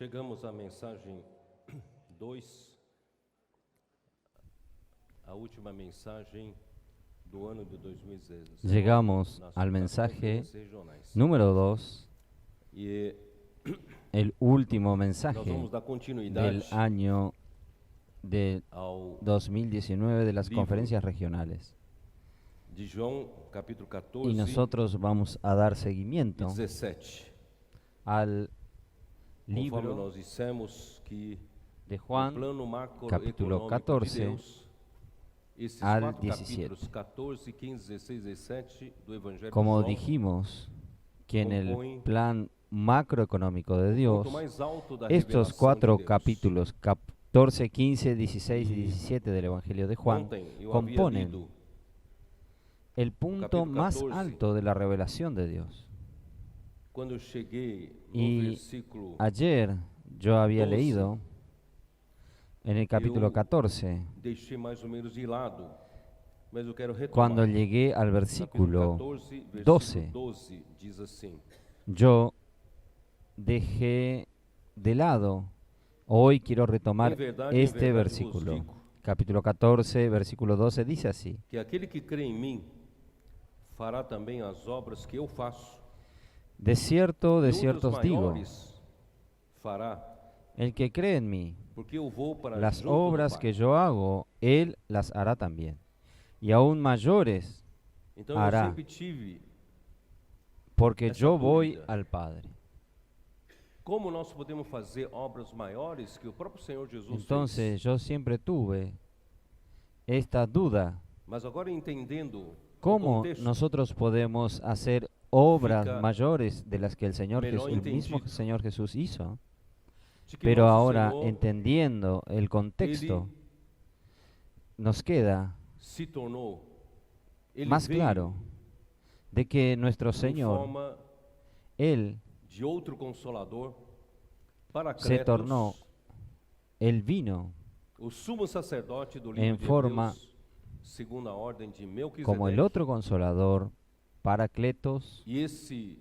Chegamos à mensagem 2, a última mensagem do ano de 2016. Llegamos al mensaje número 2, E el último nós mensaje vamos dar continuidade del año de ao 2019 de las libro conferencias regionales. de João, capítulo 14 Y nosotros vamos a dar e seguimiento 17. al Conforme libro nós dissemos que de no Juan, plano capítulo macroeconômico 14 de Deus, esses al 4 17. capítulos 14, 15, 16, 17 do Evangelho Como de João, dijimos que en el compõem plan macroeconómico de o Dios, ponto mais alto da estos revelação cuatro de Deus. capítulos 14, 15, 16 y 17 del Evangelio de Juan Ontem eu havia componen lido el punto capítulo más 14. alto de la revelación de Dios. quando eu cheguei no Y versículo ayer yo había 12, leído en el capítulo eu 14, deixei mais ou menos de lado, mas eu quero retomar. cuando llegué al Capítulo versículo 14, versículo 12, 12 diz assim: yo dejé de lado. Hoy quiero retomar Em verdade este vos versículo. digo, Capítulo 14, versículo 12 dice así: que aquele que crê em mim fará também as obras que eu faço. de cierto E os digo, maiores fará, el que cree en mí, porque eu vou para las junto do obras Pai. que yo hago, él las hará también. Y aún mayores, Então hará, eu sempre tive porque essa yo voy dúvida. al Padre. Como nós podemos fazer obras maiores que o próprio Senhor Jesus Entonces fez. yo siempre tuve esta duda. Mas agora entendendo o ¿Cómo contexto, nosotros podemos hacer obras Fica mayores de las que el melhor el mismo entendido. Señor Jesús hizo? de que Pero nosso ahora, Senhor, entendiendo el contexto, nos queda se tornou, ele más veio claro de que nuestro em Señor, forma Él de outro consolador, para se tornó, Él vino o sumo sacerdote do en livro de forma Hebreus, segundo a ordem de Melquisedeque. como el otro consolador, Paracletos, E ese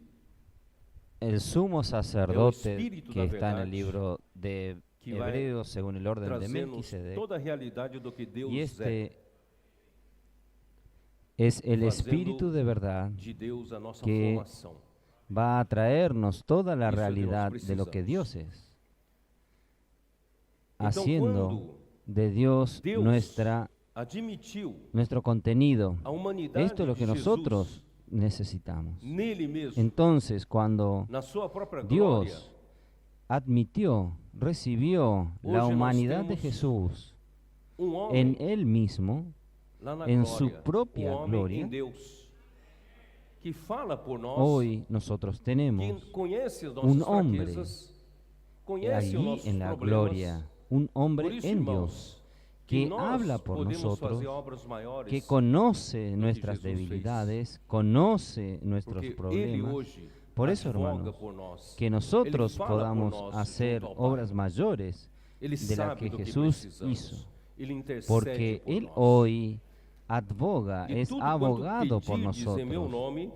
el sumo sacerdote espíritu que da está en el verdade libro de que vai Hebreos según el orden de trazendo Melquisedec. toda a realidade do que Deus Y é, este es el fazendo Espíritu de verdad de Deus a nossa que formação. va a traernos toda la Eso es lo que realidad nos de lo que precisamos. Dios es, Então, haciendo quando de Dios Deus admitiu nuestro contenido. a humanidade Esto es lo de que Jesus nosotros necesitamos. nele mesmo, Entonces, cuando na sua própria glória, Dios admitió, recibió la Hoje nós humanidad de temos Jesús homem en Él mismo, lá na en glória, su propia homem gloria, em Deus, que fala por nós, hoy nosotros que tenemos conhece as un nossas hombre fraquezas, conhece os allí nossos en la problemas. gloria, un Por hombre isso, en irmãos, Dios que que nós habla por podemos nosotros, fazer obras maiores, que conoce nuestras Jesus fez. debilidades, conoce nuestros porque Ele problemas. hoje Por eso, advoga hermanos, por nós. que nosotros Ele fala por podamos nós hacer junto ao Pai. obras mayores Ele de la sabe que do que Jesús precisamos. hizo, Ele intercede porque por Él nós. hoy advoga, E es tudo quanto abogado por pedirdes em meu nosotros, nome,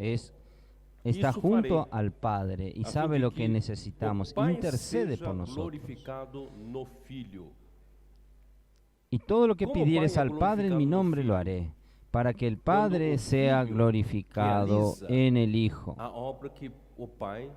está isso junto farei, al Padre y a sabe fim de lo que que necesitamos, o Pai intercede seja por nosotros. glorificado no Filho. Y todo lo que Como pidieres Pai é al Padre en mi glorificado no nombre lo Filho, haré, para que el quando Padre o sea Filho glorificado realiza en el Hijo. A obra que o Pai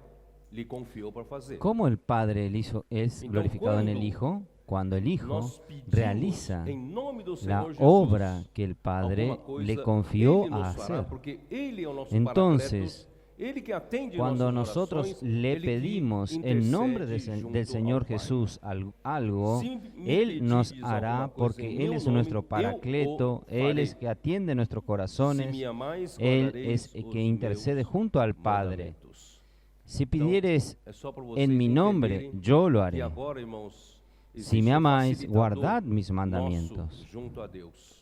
lhe confiou para fazer. ¿Cómo el Padre es Então, glorificado en el quando Hijo? Cuando el Hijo Nós pedimos realiza em nome do la Senhor Jesus obra que el Padre alguma coisa, le confió Ele nos a fará, hacer. porque Ele é o nosso Entonces, Paracletos, Ele que atende cuando nossas nosotros orações, le Ele que pedimos en nombre intercede junto del Señor ao Pai. Jesús algo, Si me Él nos pedires hará alguma coisa porque em Él meu es nome, nuestro eu Paracleto, o Él es farei. que atiende nuestros Se corazones, me amais, Él guardareis es el os que intercede meus junto al Padre. mandamentos. Si Então, pidieres é só para vocês en mi nombre, entenderem yo lo que haré. agora, irmãos, Si existe me um amáis, facilitador guardad mis nosso mandamientos. junto a Deus.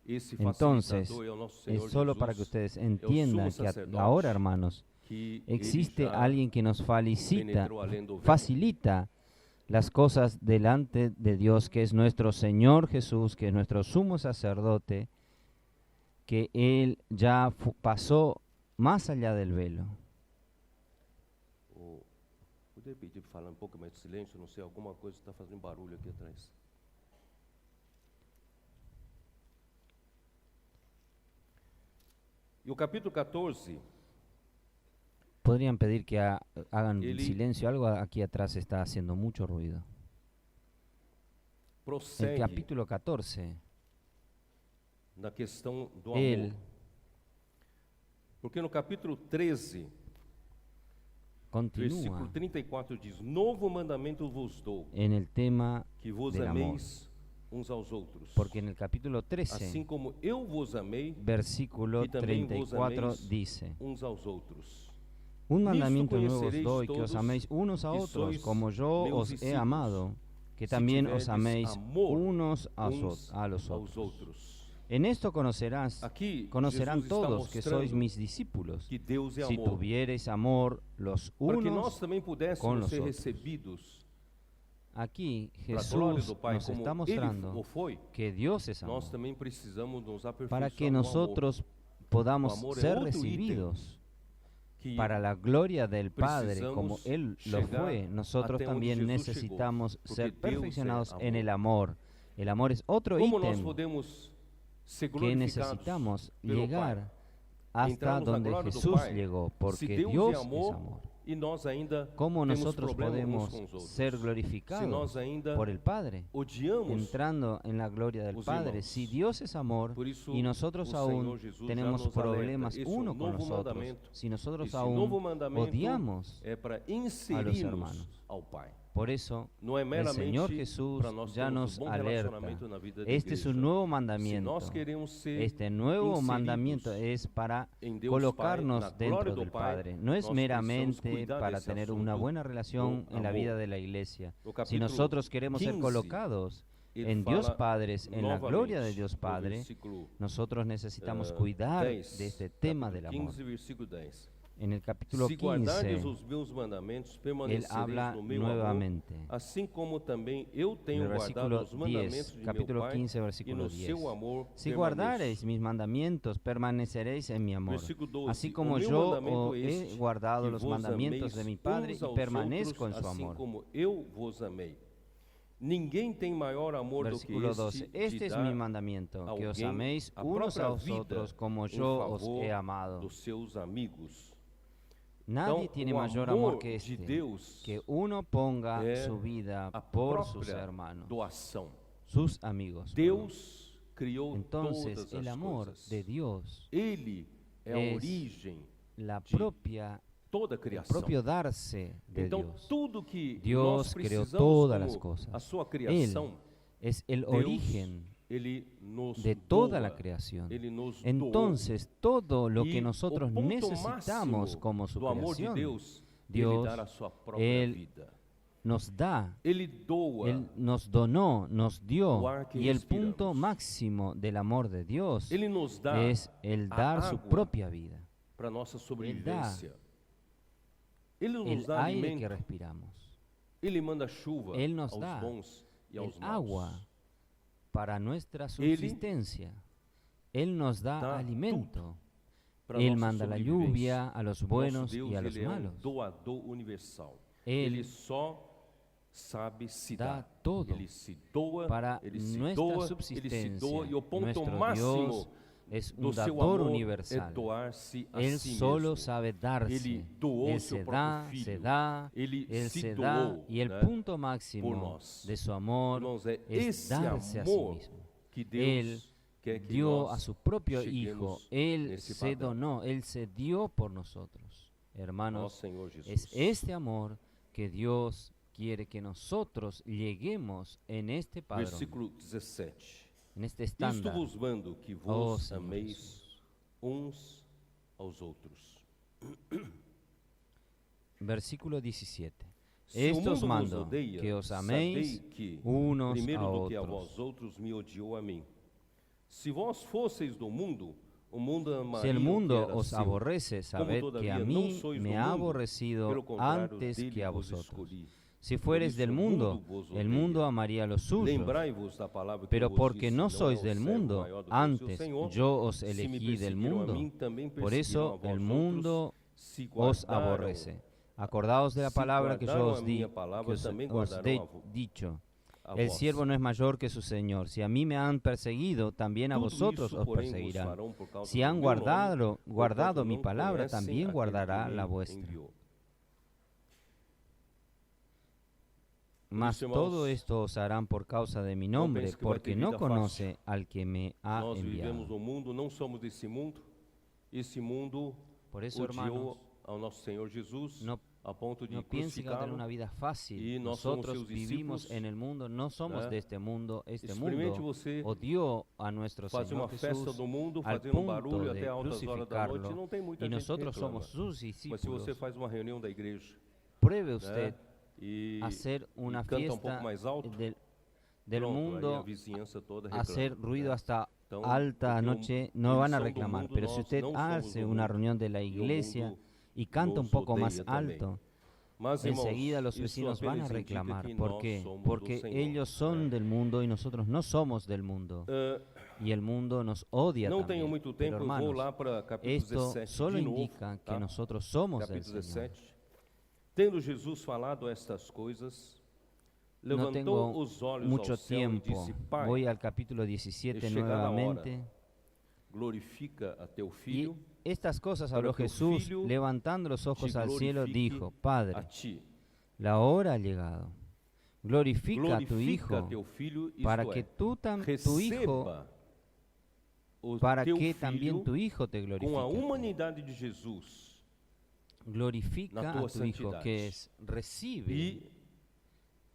Esse Entonces, facilitador é o nosso Senhor es solo Jesus, para que ustedes é o entiendan sumo que sacerdote, ahora, hermanos, que existe ele já alguien que nos penetrou além do véu. facilita las cosas delante de Dios, que es nuestro Señor Jesús, que es nuestro sumo sacerdote, que Él ya pasó más allá del velo. O poderia pedir para falar um pouco mais de silêncio? Não sei, alguma coisa está fazendo barulho aqui atrás. E o capítulo 14, Podrían pedir que hagan Ele- silencio. Algo aquí atrás está haciendo mucho ruido. El prossegue capítulo 14, na questão do amor. él Porque no capítulo 13, versículo continúa 34 diz: Novo mandamento vos dou, en el tema que vos del amor. ameis uns aos outros. Porque en el capítulo 13, Assim como eu vos amei, versículo que también vos 34 améis dice: uns aos outros. Un Nisto mandamiento nuevo os conoceréis doy, que os todos améis unos a que otros, sois como yo meus os he discípulos, amado, que si también os tiverdes améis amor unos a uns los aos otros. outros. En esto Aqui, conocerán Jesus está todos que sois mostrando mis discípulos, que Deus é si amor. tuviereis amor los Para que nós unos também con pudéssemos los ser otros. recebidos Aquí para a glória Jesús do Pai, nos como está Ele mostrando o foi, que Dios es amor, nós também precisamos nos aperfeiçoar para que no amor, nosotros podamos O amor es ser otro ítem recibidos que para la gloria del Padre, como precisamos Él lo chegar fue. Nosotros até onde también Jesus necesitamos chegou, porque ser Deus perfeccionados é en amor. el amor. El amor es otro como nós ítem podemos ser que glorificados necesitamos pelo llegar Pai. hasta Entramos na donde glória do Jesús Pai. llegó, Se porque Deus Dios é amor, es amor. e nós ainda ¿Cómo temos nosotros problema podemos uns com os outros? ser Se glorificados nós ainda por el Padre? odiamos, Entrando en la gloria del os Padre. irmãos. Si Dios es amor Por isso y nosotros o aún Senhor Jesus já tenemos nos alerta, problemas esse é um uno con novo nosotros, mandamento. si nosotros esse aún novo mandamento odiamos, é para hermanos. inserir-nos ao Pai. por eso Não é el meramente Señor Jesús para nós ya termos nos bom alerta. relacionamento na vida da Este es igreja. un nuevo Se mandamiento. nós queremos ser Este nuevo inseridos mandamiento es para em Deus colocarnos Pai, na dentro glória do del Pai, Padre. No es nós precisamos meramente cuidar para desse tener una assunto buena relación do en la amor. vida de la iglesia. No Si capítulo nosotros queremos ser 15, colocados ele en Dios fala Padres, en la gloria de novamente Dios no Padre, versículo, nosotros necesitamos 10, cuidar de este tema del capítulo amor. 15, versículo 10. En el capítulo Se guardardes 15, os meus mandamentos, él permanecereis habla no meu amor, nuevamente. assim como também eu En tenho el guardado versículo os mandamentos 10, de capítulo meu Pai, 15, e versículo no 10. seu amor Si permaneço. guardareis mis mandamientos, permaneceréis en mi amor. Versículo 12, Así o como meu yo mandamento é he este, guardado que los vos mandamientos améis de mi Padre uns y aos permanezco en outros, su assim amor. como eu vos amei. Ninguém tem maior amor do que Versículo 12. este, Este de es dar mi mandamiento, que os alguém améis a unos a própria vida vosotros como em yo os favor he amado. dos seus amigos. Nadie Então, tiene o mayor amor amor que de este, Deus que uno ponga é su vida a por sus própria hermanos, doação. sus amigos. Deus criou Entonces, todas el as amor coisas. de Dios Ele é a es origem la de propia, toda a el criação. propio darse de Então, Dios. tudo que Dios nós creó precisamos todas como las cosas. a sua Él criação, es el Deus, origen Ele nos de toda doa, la creación. Ele nos Entonces, todo lo doou. que E nosotros o ponto necesitamos máximo como su do amor de creación, Deus, Dios, Ele dar a sua própria Él vida. nos da, Ele doa Él nos donó, nos dio, o ar que y el respiramos. punto máximo del amor de Dios Ele nos dá es el a dar su água propia vida, para nossa sobrevivência. Ele nos el dá aire que alimento. respiramos, Ele manda chuva Él nos aos dá bons e el aos maus. agua para nuestra subsistencia. Él nos da dá alimento. Para Él nossa manda la sobrevivência. lluvia a los Nosso buenos Deus, y a los ele é malos. doador universal. Él Ele só sabe se da dar. todo Ele se doa, para ele se nuestra doa, ele se subsistencia. doa, e o ponto Nuestro máximo Dios es do un seu dador amor universal. é doar-se a Él si solo mesmo. sabe darse. Ele doou Él seu se próprio da, filho. se da, Ele Él se se da, doou, y el né, punto por máximo nós. de su amor Irmãos, é es esse darse a sí amor mismo. que Él Deus quer que dio nós a su propio cheguemos Hijo, Él nesse se padrão. donó, Él se dio por nosotros. Ó Hermanos, Senhor Jesus. es este amor que Dios quiere que nosotros lleguemos en este padrón, Versículo 17. en este Isto estándar. vos mando, que Oh, vos Senhor ameis Jesus. uns aos outros. Versículo 17. Se o Estos mundo vos mando odeia, que os sabei améis que, unos primeiro a do que a otros. vós outros, me odiou a mim. Se vós fosseis do mundo, o mundo amaria Si el o que mundo era os seu. aborrece, sabed que todavía a no mí sois do me ha mundo, aborrecido pelo contrário, antes dele que a vos vosotros. escolhi. Si fueres isso del o mundo, mundo vos el odeia. mundo amaría lo suyo. Lembrai-vos da palavra que Pero eu vos porque disse, no não sois é o del servo mundo, maior do que o seu antes Senhor. yo os Se me elegí del perseguiram a mundo. mim, também Por perseguirão eso a vós el outros, mundo se os guardaram aborrece. Acordaos de la Se palabra que yo guardaram os a di, minha palavra, que os também os guardarão he a dicho. a El vós. siervo no es mayor que su Señor. Si a mí me han perseguido, también a Tudo vosotros isso, os porém, vos perseguirán. farão por causa Si do han meu nome, guardado porquanto mi não palabra, conhecem también aquele guardará que la me vuestra. enviou. Mas Por isso, todo irmãos, esto os harán por causa de mi não nombre, pense que vai porque ter no vida conoce al que me ha Nós enviado. vivemos no mundo, não somos desse mundo. Esse mundo Por eso, hermanos, odiou ao nosso Senhor Jesus no, a ponto de no piensen que va a tener crucificá-lo. una vida fácil. Y no somos Nosotros sus vivimos discípulos, en el mundo, no somos ¿eh? de este mundo. Este Experimente mundo você odió a nuestro fazer uma Señor festa Jesús do mundo, al fazendo um punto barulho de até altas horas da noite, crucificarlo, não tem muita y gente que nosotros reclama. somos sus Mas se discípulos. você faz uma reunião da igreja, Pruebe usted né, e, hacer una e canta um fiesta pouco mais alto, del pronto, aí a mundo, vizinhança toda hacer reclama. ruido né? hasta Então, alta porque noche, o- no eles van a são do reclamar. mundo, Pero si nós usted não somos hace do una mundo, reunión de la e o iglesia mundo y canta un nos poco más odeia também. alto, Mas, irmãos, enseguida los isso vecinos van a apenas indica reclamar. que ¿Por nós qué? somos do Porque Senhor, ellos son né? del mundo y nosotros no somos del mundo. Ah, Y el mundo nos odia não también. tenho muito Pero, tempo, eu vou hermanos, lá para capítulo esto 17 solo de novo, indica que tá? nosotros somos del Capítulo Señor. 17. Tendo Jesus falado estas coisas, No levantou tengo os olhos mucho ao céu e tiempo. disse: Pai, Voy al capítulo 17 é chegada a hora. nuevamente. glorifica a teu Y filho, estas cosas para habló que o Jesús, Filho levantando los ojos te al cielo, glorifique dijo: a Padre, ti. la hora ha llegado. Glorifica a tu Glorifica Hijo, teu filho, isto para é, que tu Hijo, receba o para teu que filho también tu Hijo te com a glorifique. a ti. humanidade de Jesus Glorifica na a tua tu Hijo, santidade. que es recibe e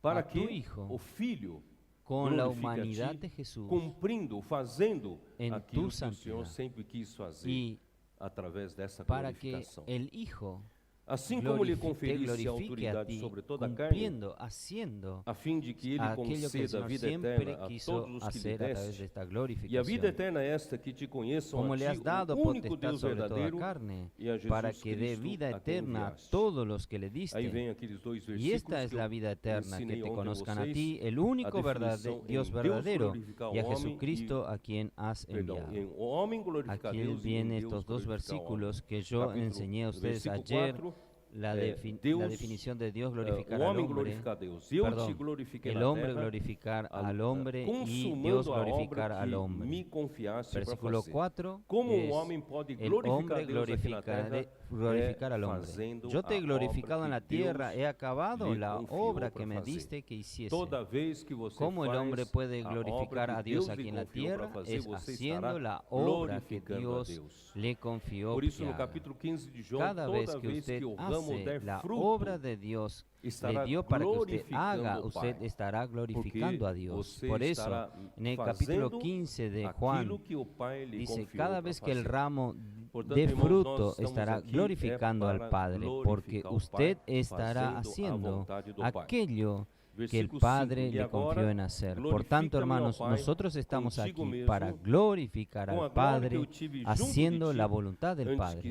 para a tu que Hijo o filho con la glorifique a humanidad ti, de Jesús cumprindo, fazendo en aquilo tu que o santidad. Senhor sempre quis fazer y através dessa para que glorificação. el Hijo Assim como lhe te conferisse glorifique a autoridade ti, sobre toda a carne, cumpliendo, haciendo a fim de que ele aquello que el conceda a Señor vida siempre eterna a quiso todos os que lhe hacer a través de deste. esta E a vida glorificación. eterna é esta, que te conheçam Como a le ti, has dado o único potestad Deus sobre toda verdadeiro, carne, e a Jesus para que dé Cristo, vida a quem eterna a enviaste. todos los que le Aí diste. vem aqueles dois Y versículos esta es que la eu vida eterna, que ensinei te ontem a conozcan a vocês, ti, el a único definição em Dios Deus verdadero, glorificar y a o homem Jesucristo a quien has Perdão, enviado. em o homem glorificar Aquí Deus e em vienen Deus estos dos glorificar o homem. versículos que yo Capítulo- enseñé a ustedes versículo ayer. 4, La, Deus, la definición de Dios o glorificar al homem hombre, glorificar a Deus. Eu te perdón, glorifiquei el na hombre terra, glorificar al hombre y consumando Dios a glorificar obra al que hombre. me confiaste para Versículo fazer. 4 Como es, um homem pode el glorificar hombre a Deus aqui na terra, glorificar al hombre. fazendo Yo te he a glorificado obra en la que Deus tierra, he acabado lhe la confiou obra para que me fazer. diste que hiciese. Toda vez que você ¿Cómo el faz hombre puede a glorificar obra a que Dios Deus aquí lhe en la confiou para tierra? fazer, Es você haciendo estará la obra que glorificando a Dios Deus. le confió Por isso, que no haga. capítulo 15 de João, Cada vez toda que vez usted que o ramo hace der la fruto, obra de Dios, le estará dio para que usted glorificando haga, o usted Pai. estará glorificando a Porque Dios. você Por eso, estará en el fazendo capítulo 15 de Juan, aquilo que o Pai lhe dice, confiou cada para vez que el fazer. ramo Portanto, de irmãos, fruto nós estamos estará aqui glorificando al para Padre, glorificar porque o usted Pai, estará fazendo a haciendo vontade do Pai. aquello que el Versículo Padre 5, le "E confió agora en hacer. Por glorifica-me, tanto, ó hermanos, Pai, nosotros estamos contigo aquí mesmo, para glorificar com a al glória que Padre, eu tive junto haciendo de la ti, voluntad del antes Padre.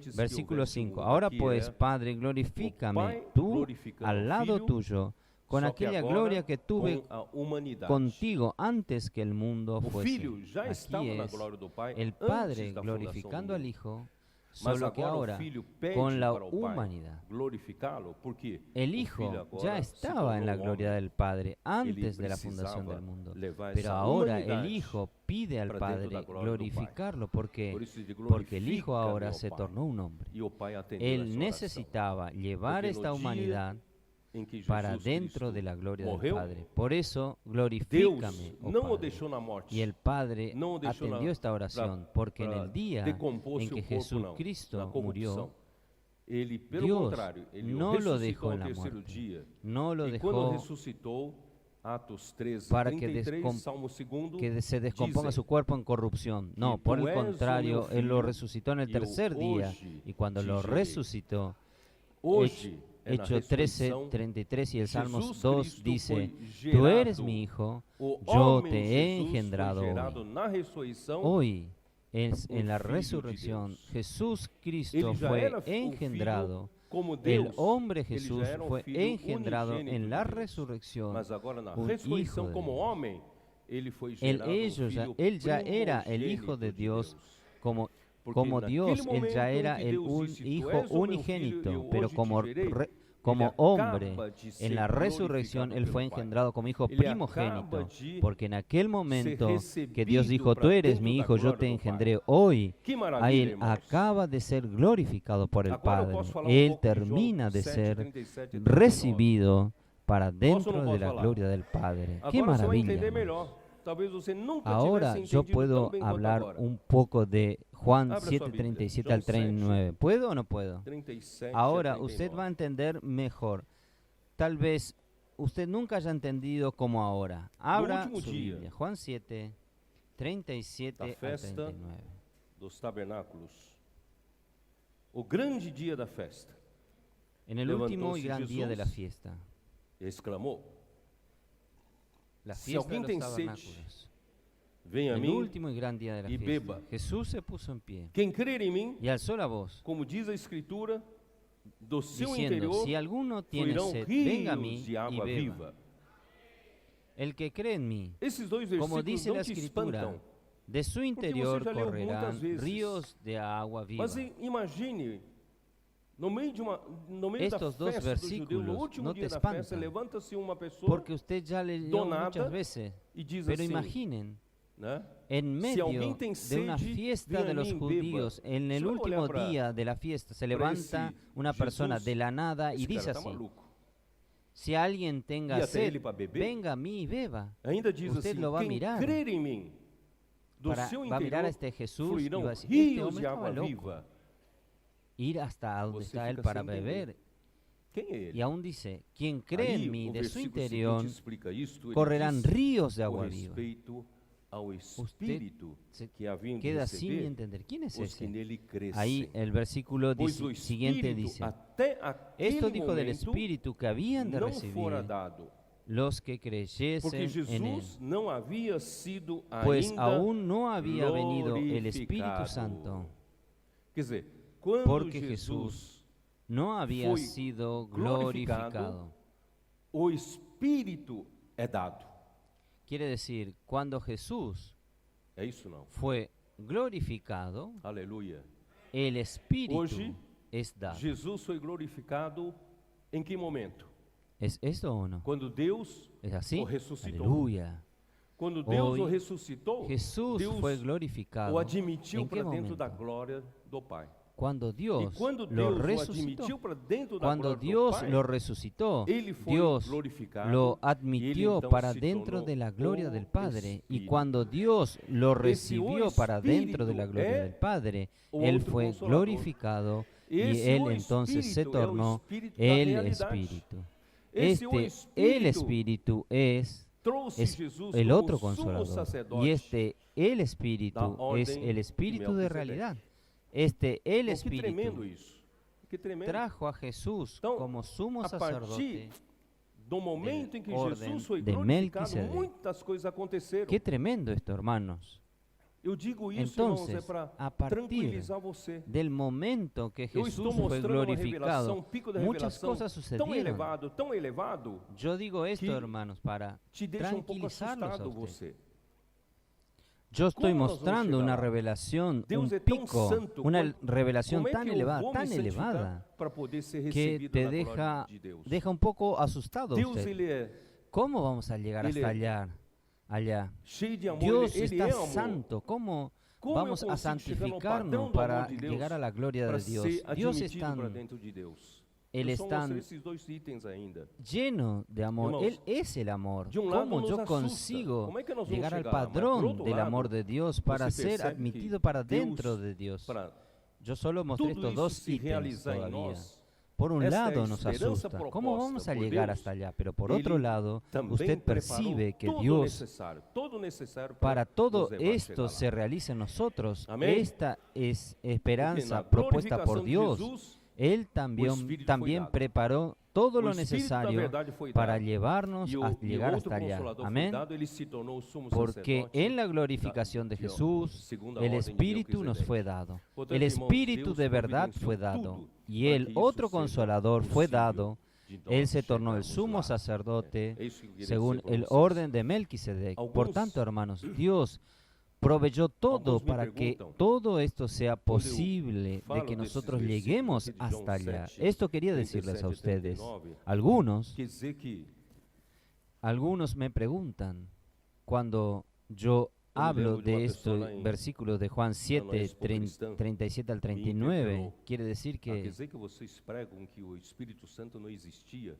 que Versículo houvesse o 5. mundo, Ahora que pues, era Padre, o glorifícame Pai tú glorificando al ao lado Filho, tuyo, con só que aquella agora gloria que tuve com a humanidade. contigo antes que el mundo O fuese. Filho já Aquí estava na es glória do Pai el antes Padre da glorificando fundação al do mundo. Hijo, Mas solo que agora ahora o Filho pede con la para o Pai humanidad. glorificá-lo, porque El o Filho Hijo agora ya se estaba en la tornou gloria homem. del Padre Ele antes de la fundación precisava del mundo. levar Pero essa ahora el humanidade Hijo pide al para Padre dentro da glória do Pai. glorificarlo porque, Por isso ele porque el Hijo glorifica-me, ahora ó se Pai. tornó un hombre. E o Pai atendeu Él essa oração. necesitaba llevar Porque esta no dia humanidad em que Jesus para dentro Cristo de la gloria del morreu, Padre. Por eso, Deus glorifícame, oh não o Padre. deixou na morte. Y el Padre não o deixou atendió esta oración porque en el día decompor en seu que corpo, não, Jesucristo na murió, corrupção. Ele, pelo Dios contrário, ele no o lo ressuscitou dejó ao en la terceiro muerte. dia. no lo E quando dejó ressuscitou, Atos 13, para que 33, Salmo 2, que se descomponga dizem, su cuerpo en corrupción. No, "Y por tú el eres o contrario, meu Él lo filho, resucitó en el y eu tercer día. hoje Y cuando te lo gerei". resucitó, Hoje, é na Hecho 13, ressurreição, 33 y el Salmos Jesus 2 Cristo dice, foi tú eres gerado, mi hijo, o yo homem te he Jesus engendrado foi gerado hoy. na ressurreição. Hoy, en o la Filho de resurrección, Deus. Jesús Cristo Ele já fue era o Filho engendrado. como El Deus. hombre Ele Jesús já era um fue filho engendrado unigênito en la de Deus. resurrección. Mas agora na un ressurreição hijo de como Deus. homem, ele foi Él, gerado él ya era el filho Hijo de primogênito Dios como Porque como naquele Dios, Él momento ya em era que el Deus disse, "Tu Hijo és o meu filho, unigénito, eu pero hoje como, te gerei", como ele hombre, acaba de ser en la resurrección, glorificado Él fue pelo Pai. engendrado como Hijo Ele primogénito, acaba de porque en aquel ser momento que recebido Dios dijo, para tú eres dentro mi da Hijo, yo glória te do Pai. engendré hoy, Que a maravilha, Él irmãos. acaba de ser glorificado por el Agora eu Padre. posso falar Él pouco de João termina de ser 7:37 e 39. recibido para Posso ou dentro não de posso la falar? gloria del Padre. ¡Qué Agora você vai maravilla! entender Hermanos! melhor. Talvez você nunca Ahora tivesse yo entendido tão puedo bem quanto hablar agora. un poco de Juan Abra sua 7, Bíblia, 37 João al 39. ¿Puedo o no puedo? 37 Ahora a usted 39. va a entender mejor. Tal vez usted nunca haya entendido como ahora. Abra último su dia Biblia. Juan 7, 37 da al festa 39. dos tabernáculos. O grande dia da festa. En el último y Levantou-se gran día de la Jesus fiesta. e exclamou: La Si fiesta de alguém los tem sede, tabernáculos. venha a El mim. último y gran día de la y fiesta. beba. Jesús se puso en pie Quem crer em mim, y alzó la voz, como diz a Escritura, do seu diciendo, interior si alguno tiene fluirão sed, venga a mí rios de y água beba. viva. El que cree en mí, Esses dois como versículos dice não la te Escritura, espantam. de su interior já leu correrán muitas vezes. ríos de agua viva. Mas imagine, no meio Estos da dos festa do judeu, no versículos último no te dia da festa, espantan, levanta-se uma pessoa porque usted ya leyó donada muchas veces. e diz Pero assim, imaginen, né? en Si alguém medio tem de una sede, fiesta venha de a los mim, judíos, beba. en el Você vai último olhar pra- día de la fiesta, se para levanta esse una persona Jesus, de la nada y esse dice cara tá así, maluco. si alguien tenga E até sed, ele para beber? venga a mí y beba. Ainda diz Usted assim, lo va a quem mirar. crer em mim, do seu Va a mirar interior a este Jesús y fluirão va a decir, este rios hombre de estaba água loco. viva. Ir hasta donde Você está él fica para sem entender. beber. Quem é ele? Y aún dice, quien cree Aí, en mí, o de su versículo interior, seguinte explica isto, ele correrán diz ríos de com agua viva. respeito ao Espírito se que havia de Queda sin receber entender. ¿Quién es os que ese? nele crescem. Ahí el versículo Pois o siguiente Espírito dice, até aquele esto dijo del momento Espíritu que habían de não fora recibir dado, los que porque creyesen en él, Jesus não havia sido pues ainda aún no había venido el Espíritu glorificado. Santo, Quer dizer, quando porque Jesus, Jesús no había foi sido glorificado, glorificado. o Espírito é dado. Quiere decir, cuando Jesús É isso não? fue glorificado, Aleluia. el Espíritu Hoje, es dado. Jesus foi glorificado em que momento? ¿Es esto o no? Quando Deus ¿Es así? o ressuscitou. Aleluya. Quando Deus Hoy, o ressuscitou, Jesús Deus fue glorificado. o admitiu ¿En qué para dentro da momento? glória do Pai. Cuando E Dios quando lo Deus o resucitó. admitiu para dentro da Cuando glória Dios do Pai, lo resucitó, ele foi Dios glorificado lo e ele admitió então para se dentro tornou de la gloria o del Padre. Y Espírito. cuando Dios lo Esse recibió o para dentro de la Espírito gloria é del Padre, o Él outro fue Consolador. glorificado y Esse Él o entonces se Espírito é o tornó Espírito da el realidade. Espíritu. Esse o El Espírito Espíritu es trouxe Jesus el como otro sumo consolador. sacerdote. Y el Espíritu da orden es el de Espíritu de Melquisedeque. realidad. Pô, El que tremendo Espíritu isso. Que tremendo. trajo a Jesús Então, como sumo a sacerdote. partir do momento em que orden Jesus foi de glorificado, Melquisedeque. muitas coisas aconteceram. Qué tremendo esto, hermanos. Eu digo isso, irmãos, é Entonces, para a partir tranquilizar você. del momento que Eu estou Jesús fue mostrando uma revelação, glorificado, um pico da muchas revelação cosas tão sucedieron. elevado, Yo digo esto, que hermanos, para te deixa um pouco tranquilizarlos a assustado ustedes. você. Yo estoy ¿Cómo nos vamos a mostrando llegar una lá? revelación, Deus un é tão pico, santo, una revelación como é tan que eu elevada, vou me tan santificar elevada, para poder ser que recebido te na glória de Deus? deja un poco asustado a Deus, usted. ele é ¿Cómo vamos a llegar Ele hasta é allá? cheio de amor, Dios ele está é amor. santo. ¿Cómo Como vamos eu a consigo chegar no padrão santificarnos do para amor de Deus llegar a la gloria para de Dios? ser Dios es admitido para tan dentro de Deus? Él Eu es só tan mostrei esses dois itens ainda. lleno de amor. Irmãos, Él es el amor. de um lado ¿Cómo nos yo assusta. consigo Como é que nós vamos llegar al chegar lá? Mas, por padrón outro del lado, amor de Dios para você ser percebe admitido que para Deus, dentro de Dios? para Yo solo mostré tudo estos isso dos se ítems realizar em todavía. nós, Por un esta é a lado nos esperança asusta. ¿Cómo proposta vamos a por llegar Deus. hasta allá? Pero por Ele otro lado, também usted preparou percibe que tudo Dios necessário para todo nos levar a esto chegar se lá. realiza en nosotros. Amén. Esta es Porque esperanza na propuesta glorificação por de Dios. Jesus, Él o también, Espírito también foi dado. preparó todo o lo Espírito da necesario verdade foi para dado. llevarnos E a o llegar outro hasta allá. Consolador foi Amén. dado, ele se tornou o sumo Porque sacerdote en la glorificación de da- Jesús, segunda el ordem de Espíritu nos Melquisedeque. fue dado. Portanto, El irmãos, Espíritu Deus de verdad providenciou fue dado. tudo Y para el que isso otro seja Consolador fue possível dado. de nós Él se tornó el chegarmos sumo lá. sacerdote É isso que eu queria según dizer para el vocês. orden de Melquisedec. Por Alguns- tanto, hermanos, Dios proveyó todo Alguns me para que perguntam, todo esto sea quando eu posible de falo que desses nosotros versículos lleguemos aqui de João hasta allá. 7, Esto quería decirles a 37 e ustedes. 39, Algunos quer dizer que me preguntan cuando yo eu me hablo lembro de uma de pessoa estos lá em versículos de Juan 7, Expo Cristã 37 al me 39. interpelou. Quiere decir quer que dizer que vocês pregam que o Espírito Santo não existia?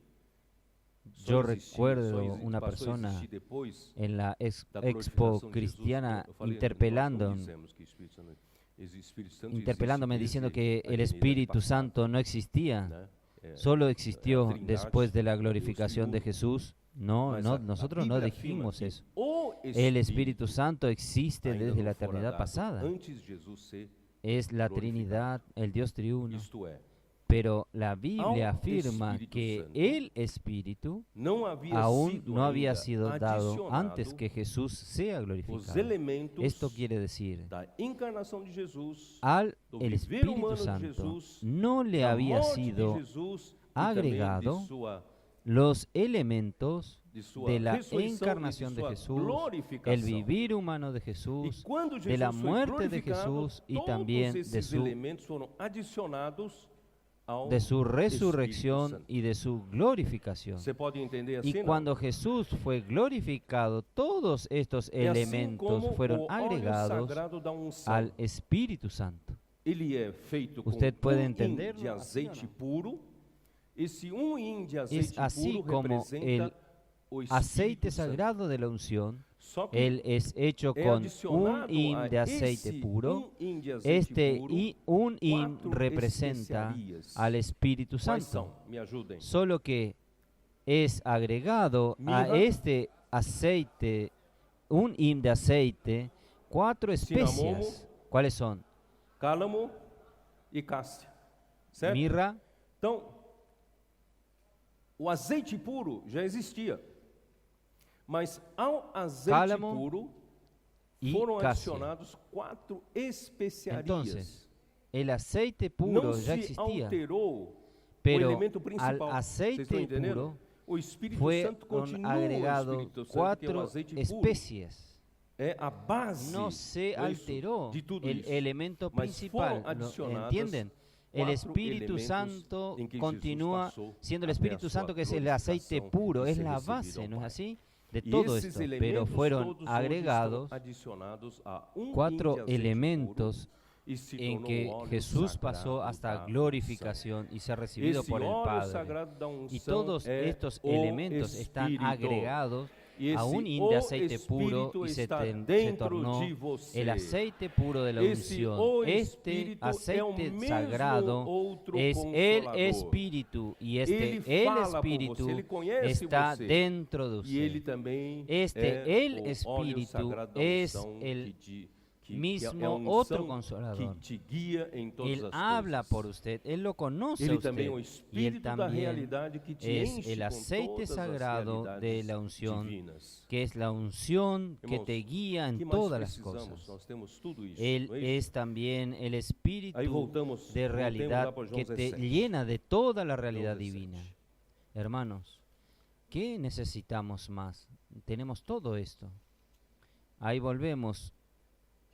yo Só existia, recuerdo una passou a persona existir depois en la da Expo glorificação de Jesus. Cristiana Eu falei, interpelando, nós não dizemos que o Espírito Santo interpelándome existe diciendo desde que a el eternidade Espíritu passada, Santo no existía, né? solo existió Trindade, después de la Deus glorificación de triuno. Jesús. No, Mas no, a nosotros no Bíblia afirma dijimos que eso. o El Espíritu Santo existe ainda desde não la fora eternidad dado pasada. antes de Jesus ser Es la glorificado. Trinidad, el Dios triuno. Isto é, Pero la Biblia Ao afirma Espíritu que Santo el Espíritu não havia aún sido no había ainda sido dado adicionado antes que Jesús sea os glorificado. elementos Esto quiere decir, da encarnação de Jesus, al do el viver Espíritu humano de Santo Jesus, no le da había morte de sido Jesus e agregado também de sua los elementos de la ressurreição e encarnación de de sua Jesús, glorificação. el vivir humano de E Jesús, quando de la Jesus foi muerte de glorificado, Jesús y todos también de esses su elementos foram adicionados ao resurrección Espírito Santo. y de su glorificación. Você pode entender assim? Y não? cuando Jesús fue glorificado, todos estos É assim elementos como fueron o óleo agregados sagrado da unção. al Espíritu Santo. Ele é feito com Usted puede hin entenderlo de así, azeite ¿o no? puro. Esse hin de azeite Es así puro como representa el o Espírito aceite Santo. sagrado de la unción, Só que él es hecho é con un adicionado hin a de aceite esse puro. hin de azeite Este puro, un hin quatro representa especiarias. al Espíritu Quais Santo, são? Me ajudem. solo que es agregado a Mirra, este aceite, un hin de aceite, 4 Cinamomo, especias. ¿Cuáles son? Cálamo e cássia. Certo? Mirra, Então, o azeite puro já existia. Mas ao azeite Cálamo puro y foram cássia. adicionados 4 especiarias. Entonces, el aceite puro Não ya se existía, alterou o pero elemento al principal. Vocês aceite estão entendendo? puro O Espírito fue Santo continua o agregado Espírito Santo, que é o 4 azeite puro. especies. É a base No se não é isso? alteró de tudo el isso. elemento Mas principal. foram adicionadas ¿Entienden? El 4 Espíritu elementos Santo em que continúa Jesus passou siendo el até a Espíritu sua Santo, que es el aceite glorificação puro, e es ser la recebido base, ao ¿no es Pai. así? De E todo esses esto. Pero elementos fueron todos hoje agregados estão adicionados a hin de 4 azeite elementos puro, e se en tornou que o óleo Jesús sagrado pasó hasta da glorificación y ser recibido Esse por el óleo Padre. sagrado da Y unção todos é estos o elementos están Espírito. agregados E a esse un hin o de aceite puro Espírito y se está se dentro tornó de você. el aceite puro de la Esse unción. o Este Espírito é o aceite mesmo sagrado outro es el Consolador. Espíritu y Ele este el fala por Espíritu você, ele conhece está você. dentro de E ele usted. também Este, é el o óleo Espírito sagrado da es unção el que mismo é a unção outro Consolador. que te guia em todas Él as habla coisas. por usted, Él lo conoce a Ele usted. também é o Y Él Espírito da también realidade que te es enche el com aceite todas as sagrado de realidades la unción, divinas. que es la unción que Irmãos, te guía O en que mais todas las precisamos? cosas. Nós temos tudo isso. Él não é isso? es también el Aí Espíritu voltamos, de voltemos realidad lá para João que te 17. llena de toda la realidad 17. divina. Hermanos, ¿qué necesitamos más? Tenemos todo esto. Ahí volvemos.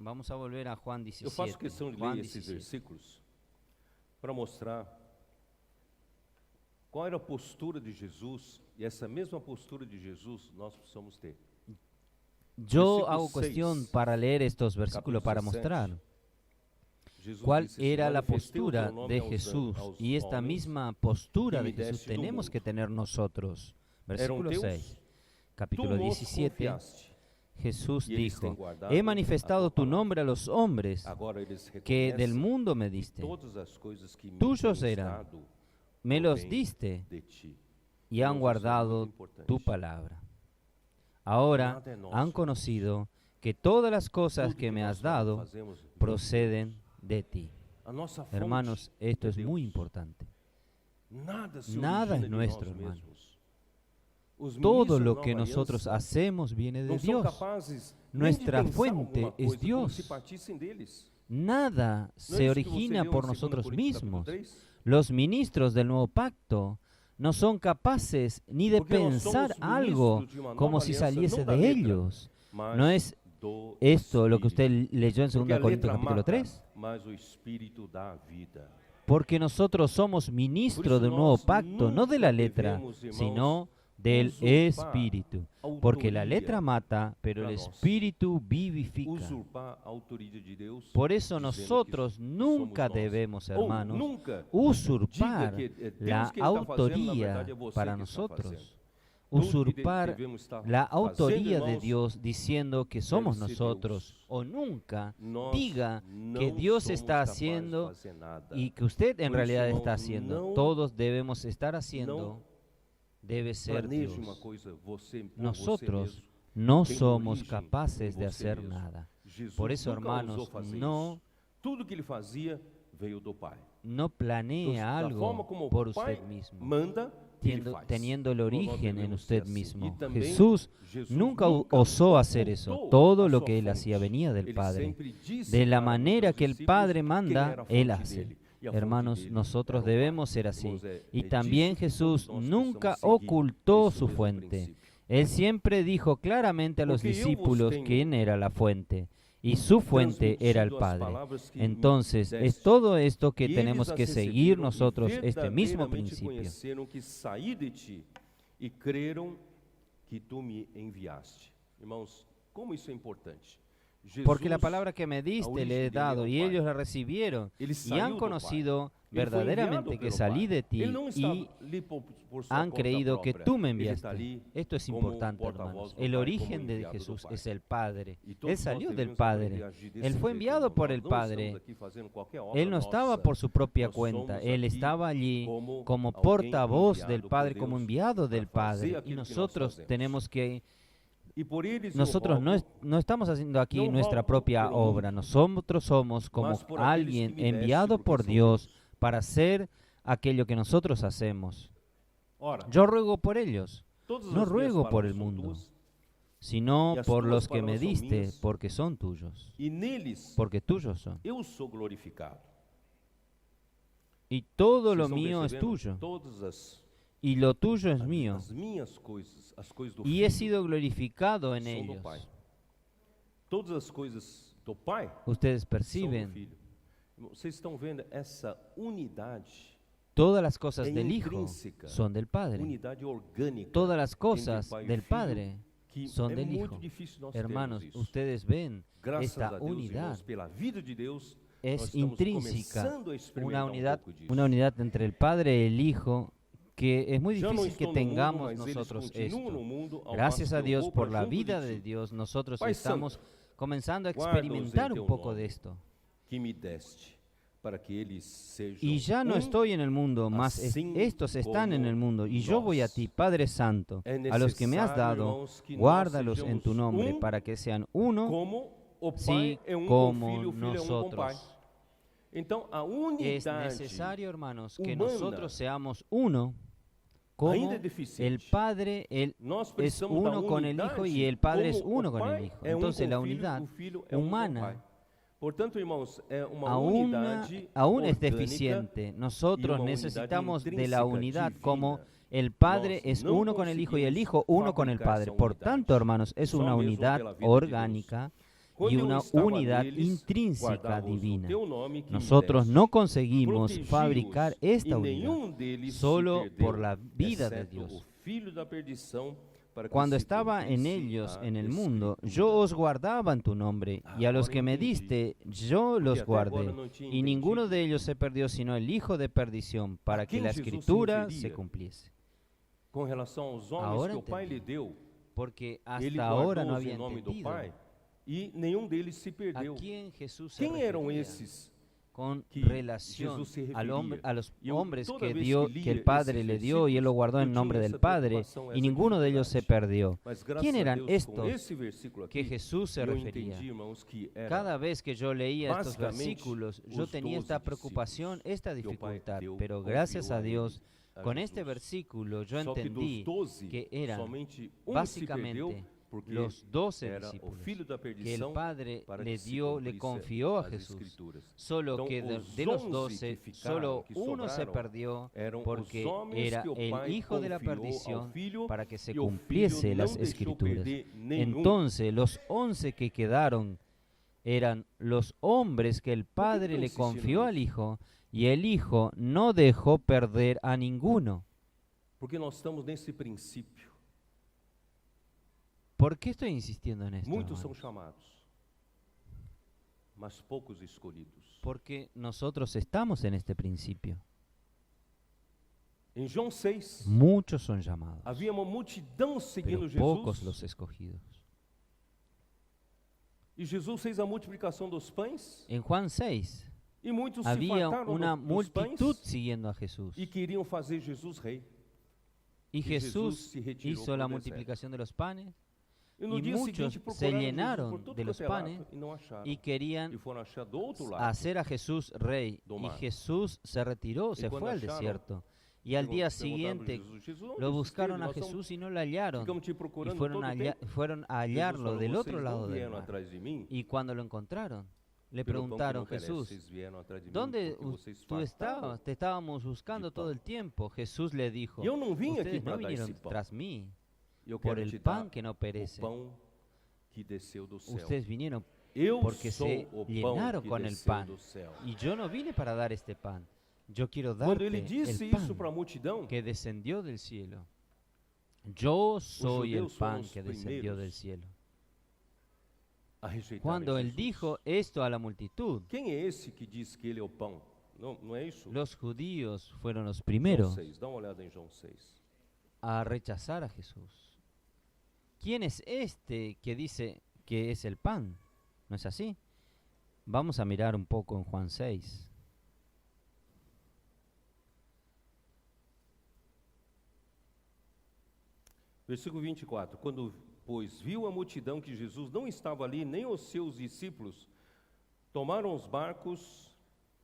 Vamos a volver a Juan 17. Eu faço questão de Juan ler esses 17. versículos para mostrar qual era a postura de Jesus, e essa mesma postura de Jesus nós precisamos ter. Yo Versículo hago 6, cuestión para leer estos versículos para 17. mostrar Jesus cuál disse assim, era la manifestei o teu postura nome de aos Jesús, aos y esta homens misma postura que de me Jesús deste do tenemos mundo. que tener nosotros. Eram Versículo teus, 6, tu capítulo nos 17, confiaste. Jesús Y ellos te dijo, guardaron he a manifestado tu tu palabra. nombre a los hombres Agora eles que del reconhecem mundo me que diste, todas as coisas que me tuyos tens eran, dado me los provêm diste de ti. y han Irmãos, isso é guardado muito importante. tu palabra. Ahora Nada é nosso, han irmãos. conocido que todas las cosas Tudo que me nós has dado fazemos vem de proceden de ti. Deus. A nossa fonte Hermanos, esto é es Deus. muy importante. Nada se Nada origina es de nuestro, nós hermano. mesmos. Os Todo ministros lo da que nova nosotros aliança hacemos viene de não são Dios. capazes nem de Nuestra pensar fuente alguma es coisa como Dios. se partissem deles. Nada Não é se isso que você origina leu por em 2 nosotros Coríntios, capítulo mismos. 3? Los ministros del nuevo pacto no son capaces ni de Porque nós pensar somos algo ministros de uma como nova si aliança, saliese não da de letra, ellos. mas No es esto, lo que Espírito. usted leyó en 2 Porque a Corintios letra capítulo mata, 3? mas o Espírito dá vida. Porque nosotros somos Por ministros isso del nuevo nós pacto, no de la nunca letra, devemos, irmãos, sino del usurpar Espíritu. Porque la autoria letra mata, pero para el nós. Espíritu vivifica. Usurpar a autoria de Deus. Por eso dizendo nosotros que nunca somos nós. debemos, Ou hermanos, nunca usurpar diga que Deus la que ele está fazendo, na autoría verdade é você para que está fazendo. nosotros. Tudo que Usurpar devemos estar la fazendo, autoría de irmãos, Dios diciendo que somos ser nosotros. Deus. O nunca nós diga não que Dios somos está capazes de haciendo fazer nada. y que usted en Por eso, realidad irmãos, está haciendo. não- Todos debemos estar haciendo. não Debe ser Planeje uma Dios. coisa você, por Nosotros você mesmo. no tem somos origem capaces em de você hacer mesmo. nada. Jesus Por eso, nunca ousou hermanos, fazer no, isso. Tudo que ele fazia veio do Pai. no planee Da forma algo como por o Pai usted mismo, manda, ele faz. teniendo el Nós origen en devemos usted ser assim. mismo. E também, Jesús Jesus nunca nunca osó hacer eso. ocultou Todo a lo sua que él fonte. hacía venía del Ele Padre. sempre disse De la para manera os que el discípulos Padre quem manda, era a Él fonte hace. dele. E a fonte Hermanos, dele nosotros era o Pai. debemos ser así. Irmãos, Y disso también que Jesús todos nós nunca precisamos seguir ocultó esse su mesmo fuente. princípio. Él siempre dijo claramente a los Porque eu vos discípulos tenho quién era la fuente. Y su fuente era el transmitido as Padre. palavras que me Entonces, deste. es todo esto que E tenemos eles que as seguir receberam nosotros, e este mismo verdadeiramente principio. conheceram que saí de ti e creram que tu me enviaste. Irmãos, como isso é importante. Porque la Jesus, palabra que me a diste origem le he dele era dado o y Pai. ellos la recibieron Ele y saiu han do conocido Pai. Ele foi verdaderamente enviado que pelo salí Pai. de ti Ele não estava y ali por sua han conta creído que própria. tú me Ele está enviaste. ali Esto es como importante, porta-voz hermanos. do El Pai, origen como de enviado do Jesús Pai. es el Padre. E todos Él nós salió del devemos Padre. aprender a agir desse Él fue jeito, enviado irmão. por Nós el não Padre. estamos aqui fazendo qualquer obra Él no estaba nossa. por su propia Nós cuenta. somos Él aqui estaba allí como alguém portavoz enviado del por Padre, Deus como enviado del para fazer Padre. aquilo Y que nós nosotros fazemos. tenemos que E por eles eu nosotros rogo, no estamos haciendo aquí no nuestra rogo propia pelo obra, mundo, nosotros somos como mas por aqueles alguien que me deste, enviado porque por são Dios teus. para hacer aquello que nosotros hacemos. Ora, Yo ruego por ellos, todas no as minhas ruego por el palavras são mundo, tuas, sino y as por tuas los que me palabras son diste, mías. porque son tuyos, e neles porque tuyos son. eu sou glorificado. Y todo Vocês lo estão mío es percebendo? tuyo, Todas as, y lo tuyo es mío, as minhas coisas, as coisas do y he Filho, sido glorificado en são do ellos. Pai. Todas as coisas do Pai Ustedes são do perciben Filho. Vocês estão vendo essa unidade, todas las cosas é del Hijo intrínseca, son del Padre. unidade orgânica. Todas las entre cosas Pai e del Filho, Padre que son é del muito Hijo. difícil nós Hermanos, termos isso. ustedes ven Graças esta a Deus, unidad. irmãos, pela vida de Deus, nós Es estamos intrínseca, começando a experimentar pouco disso. una unidad entre el Padre y el Hijo que es muy Já não difícil que estou no mundo, tengamos mas eles nosotros continuam no esto. mundo, ao Gracias passo a que eu Dios vou por para la junto vida de de ti, Dios, nosotros Pai estamos comenzando a guarda-os em experimentar teu un poco nome. de esto. que me deste, para que eles sejam Y ya no estoy en el mundo, mas así estos están en como el mundo. Y yo voy a nós. ti, Padre Santo, É a los que me has necessário, dado, irmãos, que nós guárdalos en sejamos tu nombre, para que sean uno, como o sí, Pai é com o como Filho, o Filho é com o Pai. nosotros. Então, a Es unidade necesario, hermanos, que humana nosotros seamos uno, como ainda é deficiente. el Padre Nós es precisamos da uno con el Hijo y unidade, el Padre es como uno o con el Pai Hijo. é Entonces com la o Filho, unidad o Filho é com o humana Pai. Portanto, irmãos, é uma aún, unidade aún es orgânica deficiente. Nosotros y una necesitamos unidad de la intrínseca, unidad divina. como el Padre Nós es não uno con el Hijo y el conseguimos Hijo uno con el fabricar Padre. essa Por unidade. tanto, hermanos, es Só una mesmo unidad pela vida de orgánica Quando y eu una estava unidad neles, intrínseca guardava-os no divina. teu nome que me Nosotros deste, no conseguimos protegi-os, fabricar esta e unidad nenhum deles se solo perdeu, por la vida de exceto Dios. o filho da perdição, para que Cuando se estaba en cumplisse ellos, a en el mundo, Escritura. yo os guardaba en tu nombre, y a los Ahora que me entendi. diste, yo los até agora guardé. não tinha Y ninguno entendido. de ellos se perdió, sino el hijo de perdición, para A que quem la Jesus se escritura refería? se cumpliese. Com relação aos homens Ahora que o Pai entendi. lhe deu, Porque ele hasta ahora no guardou-os había em nome do entendido Pai, e nenhum deles se a perdeu. quién Jesús se Quem eram refería esses? con que relación Jesús se al hombre, refería? a los Yo hombres toda que, vez dio, que que el leía Padre esos le dio y él lo guardó versículos, en yo nombre tinha del esa Padre, preocupação, y essa ninguno de ellos se dificuldade. perdió. Mas graças ¿Quién a eran Deus, com estos esse versículo que aqui, Jesús se eu refería? entendi, irmãos, que era Cada vez que yo leía estos básicamente versículos, yo os tenía 12 esta preocupación, discípulos esta que o Pai dificultad, deu, pero gracias confiou a Dios, a con Jesus. este versículo yo Só que dos entendí 12, que eran somente um se básicamente perdeu Porque los 12 era o discípulos filho da que el perdição Padre para le que se dio, le cumprisse confió a as Jesús. Escrituras. Solo Então, que os de los 11 12, que ficaram, solo que uno se sobraram, perdió eram porque os homens era que o el Pai hijo de la confiou ao perdición Filho, para que se e o Filho cumpliese não las deixou Escrituras. perder nenhum. Entonces los 11 que quedaron eran los hombres que el Padre tú le insistes en confió al eso? Hijo y el Hijo no dejó perder a ninguno. Porque nós estamos nesse princípio. ¿Por qué estoy insistiendo en esto, Muitos são hermanos? chamados, mas poucos escolhidos. Porque nosotros estamos en este principio. Em João 6, Muchos son llamados, havia uma multidão seguindo pero pocos Jesus. los escogidos. E Jesus fez a multiplicação dos pães. En Juan 6 E muitos se había fartaram una dos pães multitud siguiendo a Jesús. e queriam fazer Jesus rei. Y Jesús Jesús se retiró hizo por la el multiplicación de los panes E no Y dia muchos seguinte se procuraram llenaron Jesus por todo de los quanto é lado panes e não acharam. y querían E foram achar do outro lado. hacer a Jesús rey. do Y mar. Jesús se retiró, se cuando fue al acharon, desierto. Y al día Perguntaram para siguiente Jesus, Jesus, onde lo você buscaron esteve? a Nós estamos- Jesús y no lo hallaron. Ficamos te Y procurando fueron todo a, o tempo. fueron a Jesus hallarlo falou, del "Vocês otro não lado del vieram mar. atrás de mim Y cuando lo encontraron, le pelo pão que preguntaron, não perece, Jesús, vocês vieram atrás de mim ¿dónde porque vocês tú fartaram. estabas? Te estábamos buscando de todo pan. el tiempo. Jesús le dijo, E eu não vim aqui ustedes para no dar vinieron esse pão. tras mí Eu por quero el te pan dar que no o perece. pão que desceu do céu. Ustedes vinieron Eu porque sou se o pão llenaron que con el desceu pan. do céu. Y yo no vine para dar este pan. Yo quiero Quando darte ele disse el isso para a pan multidão, que descendió del cielo. Yo soy el judeus foram pan os que descendió primeiros del cielo. a rejeitar Cuando él Jesus. dijo esto a la multitud, Quem é esse que diz que ele é o pão? Não, não é isso? los judíos fueron los João primeros 6, dá uma olhada em João 6. a rechazar a Jesús. ¿Quién es este que dice que es el pan? ¿No es así? Vamos a mirar un poco en Juan 6. Versículo 24. Quando, pois, viu a multidão que Jesus não estava ali, nem os seus discípulos, tomaram os barcos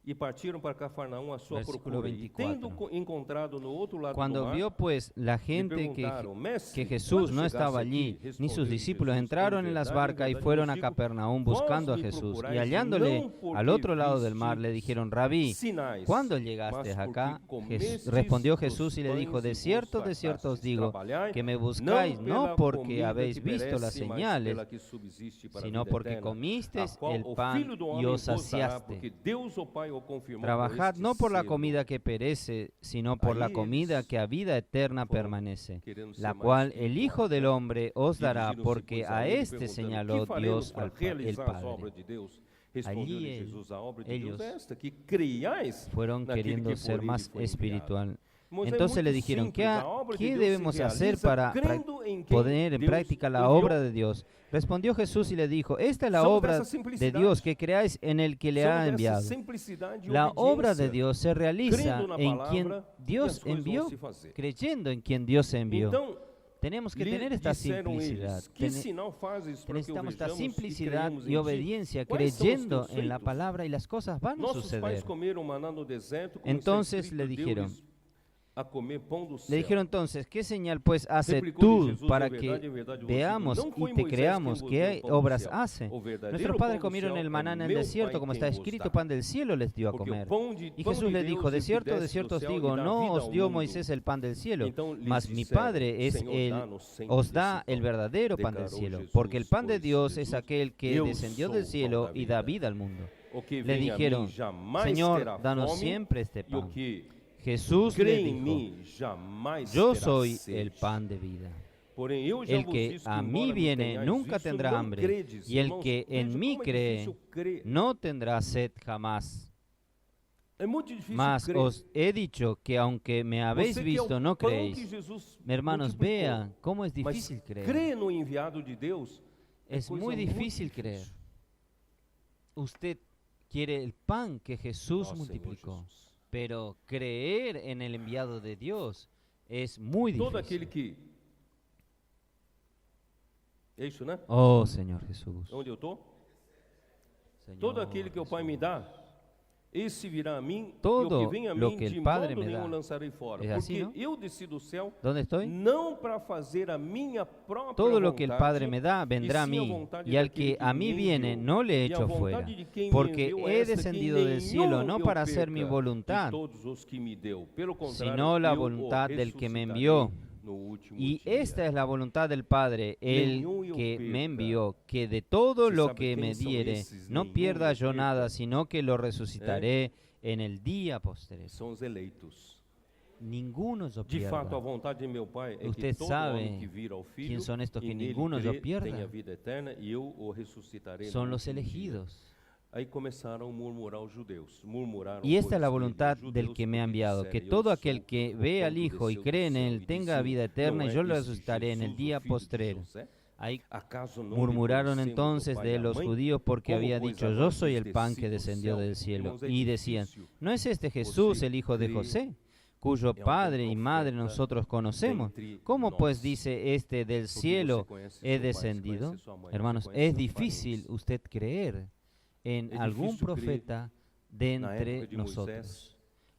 e partiram para Cafarnaum à sua Versículo procura. E 24. tendo encontrado no outro lado do Cuando mar, vio pues la lhe gente perguntaram, "Mestre, que Jesús quando no chegaste estaba aqui?" allí, ni Respondeu-lhe sus discípulos Jesus, entraron "Em en las verdade, barcas y vos fueron a digo, Capernaum vós buscando a me Jesús. procuráis Y hallándole não porque al otro lado del mar le vistes dijeron, Rabí, sinais, ¿cuándo llegaste mas acá? porque comestes Respondió dos Jesús y le dijo, pães de e vos cierto os fartastes. digo, Trabalhai, que me não buscáis pela no porque comida habéis que visto las perece, mas señales, pela que subsiste para a sino vida porque eterna, comistes a qual el o pan Filho do y Homem os vos dará, porque saciaste. Deus o Pai o confirmou por Trabajad este no por la selo. comida que perece, sino por la Ahí comida ellos que a vida eterna fueron permanece, querendo ser la mais cual el espirituais, Hijo del né? Hombre os dará, Dirigiram-se, porque pois, a ele, este perguntando, señaló "Que faremos Dios para el realizar as obras Padre. de Deus?" Allí Respondeu-lhe él- Jesus, a obra de ellos Deus é esta, que creiais Fueron naquele queriendo que ser por ele más foi enviado. espiritual. Irmãos, é Entonces le muito dijeron, simples, a obra de ¿qué Deus debemos se hacer realiza para crendo em quem poner en Deus práctica la enviou? obra de Dios? Respondió Jesús y le dijo, esta es la Somos obra dessa de simplicidade. Dios, que creáis en el que le Somos ha dessa enviado. simplicidade e La obra de obediência, Dios se realiza crendo na en palavra, quien e as Dios coisas envió, vão se fazer. creyendo en quien Dios envió. Então, Tenemos que lhe tener esta disseram simplicidad. eles, que sinal fazes para que o Necesitamos esta vejamos e simplicidad creiamos y em ti? obediencia, Quais são os creyendo teus en la feitos? palabra y las cosas van a Nossos pais suceder. comeram maná no deserto, como Entonces está le escrito, dijeron, deu-lhes a comer pão do céu. Le dijeron entonces, ¿qué señal pues hace Replicó-lhe tú Jesus, para "En verdade, que en verdade vos veamos digo, não y foi te Moisés creamos quem vos qué deu o pão do obras céu. hace? O verdadeiro Nuestros pão padres do comieron céu el é maná en el meu desierto, Pai como quem está vos escrito, dá. pan del cielo les dio a Porque comer. o pão de, Y pão Jesús de le Deus dijo, de é que cierto desce do os céu digo, e dá no vida os ao dio mundo." Moisés el pan del cielo, Então lhes mas mi disseram, Padre es "Senhor, dá-nos sempre os da desse el pão." verdadero pan del Declarou cielo, Jesus, porque el pan de pois Dios es Jesus, aquel que "Eu descendió sou del o pão cielo da y da vida. vida al mundo. O que Le vem a dijeron, mim jamais Señor, terá danos fome, siempre este e o pan. que Jesús le crê em dijo, mim jamais yo terá soy sede. el pan de vida. Porém, eu já El vos que disse a embora mí me viene tenhais nunca visto, tendrá não hambre, credes. y el Irmãos, que en veja mí como é cree difícil crer. no tendrá sed jamás. É muito difícil Mas crer. os he dicho que aunque me habéis Você que é o visto, no pão que creéis. Jesus Hermanos, multiplicou. vean cómo es Mas difícil creer. crer no enviado de Deus é Es coisa muy muito difícil creer. Usted quiere el pan que Jesús Ó Senhor multiplicó, Jesus. pero creer en el enviado de Dios es muy Todo aquele difícil. que... É isso, né? Oh Señor Jesús. Onde eu estou? Señor Todo aquele que o Pai me Jesús. dá, esse virá a mim, e o Todo que vem a lo mim, que el de Padre modo me nenhum da. lançarei fora. Es así, Porque ¿no? eu desci do céu, ¿Dónde estoy? não para fazer a minha própria Todo lo que el vontade, Padre me da vendrá a e sim a mí, vontade y al daquele que a me mí viene enviou. no le E a echo fuera, vontade de quem me porque enviou é he esta, que descendido del cielo nenhum no eu para hacer mi perca voluntad, de todos os que me deu. Pelo contrário, sino la eu o voluntad del que me ressuscitarei envió. no último Y dia. esta es la voluntad del Padre, el Nenhum eu que me perca. envió, que de todo Você lo sabe que quem me são diere, esses? no Nenhum pierda eu yo perca. nada, sino que lo resucitaré en el día postrero. São os eleitos. Ninguno yo De fato, a pierda. vontade de meu Pai é Usted que todo sabe homem que vir ao Filho quién son estos e que nele ninguno yo crê, pierda. tenha vida eterna, e eu o ressuscitarei Son no los último dia. elegidos. Aí começaram a murmurar os judeus. Murmuraram, Y esta pois, es la dele, voluntad os del judeus, que me ha porque enviado, disseram, que eu todo sou aquel que o ve pão al que Hijo y desceu do cree en céu, él e tenga diziam, vida eterna, não y é yo lo esse resucitaré en el Jesus, o día filho de postrero. José? Ahí Acaso não lhe murmuraron conhecemos o entonces pai e de a los mãe? judíos porque Como, había pois, dicho, agora yo soy el pan desci que do descendió céu? del cielo. Irmãos, é Y decían, difícil ¿no es este Jesús você el hijo de crer José, cuyo em algum padre y madre profeta nosotros conocemos? dentre ¿Cómo pues nós? dice este del Porque você cielo conhece he seu pai, você descendido? conhece sua mãe, Hermanos, você conhece es seus difícil parentes. usted creer en Es algún difícil creer profeta de na entre época de nosotros, Moisés,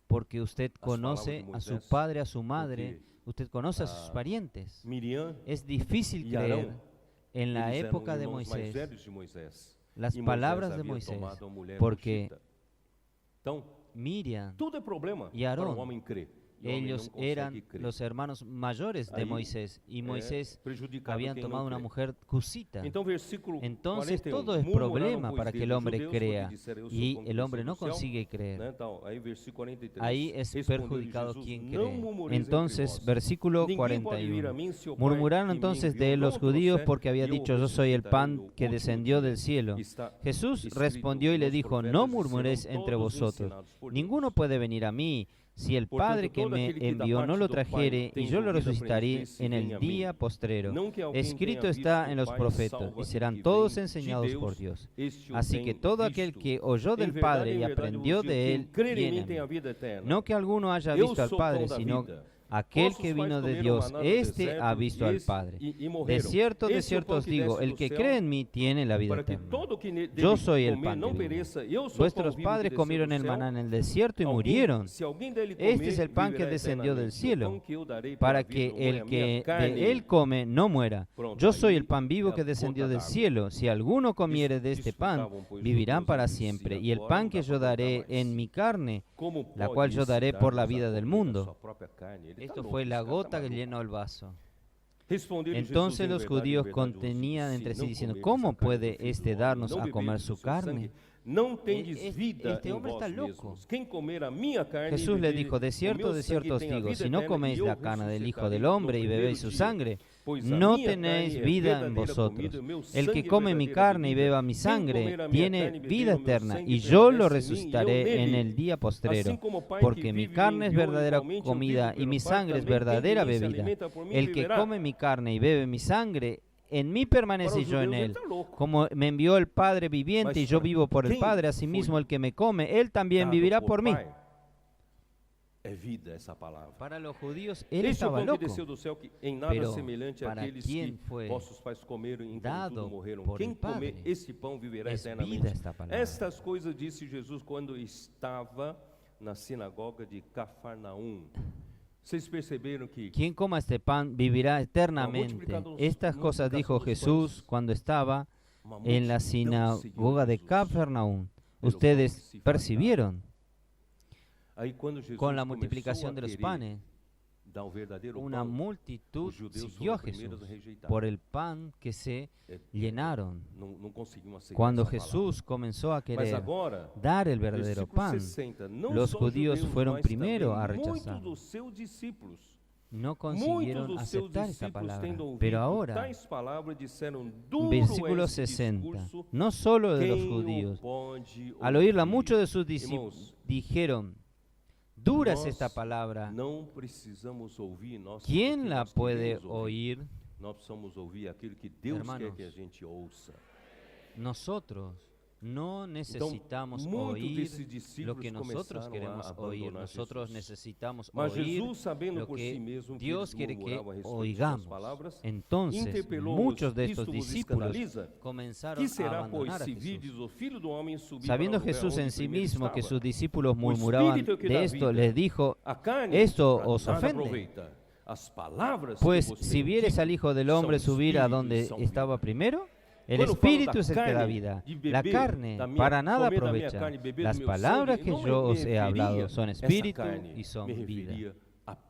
porque usted palavras conoce de a su Moisés, padre, a su madre, porque, usted conoce a sus parientes. Miriam Es difícil e creer Arão, en la eles eram época de irmãos mais Moisés velhos de Moisés. las E Moisés palabras de havia Moisés, tomado a mulher porque Egipta. Então, Miriam, tudo é problema e para Arão, o homem crer. E o homem ellos não consegue eran crer. los hermanos mayores de Aí Moisés, y Moisés prejudicado habían quem tomado não una crê. mujer cusita. Então, versículo Entonces 41, todo es murmuraram, problema pois, para que el dele os hombre judeus, porque crea, disseram, eu sou y o pão que el hombre desceu no do céu, consigue creer. né? Então, aí versículo 43. Ahí es Respondeu-lhe perjudicado Jesus, quien não cree. murmureis entre Entonces, vós. versículo Ninguém pode vir a 41. mim se o Pai Murmuraron que me entonces enviou de não los o judíos trouxer, porque había e eu dicho, yo soy el ressuscitarei pan no que último descendió dia. del cielo. Está Jesús escrito respondió y le nos dijo, profetas no y serão murmuréis entre todos vosotros. ensinados por Ninguno Deus. puede venir a mí si el Portanto, Padre que todo me aquele que da envió no parte lo do Pai trajere, tem y yo lo ouvido resucitaré aprender-se, en venha el a mim. día postrero. Não que alguém Escrito tenha visto está o en los Pai profetas, salva y aquele serán que todos vem de enseñados por Deus, Dios. este o Así tem que todo aquel visto. que oyó Em del verdade, Padre em y verdade aprendió vos digo, de quem él, crer em viene mim a tem a mí. vida eterna. No que alguno haya Eu visto al sou o pão Padre, da sino vida. aquel Vossos que pais vino de comeram Dios, maná no este deserto, ha visto al esse- Padre. e De morreram. cierto Esse é o pão os que digo, desce el do que céu, cree en mí tiene la vida para que eterna. todo que dele Yo soy el comer pan não que vivo. pereça. Eu sou o pão Vuestros vivo que padres desceu comieron do el céu. maná en el desierto y Alguém- murieron. se alguém dele Este comer, es el pan que viverá descendió del eternamente. O cielo, pão que eu darei para a vida que não é el a minha que carne. de él come no muera. Pronto, Yo soy aí el pan vivo é a que descendió gota del d'água. cielo. Si alguno comiere de este pan, Disputavam, pois, vivirán judeus para entre si, siempre. Y el agora pan não que dá yo para daré contar mais. en mi carne, Como la pode cual yo esse daré por la dar-nos a vida del comer a mundo. sua própria carne? Ele tá Esto louco, fue esse la cara tá gota que maluco. llenó el vaso. Respondeu-lhe Jesus, Entonces em los verdade, em judíos verdade vos digo, contenían se entre sí não diciendo, comerdes ¿cómo a carne do puede Filho do este Homem, darnos não a beberdes comer do su seu carne? sangue, não tendes vida este em hombre vós está loco. mesmos. Quem comer a minha carne Jesús e le beber dijo, o de cierto meu sangue os tem a digo, vida si no eterna, coméis e eu la carne del Hijo ressuscitarei del no Hombre y primeiro bebéis su dia. sangre, Pois a no minha tenéis carne é vida en verdadeira vosotros. comida, o meu El que sangue é come mi verdadeira carne y bebida. beba mi Quem sangre comer a minha tiene carne e beber vida o meu eterna, sangue y yo lo permanece em mim, e eu resucitaré en nele. el día postrero. Assim como o Pai que Porque mi vive e carne es enviou, verdadera igualmente eu comida vivo y mi pelo Pai, sangre es também quem de verdadera mim se bebida. alimenta por mim El que viverá. come mi carne y bebe mi sangre, en mí permanece Para y os yo en judeus, él. ele está louco. Como me envió el Padre viviente Mas y yo para vivo por el quem Padre, asimismo foi el que me come, él también dado vivirá por por mí. Pai, é vida essa palavra. Para los judíos, él Este é o estaba pão que loco. desceu do céu, que em nada Pero semelhante para àqueles quien que fue vossos pais comeram e dado tudo morreram. por Quem el Padre, comer esse pão viverá es vida eternamente. esta palabra. Estas coisas disse Jesus quando estava na sinagoga de Cafarnaum. Vocês perceberam que Quien coma este pan vivirá eternamente. Estas cosas dijo Jesús cuando estaba uma en la multidão seguiu sinagoga de Jesus. Cafarnaum. Pelo Ustedes pão que se percibieron Aí, quando Jesus con la começou multiplicación a de los querer panes. dar o verdadeiro Una pão, multitud os judeus siguió a foram primeiros a Jesús rejeitar. por el pan que se llenaron. Não conseguiam aceitar Cuando essa palavra. Jesús comenzó a Mas querer agora, dar el verdadero versículo pan, 60, não los só judíos judeus, fueron mas primero também a rechazar. muitos dos seus discípulos. no Muitos consiguieron dos seus aceptar esta discípulos, palabra. tendo ouvido Pero ahora, tais palavras, disseram, duro versículo este 60, discurso, no solo de los quem o judíos, pode al oírla ouvir? muchos de sus discípulos Irmãos, dijeron, dura es nós esta palabra, não precisamos ouvir, nós ¿quién porque la nós puede queremos ouvir. oír? Nós precisamos ouvir aquilo que Deus Hermanos, quer que a gente ouça. Nosotros No Então, necesitamos muitos oír desses lo discípulos que nosotros começaram a queremos oír. abandonar Nosotros Jesus. necesitamos Mas oír Jesus, sabendo lo por si que mesmo que Dios eles quiere que murmuravam a respeito de suas oigamos. palavras, Entonces, interpelou-os: muchos de isto estos vos discípulos escandaliza? comenzaron Que a será, pois, abandonar a se Jesús. virdes o Filho do Homem subir Sabiendo para o lugar Jesús onde en sí primeiro mismo que estava? sus discípulos O murmuraban Espírito que de dá esto, vida, les dijo, a carne ¿esto para os nada ofende? aproveita. As palavras Pues que vos si tenho vieres dito al Hijo del são Hombre subir a espírito e donde são estaba vida. primero, el Quando eu falo Espíritu da es el que da carne, vida. de La beber carne da minha- para nada comer da minha aprovecha. carne, beber do Las meu palabras sangue, que não yo me os he hablado referia son essa espíritu carne, y son me vida. referia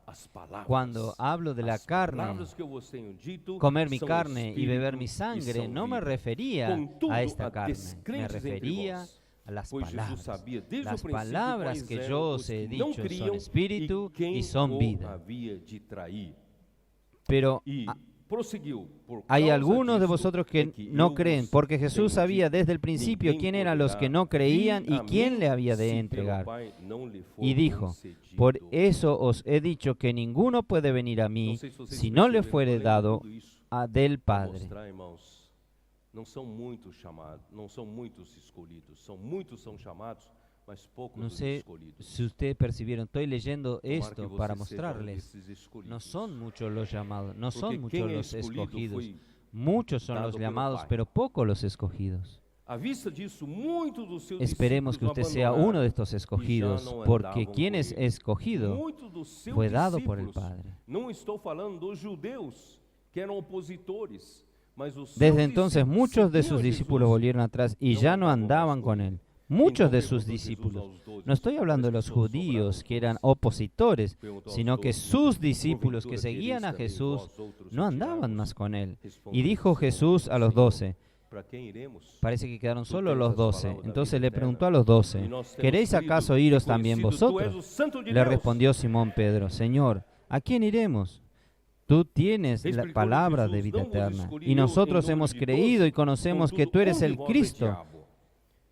às palavras. Cuando hablo de la As carne, palavras que eu vos tenho dito comer mi são carne y espírito beber mi e sangre, são no me vida. refería Contudo, a esta há carne, me descrentes entre refería vós, a las pois Jesus palabras. sabia desde Las o princípio palabras quais que eram yo os os he que não dicho criam son espíritu e quem y son o vida. havia de trair. Pero E prosseguiu, por hay causa algunos de disso vosotros é que que no eu creen, vos porque tenho Jesús sabía dito, desde el principio ninguém quién eran los que poderá no creían vir y a quién mí le había se de pelo entregar. Pai não lhe for Y dijo, concedido. por eso os he dicho que ninguno puede venir a Não mí sei se vocês si no le perceberam, eu fuere lembro dado tudo isso del para Padre. mostrar, irmãos, não são muitos chamados, não são muitos escolhidos, são muitos são chamados, mas poucos No os sé escolhidos. si ustedes percibieron, estoy leyendo Tomara que esto vocês para sejam mostrarles. desses escolhidos. No son muchos los llamados, no Porque son quem muchos é los escolhido escogidos. foi Muchos son dado los pelo llamados, Pai. pero pocos los escogidos. À vista disso, muitos dos seus Esperemos que discípulos usted sea abandonaram uno de estos e já escogidos, não porque andavam quien com es ele. escogido Muitos dos seus fue dado por el discípulos, Padre. não estou falando dos judeus, que eram opositores, mas os seus Desde entonces discípulos muchos de seguiam sus a discípulos Jesus. volvieron atrás y no ya no andavam andaban más con con él. él. Muchos Então de sus perguntou Jesus discípulos. aos 12, No estoy hablando de "Parece los que só judíos sobraram que eran 12". opositores, Perguntou aos sino que 12, sus discípulos que "Porventura seguían a quereis Jesús também vós outros no andaban retirarvos?" más con él. Y Respondeu dijo Simão, Jesús a los "Senhor, 12, ¿para quem iremos? parece que quedaron Tú solo tens los las 12. palabras da Entonces vida le eterna, preguntó a los y 12, nós temos ¿queréis crido acaso e iros también conhecido tú és vosotros? o Santo de Le Deus. respondió Simón Pedro, Señor, ¿a quién iremos? Tú tienes la Explicou-lhe palabra Jesus, de vida "Não vos eterna, escolhi y eu nosotros em número hemos de creído 12, y conocemos que contudo, tú eres um de el vós é Cristo, diabo."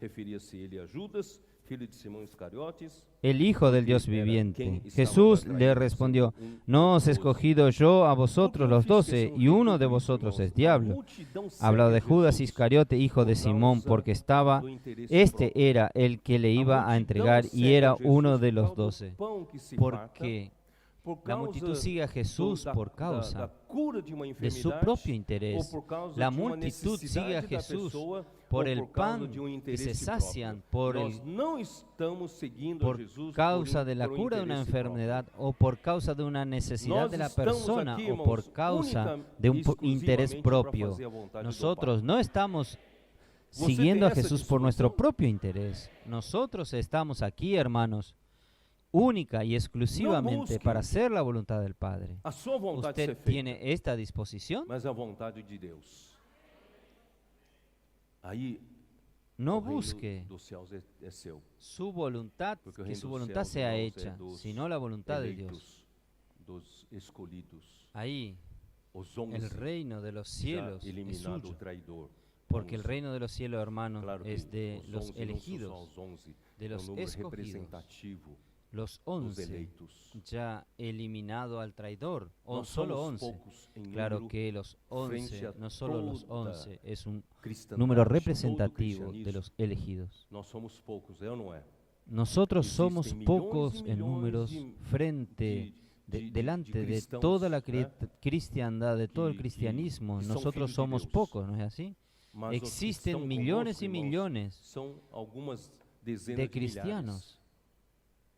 Referia-se ele a Judas, filho de Simão Iscariotes. el Hijo del Dios era quem viviente. estava Jesús para le trair respondió, um no os he dos 12. escogido yo a vosotros los Por que eu fiz 12, questão y de uno de tudo isso, vosotros irmãos? es A diablo. multidão Hablaba de segue a Judas Jesus Iscariote, hijo de por Simón, causa porque estaba, do interesse este próprio. era el que le A iba a multidão entregar y segue a era Jesus uno de por los causa do 12. pão que se farta, Porque por la causa multitud sigue a Jesús da- por da causa cura de uma de su enfermidade, propio ou interés. por causa La de uma multitud sigue a necessidade da Jesús pessoa, por ou el por causa pan de um que interesse se sacian, próprio. por Nós el não estamos seguindo por a Jesus causa por de la por cura de una interesse enfermedad o por causa de una necesidad Nós de la estamos persona aqui, o por irmãos, causa única de un e interés exclusivamente para propio. fazer a vontade do Nosotros Pai. no estamos Você siguiendo a tem essa Jesús por nuestro disposição? propio interés. Nosotros estamos aquí, hermanos, única y exclusivamente busque para hacer la voluntad del Padre. A sua vontade ser ¿Usted feita, tiene esta disposición? mas a vontade de Deus. Aí No o reino busque dos céus é seu. su voluntad, Porque o que reino su dos voluntad céus, sea irmãos, é hecha, dos sino la voluntad de Dios. eleitos, dos escolhidos. Ahí Os el 11 reino de los já cielos es eliminado suyo. o traidor. Porque el 11. reino de los cielos, hermanos, Claro que es de os los 11 não são só elegidos, os 11, de é um los número escogidos. representativo Los dos 11 eleitos. ya eliminado al traidor, o Nós solo somos 11. poucos em Claro número que los frente 11, a no solo los toda 11, es un cristandade, número todo representativo de cristianismo. los elegidos. Nós somos poucos, é ou não é? Nosotros Existen somos millones pocos y en millones números frente, delante de cristãos, toda la né? cristiandad, de todo el que- cristianismo. que son Nosotros filhos de somos Deus. pocos, ¿no es así? Mas os que Existen estão millones conosco, y irmãos, millones são algumas dezenas de de milhares. cristianos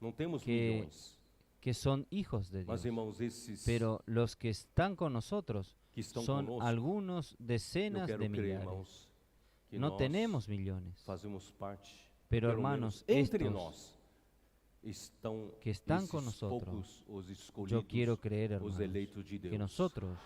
Não temos que milhões. que son hijos de Mas, Dios. irmãos, esses Pero los que están con nosotros que estão son conosco, algunos eu decenas quero de crer, millares. irmãos, que No nós tenemos millones, fazemos parte, pero pelo hermanos, menos entre estos nós estão que están esses con nosotros, poucos, os yo escolhidos, quiero creer, os hermanos, eleitos de Deus. que nosotros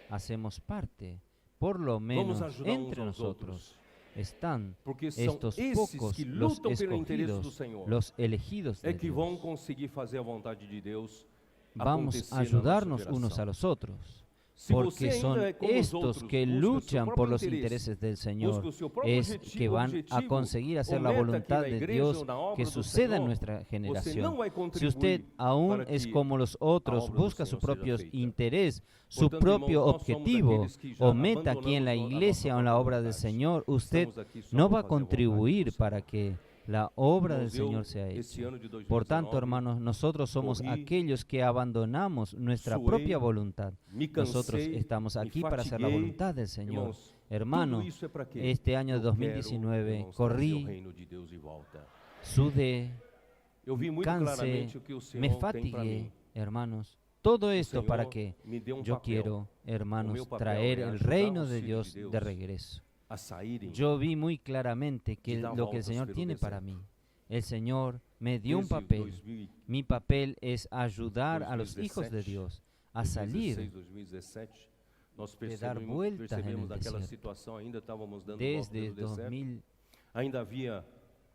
hacemos parte, por lo Vamos menos ajudar uns entre aos nosotros, outros, están porque são estos esses pocos, que los lutam pelo interesse do escogidos, Senhor, los elegidos é de que vão Dios. conseguir fazer a vontade de Deus Vamos acontecer a na nossa ayudarnos unos geração. a los otros. Se porque você son ainda é como os estos outros, que busca o seu luchan por próprio los interesse, intereses del busca Señor, o seu próprio es que objetivo, van a conseguir hacer la ou meta aqui voluntad na de igreja Dios ou na obra que do suceda en Senhor, nuestra você não generación. vai Si usted contribuir aún para es que como los a otros, obra do busca su Senhor seja propio feita. interés, su Portanto, propio irmãos, nós somos objetivo aqueles que já o meta aquí en la abandonamos a iglesia o en la nossa obra del própria vontade. Señor, usted Estamos aqui só no para va a fazer a vontade do contribuir para Senhor. que la obra del Irmãos, eu, Señor sea esse hecha. ano de Por tanto, 2019, hermanos, nosotros somos corrí, aquellos que abandonamos nuestra suei, propia voluntad. me Nosotros cansei, estamos me aquí para hacer la fatiguei. voluntad del Señor. Irmãos, Hermano, tudo isso é para quê? este año Eu 2019 quero, irmãos, trazer o corrí, reino de Deus de volta. sudé, Eu vi muito cansé, claramente o que o Senhor me tem para fatigué, mim. hermanos. Todo esto Señor para que me deu yo papel. quiero, hermanos, meu papel traer é el ajudar reino os de filhos Dios de Deus de regreso. A saírem Yo vi muy claramente que de dar lo que el voltas Señor pelo tiene para deserto. mí. El Señor me dio un desde papel. 2000, Mi papel es ayudar a los hijos de 2017, Dios a salir 2017, nós de dar percebemos, vueltas en percebemos el daquela desierto. situação, ainda estávamos dando volta desde pelo deserto. 2000, Ainda havia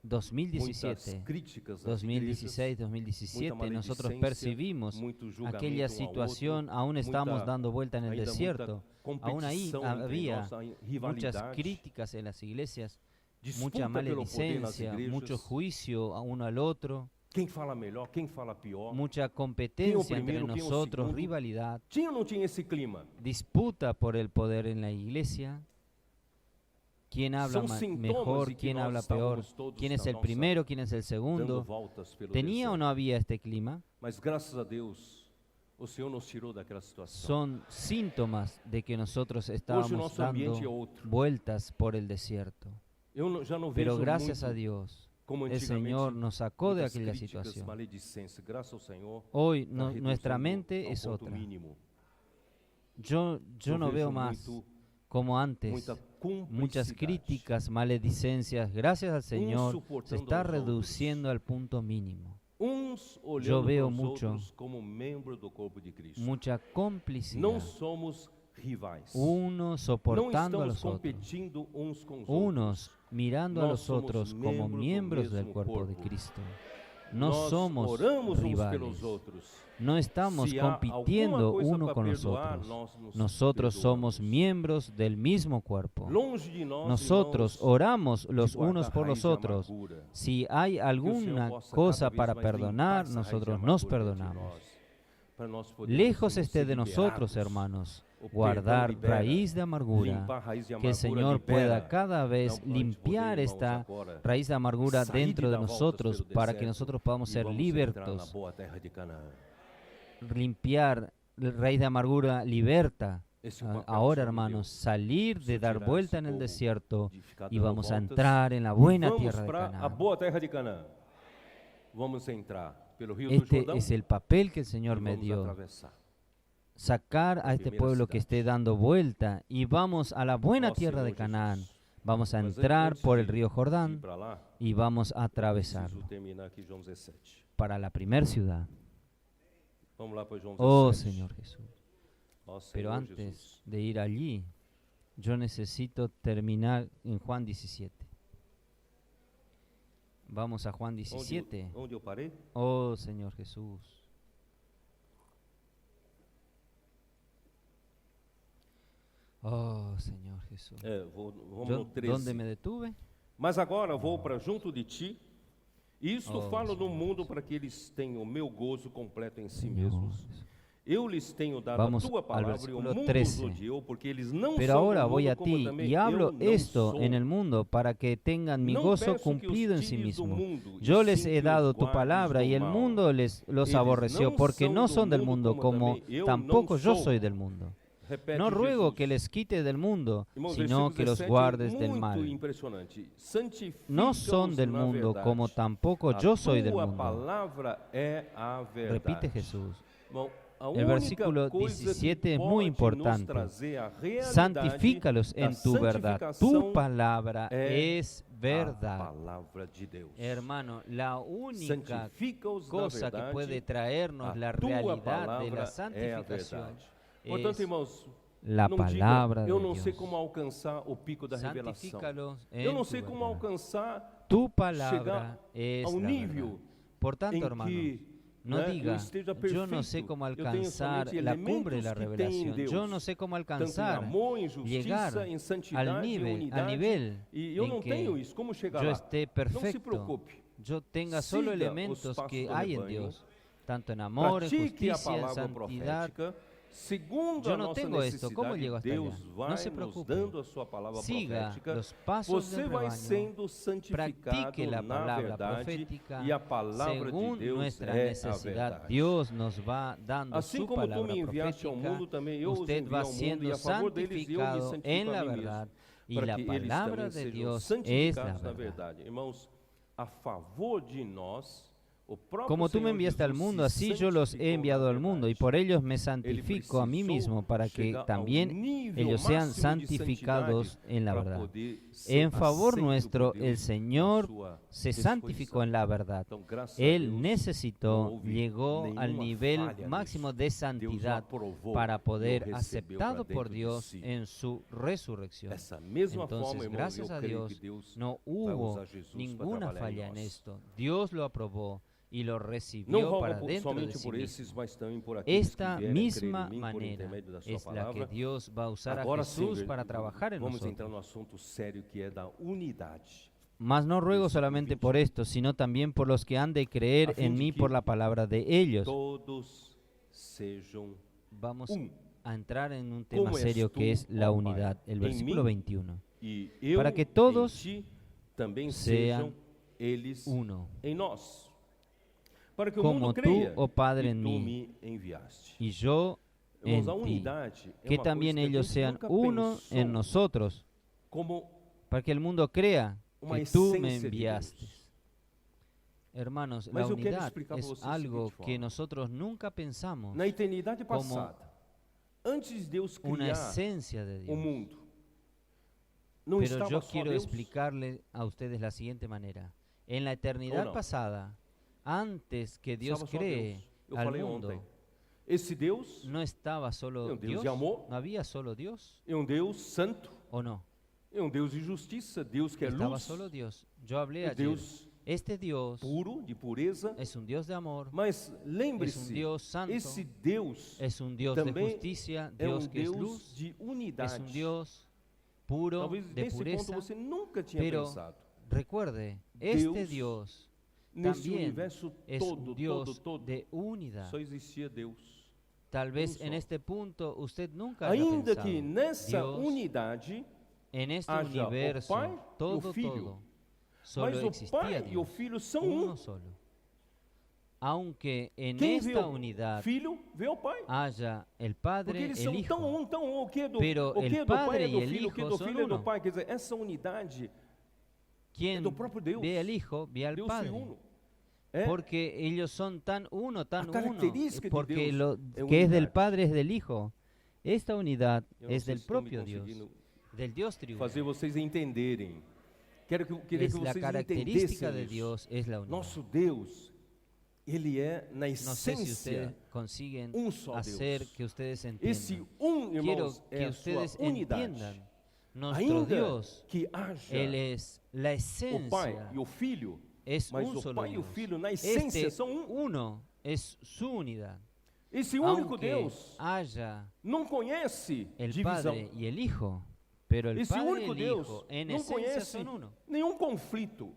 2017, muitas críticas às 2016, igrejas, 2017, muita nosotros maledicência, percibimos muito julgamento aquella um ao situación, outro, aún estamos muita- dando vuelta en el ainda desierto. muita Aún ahí competição entre había nós, a muchas rivalidade, críticas en las iglesias, disputa mucha pelo poder nas maledicencia, mucho igrejas, juicio a uno al otro, quem fala melhor, quem fala pior. mucha competencia entre primero, quién o nosotros, segundo. rivalidad, Tinha ou não tinha esse clima? disputa por el poder en la iglesia. ¿Quién habla Son sintomas mejor? de que ¿Quién nós habla peor? estávamos todos ¿Quién es el nossa- primero? ¿Quién es el dando segundo? voltas pelo ¿Tenía o deserto. no había este clima? Mas graças a Deus, o Senhor nos tirou daquela situação. Son síntomas de que nosotros estábamos nosso dando ambiente é outro. vueltas por el desierto. Eu não- já não Pero vejo gracias muito a Dios, como el antigamente, Señor nos sacó de muitas aquella críticas, situación. maledicência. Graças ao Senhor, Hoy está nuestra reduzindo mente ao es ponto otra. mínimo. Yo Eu no vejo veo más muito- como antes. muita Muchas cumplicidade. críticas, maledicencias, gracias al Señor, se soportando está aos outros. reduciendo al punto mínimo. Uns Yo olhando veo para os mucho- outros como membro do corpo de Cristo. Mucha Não complicidad. somos rivais. Unos Não soportando a estamos los otros. competindo uns com os Unos outros. mirando a Nós los somos otros como membros do miembros del mesmo cuerpo de corpo. Cristo. No Nós somos oramos uns rivales. pelos outros. No estamos Se há compitiendo alguma coisa uno para con los perdoar, otros. nós nos Nosotros somos perdoamos. miembros del mismo cuerpo. Longe de nós, Nosotros irmãos, oramos de los guardar unos por raiz los de otros. amargura. Si hay alguna possa cosa cada vez para mais limpar perdonar, essa raiz de nosotros amargura nos dentro de perdonamos. nós, para nós podermos, Lejos Senhor, esté ser de nosotros, liberados. hermanos, O perdão guardar libera. raíz de amargura. Limpar a raiz de Que el amargura Señor libera. pueda cada vez Então, para a gente limpiar poder, irmãos, esta agora, raíz de amargura sair dentro e de dar voltas nosotros pelo para que deserto nosotros podamos e ser vamos entrar na libertos. boa terra de Canaã. Limpiar la raíz de amargura liberta. Esse é o papel Ahora, do Senhor hermanos, Deus. salir de Você dar tirar vuelta esse en el povo desierto de ficar y dando vamos a voltas, entrar en la buena vamos tierra de para a Canaán. boa terra de Canaã. Vamos entrar pelo rio do Este Jordão es el papel que el e Señor me vamos dio. atravessar. Sacar a este primera pueblo que ciudad. esté dando vuelta y vamos a la buena Ó tierra de Senhor Canaán. Jesus. Vamos a Mas entrar antes por el de río ir Jordán para lá, y vamos a preciso atravesarlo terminar aqui João 17. para la primer ciudad. Vamos lá para João 17. Oh Señor Jesús. Ó Senhor Pero antes Jesus. de ir allí, yo necesito terminar en Juan 17. Vamos a Juan 17. Onde eu parei? Oh Señor Jesús. Oh Señor Jesús. Vamos Yo, no 13. ¿dónde me detuve? Mas agora vou para junto de ti. Isto Oh, falo no Senhor mundo para que eles tenham o meu gozo completo em si Señor mesmos. Jesús. Eu lhes tenho dado Vamos a tua al palavra e o versículo mundo 13. os odiou, porque eles não Pero são ahora do voy mundo, a como ti também y hablo eu não esto sou. en el mundo para que tengan mi Não gozo peço que os cumplido en sí tires do mismo. mundo, e Yo sim les que he os dado tu guardes palabra do y el mal. mundo los Eles aborreció não porque são no do son del mundo, mundo como como também eu tampoco não yo sou. soy del mundo. Repete No ruego Jesus. que les quite del mundo, Irmãos, sino versículo que los 17 guardes é del muito mal. impressionante. No son Santifica-os del na mundo verdade. como tampoco yo soy del A tua mundo. palavra é a verdade. Repite Jesús. Bom, a El única versículo coisa 17 que es muy pode nos importante. trazer a realidade Santifícalos da en tu verdad. Tu santificação palabra é es a verdad. palavra de Deus. Hermano, la única Santifica-os na cosa que verdade, puede traernos a la tua realidad de palavra la é a santificación verdade. Portanto, es irmãos, la não palabra diga, de eu não Dios. sei como alcançar o pico da revelação. Santifícalos Eu en não tu sei como verdad. alcançar Tu palabra chegar es ao la nível verdad. Por tanto, em hermanos, que No né, eu diga, esteja yo no sé perfeito. cómo Eu tenho alcanzar somente la cumbre de elementos la que tem em revelación. Deus, Yo no sé cómo tanto em alcanzar, amor, em llegar justiça, em al santidade, em nivel unidade, e eu en não tenho que isso. Como chegar yo lá? esté Não se perfecto, preocupe. yo tenga solo Siga os elementos passos que do hay en rebanho, Dios, tanto en amor, en pratique a justicia, en palavra santidad. profética, segundo Yo a no nossa tengo esto, ¿cómo necessidade, llego hasta Deus allá? No vai se nos preocupe. dando a sua palavra Siga profética, los pasos você del vai rebaño, sendo santificado practique la na palabra verdade, profética, e a palavra de según Deus nuestra é a necesidad. verdade. Dios nos va dando Assim su como tu palabra me enviaste ao profética, mundo, também eu os usted envio va ao mundo, e siendo a favor deles eu me santificado santifico en a la mim verdad, mesmo, y para la que eles palabra também de sejam Dios es santificados la na verdad. verdade. Irmãos, a favor de nós, o próprio Como tú me Senhor enviaste al Jesus mundo, se así yo los santificou he enviado na al mundo, y verdade. por ellos me Ele santifico a mí precisou mismo, para que chegar ao también nível ellos sean máximo de santificados santidade en la para verdad. poder ser En favor aceito nuestro, por Deus el na Señor sua se ressurreição. santificó en la verdad. Então, graças a Él Deus, não necesitó, houve llegó al nenhuma nivel falha máximo nisso. de Deus o santidad aprovou para e o poder, recebeu aceptado para por dentro de Dios si. en su resurrección. Dessa mesma forma, Entonces, irmãos, gracias eu a creio Dios, que Deus no vai hubo usar Jesus para ninguna trabalhar em falla en nós. esto. Dios lo aprobó y lo Não recibió para roga dentro de somente sí por mismo. esses, mas também por aqueles que Esta vierem crer misma em mim por manera intermédio da sua es la que palavra. Dios va a usar a Agora sim, Jesús para trabajar en vamos entrar nosotros. no assunto sério que é da unidade. Mas no ruego Versículo solamente 20. por esto, sino también por los que han de A creer fin en de mí que por la palabra de ellos. Todos sejam Vamos um. a entrar en un tema Como és serio tu, que es la ó Pai, unidad. El em versículo mim 21. e eu Para que em todos ti também sean sejam eles uno. em nós. Para que o Como mundo tú, creia oh Padre, que en tu mí, me enviaste. y yo en Irmãos, a ti, unidade é que uma también coisa que a ellos gente sean nunca uno pensou en nosotros, como para que el mundo crea uma que tú me essência de enviaste. Deus. Hermanos, Mas la eu quero unidad explicar para es vocês a algo seguinte que forma. nosotros nunca pensamos, Na eternidade como passada, antes de Deus una criar esencia de o Dios. mundo, não Pero estava yo só quiero Deus? explicarle a ustedes la siguiente manera. En la eternidad no? pasada, antes que Dios Estava só cree Deus. Eu al falei mundo, ontem. Esse Deus no estaba solo é um Deus Dios, de amor, no había solo Dios, é um Deus santo, ¿o no? é um Deus de justiça, Deus que é Estaba luz, solo Dios. Yo hablé um ayer. Deus Este Dios puro, de pureza. es un Dios de amor, Mas es un lembre-se, Dios santo, esse Deus es un Dios de também justicia, é Dios que es Deus luz, de es unidade. un Dios puro, Talvez de nesse pureza. ponto você nunca tinha pero pensado. Recuerde, este Deus, Dios Nesse también universo es todo, un Dios todo, de unidad. só existia Deus. Tal vez só. en este punto usted nunca haya Ainda pensado, que nessa Dios, unidade, en este haja o universo, Pai e o todo, Filho. solo mas o existía Pai e o Dios, Filho são uno solo. Aunque en Quem vê esta o unidad Filho, vê o Pai. haya el Porque Padre, eles el são Hijo, tão um, o que é do, Pero o que el é do Pai Padre é do y el Filho, o que é Hijo do son Filho é do uno. Pai. Quer dizer, essa unidade quien do próprio Deus. ve al Hijo, ve al Deus Padre. se uno. É? Porque ellos son tan uno, A característica de porque Deus lo é que es del unidade. Padre es del Hijo. Esta unidad Eu não es sei del se estão me propio Dios, conseguindo del Dios triunfal. fazer vocês entenderem. Queria Es que la vocês característica entendessem de isso. Dios, es la unidad. Nosso Deus, Ele é, na No sé si essência, ustedes consiguen só hacer Deus. que ustedes Esse entiendan. Quiero irmãos, é que a ustedes sua unidade. entiendan. Nuestro Ainda Dios, que haja Él es la o Pai esencia, e o Filho, es mas un o solo Pai e o Dios. Filho, na essência, Este são uno es su unidad. Esse único Aunque Deus haya não conhece el divisão. Padre y el Hijo, pero el Esse Padre y único el Deus Hijo en não esencia conhece son uno. nenhum conflito.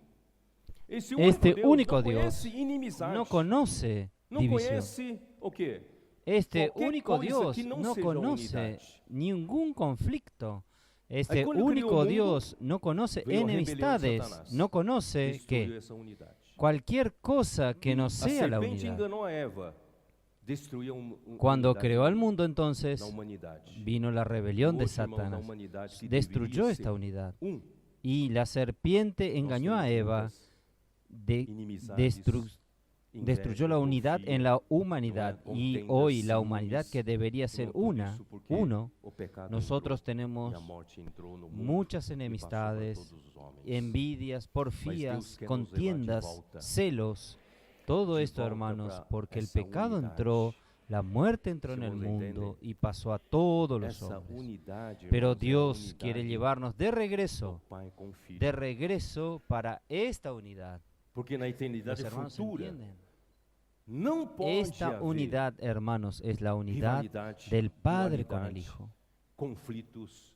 Esse Este Deus único não Dios conhece inimizade. no conoce não división. conhece o quê? Este qualquer único coisa Dios que não no seja conoce unidade. ningún conflicto. Este quando criou único o mundo, Dios no conoce veio a rebelião de enemistades, Satanás. no conoce Destruiu que essa unidade. cualquier cosa que no A sea la serpente unidad. enganou a Eva, destruiu Cuando unidade creó al mundo, entonces na humanidade. vino la rebelión de Hoje, irmãos, a Satanás, humanidade que destruyó deveria esta ser unidad. E la serpiente nós engañó a temos Eva, muitas inimizades, destruyó la inveja, unidad en la porfia, humanidad. não é? Y Contendas, hoy la humanidad, ciúmes, que debería ser tudo una, isso porque uno, o pecado nosotros entrou, tenemos e a morte entrou no mundo muchas e passou para enemistades, todos os homens. envidias, Deus porfías, quer nos contiendas, levar de volta, celos, todo de esto, volta hermanos, para porque el essa pecado unidade. entró, la muerte entró en Se el você mundo entende, y pasó a todos los Essa hombres. unidade, Pero irmãos, é a Dios quiere unidade llevarnos de do regreso, Pai com o Filho. de regreso para esta unidad. Porque na Los eternidade hermanos futura, entienden. Não pode Esta haver unidad, hermanos, es la unidad rivalidade, del Padre con el dualidade, Hijo. conflitos,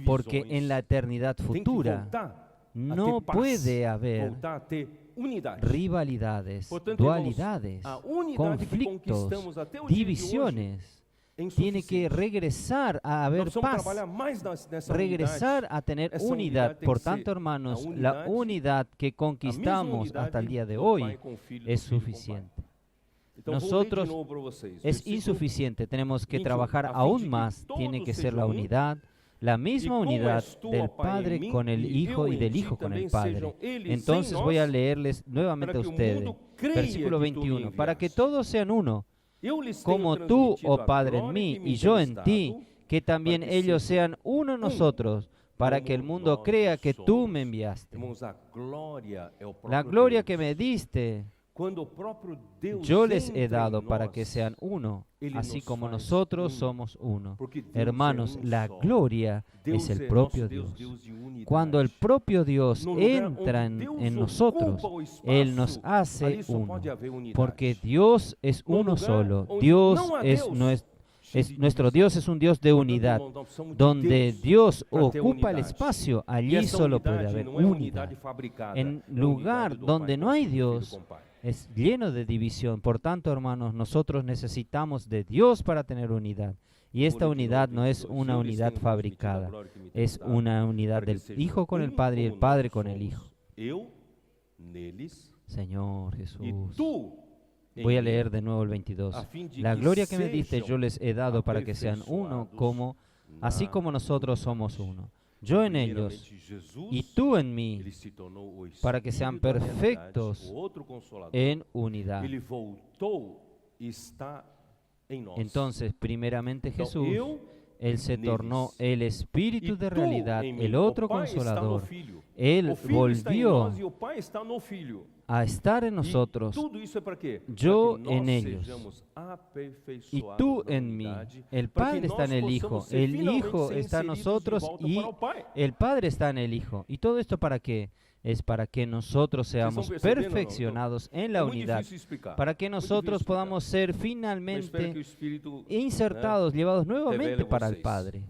Porque en la divisões. eternidad Tem que futura voltar a no ter paz, puede haber voltar a ter unidade. rivalidades, Portanto, irmãos, dualidades, a unidade que conflictos, conquistamos até o dia de hoje divisiones. é Tiene que insuficiente. regresar a Nós haber precisamos paz, trabalhar mais nessa regresar unidade. a tener Esa unidad. unidad tiene Por que ser tanto, hermanos, la la unidad, unidad que A mesma conquistamos unidade hasta el día de do hoy Pai com o Filho, do es Filho com o Pai. suficiente. Então, vou ler de Nosotros novo para vocês. Es Versículo insuficiente, tenemos que 21, trabajar a fin de aún que más, todos tiene que ser sejam la um, unidad, la misma como unidad és tu, ó del Pai, em Padre mim, con el e Hijo eu y em del ti Hijo con também el Padre. sejam eles em Entonces voy a nós, leerles nuevamente para a que o ustedes, mundo creia versículo que tu me 21, para que enviaste. todos sean uno, Eu lhes tenho como tú, transmitido oh a Padre, en glória mí que me y yo tens en dado, ti, que también para que ellos sejam sean uno en nosotros, para que el como mundo nós crea que tú somos. me enviaste. Irmãos, a glória é o próprio La gloria Deus. que me diste, Quando o próprio Deus yo les he entra em dado para nós, que sean uno, Ele así nos como faz nosotros uno, somos uno. porque Deus Hermanos, é um la só. gloria Deus es el é propio nosso Deus, Dios. Deus de unidade. Cuando el propio Dios No lugar entra onde Deus en ocupa nosotros, o espaço, Él nos hace ali só uno. pode haver unidade. Porque Dios es No uno lugar solo. onde Dios não há es, Deus, nuestro Dios es un Dios de Portanto, unidad. irmãos, nós precisamos de Donde Deus Dios para ter ocupa el unidade. espacio, E allí essa solo puede unidade haber não é unidad. unidade fabricada, En é unidade lugar do donde Pai no com hay Filho, Filho Dios, com Pai. es lleno de división. Por tanto, hermanos, nosotros necesitamos de Dios para tener unidad. Y esta Vou ler de unidad novo, no es 22. una Eu lhes unidad tenho transmitido a fabricada, glória que me tens es dado, una unidad para que del sejam Hijo con el um Padre y el como Padre nós con el somos. Hijo. Eu neles Señor e Jesús. tu em Voy a mim, leer de nuevo el 22. a fin de La que gloria que me diste sejam yo les he dado para que sean uno como así como nosotros somos uno. Yo en ellos primeiramente Jesus, y tú en mí, ele se tornou o para que sean Espírito da realidade, perfectos o outro consolador. en unidad. Ele voltou e está em nós. Entonces, primeramente Então, Jesús, eu Él se neles. tornó el Espíritu e de tu realidad, em mim. el otro O Pai está no consolador. Filho. Él O Filho está em volvió nós e o Pai está no Filho. a estar en E nosotros tudo isso é para quê? Yo para que en nós ellos sejamos y aperfeiçoados tú na en mí. unidade, El para que Padre está nós en el possamos Hijo, ser el finalmente Hijo ser está en inseridos de nosotros volta y para o Pai. el Padre está en el Hijo. ¿Y todo esto para qué? Es para que nosotros seamos percebendo, não? perfeccionados en É la muito unidad, difícil explicar. para que muito nosotros difícil podamos ser explicar. Mas espero que o finalmente Espírito, insertados, llevados nuevamente revele a para el vocês. Padre.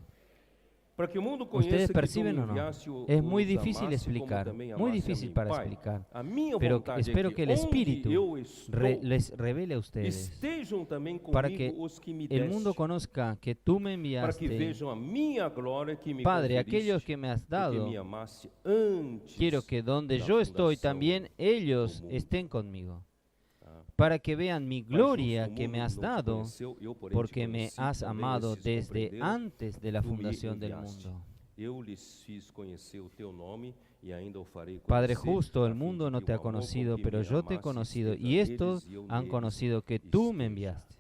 para que o mundo ¿Ustedes conheça que tu me perciben o no? enviaste, Es muy os difícil amaste, explicar, como também muy amaste a difícil mim. para Pai, explicar. a minha Pero vontade espero é que el onde Espíritu eu estou, les revele a ustedes, estejam também comigo para que os que me el mundo deste, conozca que tú me para que enviaste. vejam a minha glória que me Padre, conferiste, aquellos que me has porque dado, me amaste antes quiero que donde da yo estoy fundação también ellos do mundo. estén conmigo, Ah. para que vean mi Pai, gloria justo, o que me mundo has não te dado, conheceu, eu, porém, te porque me conheci, has também amado esses desde compreenderam, antes de la tu me fundación del enviaste. mundo. Eu lhes fiz conhecer o teu nome e ainda o farei conhecer. Padre justo, el a fim mundo de no que te o ha amor com conocido, que pero me yo te he amaste conocido, esteja y estos neles e eu han neles conocido que tú me esteja. enviaste.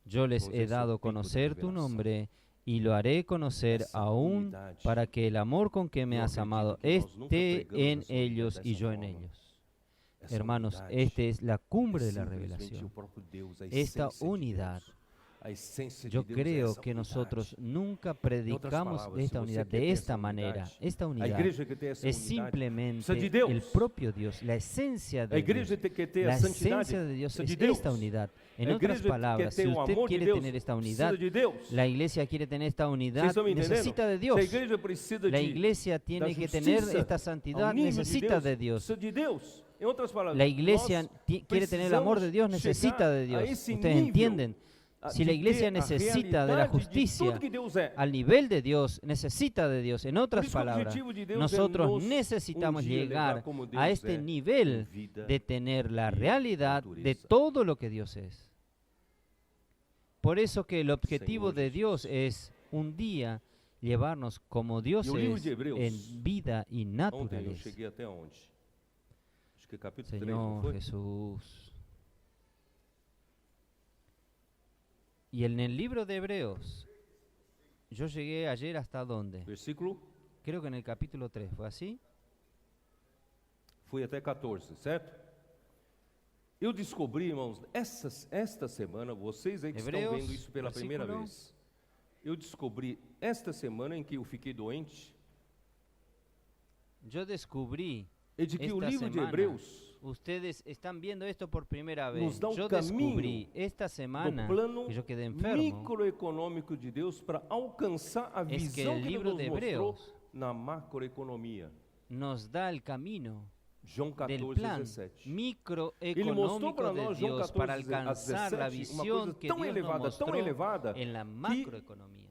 Yo les he Entonces, dado a el pico de conocer tu revelación. nombre y lo haré conocer Esa aún unidad. para que el amor con que me Yo has acredito amado que nós nunca esté pregamos en essa unidade ellos y dessa yo en forma. ellos. Essa Hermanos, unidade esta es la cumbre de la simplesmente revelación. o próprio Deus, a Esta essência de unidad, Deus. A essência de yo Deus é creo essa que unidade. nosotros nunca Em outras predicamos palavras, de esta se você unidad quer de ter esta essa manera. unidade, Esta a unidad igreja que tem essa es unidade simplemente precisa de Deus. el propio Dios, la esencia A de igreja Dios. que tem La a santidade esencia de Dios precisa es de Deus. esta unidad. En A otras igreja palabras, que si tem o usted amor de quiere Deus tener esta precisa unidad, de Deus. la iglesia quiere tener esta Vocês unidad, estão me entendendo? necesita de Se a Dios. igreja precisa La de iglesia da tiene que tener justiça esta ao santidad, nível de necesita de Dios. Precisa de Deus. Em outras palavras, La iglesia nós quiere tener el amor de Dios, precisamos necesita chegar de a Dios. esse Ustedes nível, entienden. Si la de iglesia ter a necesita de la realidade de justicia tudo que Deus é. al nivel de Dios, necesita de Dios. En Por otras isso que o palabras, objetivo de Deus é nosotros nos necesitamos dia levar llegar como Deus a este é, nivel em vida de tener la y realidad de naturaleza. todo lo que Dios es. Por eso que el objetivo Señor de Jesús. Dios es un día llevarnos como Dios E o livro es de Hebreus, en vida y Ontem eu naturaleza. cheguei até onde? Acho que capítulo 3, não Señor foi? Jesús. Y en el libro de Hebreos, yo llegué ayer hasta dónde? Versículo, Creo que en el capítulo 3, ¿fue así? fui até 14, certo? Eu descobri, irmãos, esta semana, vocês aí que estão Hebreus, vendo isso pela primeira versículo. vez, eu descobri esta semana em que eu fiquei doente, Yo descubrí é de que o Esta livro de semana, Hebreus, ustedes están viendo esto por primera vez. nos dá Yo caminho descubrí esta do semana plano que yo quedé enfermo, microeconômico de Deus para alcançar a es que visão el que Ele libro nos de mostrou Hebreos na macroeconomia. nos da el camino João del 14, plan 17. Ele mostrou microeconómico para de nós, João Dios, para 14, alcanzar la 17, uma visión coisa que tão Dios nos elevada, mostró en la macroeconomía.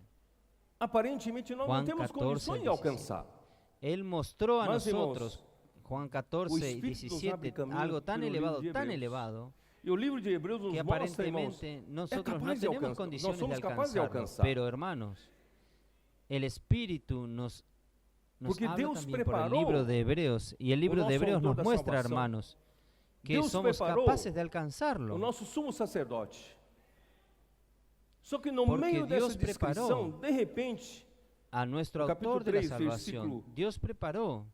aparentemente nós Juan não temos 14, condições de 17. alcançar. Él mostró a Mas, nosotros, irmãos, Juan o 14 y Espírito nos abre 17, caminho algo tan pelo livro de elevado, tan Hebreus. elevado, E o livro de Hebreus nos que mostra, irmãos, aparentemente nosotros no capaz de tenemos alcanzar, condiciones nós somos de capazes de alcanzarlo. alcançar. Pero hermanos, el Espíritu nos Porque habla Deus también por el preparou libro de Hebreos. Y el libro de nosso Hebreos autor nos da muestra, salvação. hermanos, que Deus somos preparou capaces de o alcanzarlo. nosso sumo sacerdote. Só que no Porque meio Deus dessa descrição, preparou de repente, A nuestro No capítulo autor de la 3, salvación, versículo Dios preparó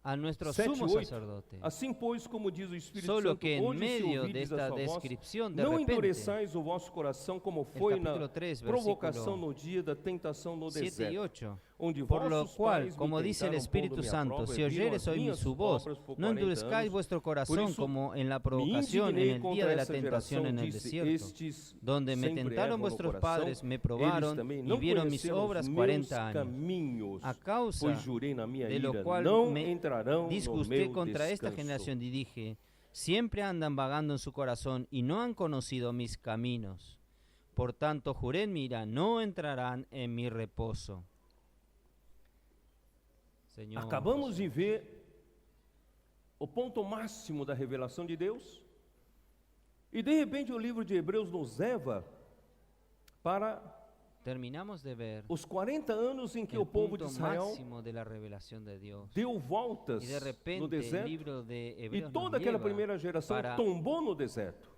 a nuestro 7, sumo 8, sacerdote. assim pois, como diz o Espírito Solo Santo, que en hoje se medio de ouvides a esta sua voz, descripción, de não repente, endureçais o vosso coração como foi na capítulo 3, provocação versículo no dia da tentação no 7 y deserto, 8. onde Por lo vossos cual, pais me como dice el tentaram Espíritu pondo-me à Santo, prova, si e viram oyeres as hoy minhas su voz, obras por no 40 endurezcáis anos. vuestro Por corazón isso, como en la me provocación en indignei el día contra de la essa tentación geração, en el disse, desierto, estes donde me sempre tentaron erram no vuestros coração, padres, me eles probaron também y não vieron mis conheceram os obras meus 40 años. caminhos, A causa pois jurei na minha de lo ira, cual não me entrarão no disgusté meu contra esta descanso. generación y dije, siempre andan vagando en su corazón y no han conocido mis caminos. Por tanto, juré en mi ira, no entrarán en mi reposo. Señor, Acabamos de ver o ponto máximo da revelação de Deus, e de repente o livro de Hebreus nos leva para terminamos de ver os 40 anos em que el o povo de punto Israel máximo de la revelación de Dios. deu voltas Y de no repente el deserto, libro de e Hebreos toda nos aquela lleva primeira geração para tombou no deserto.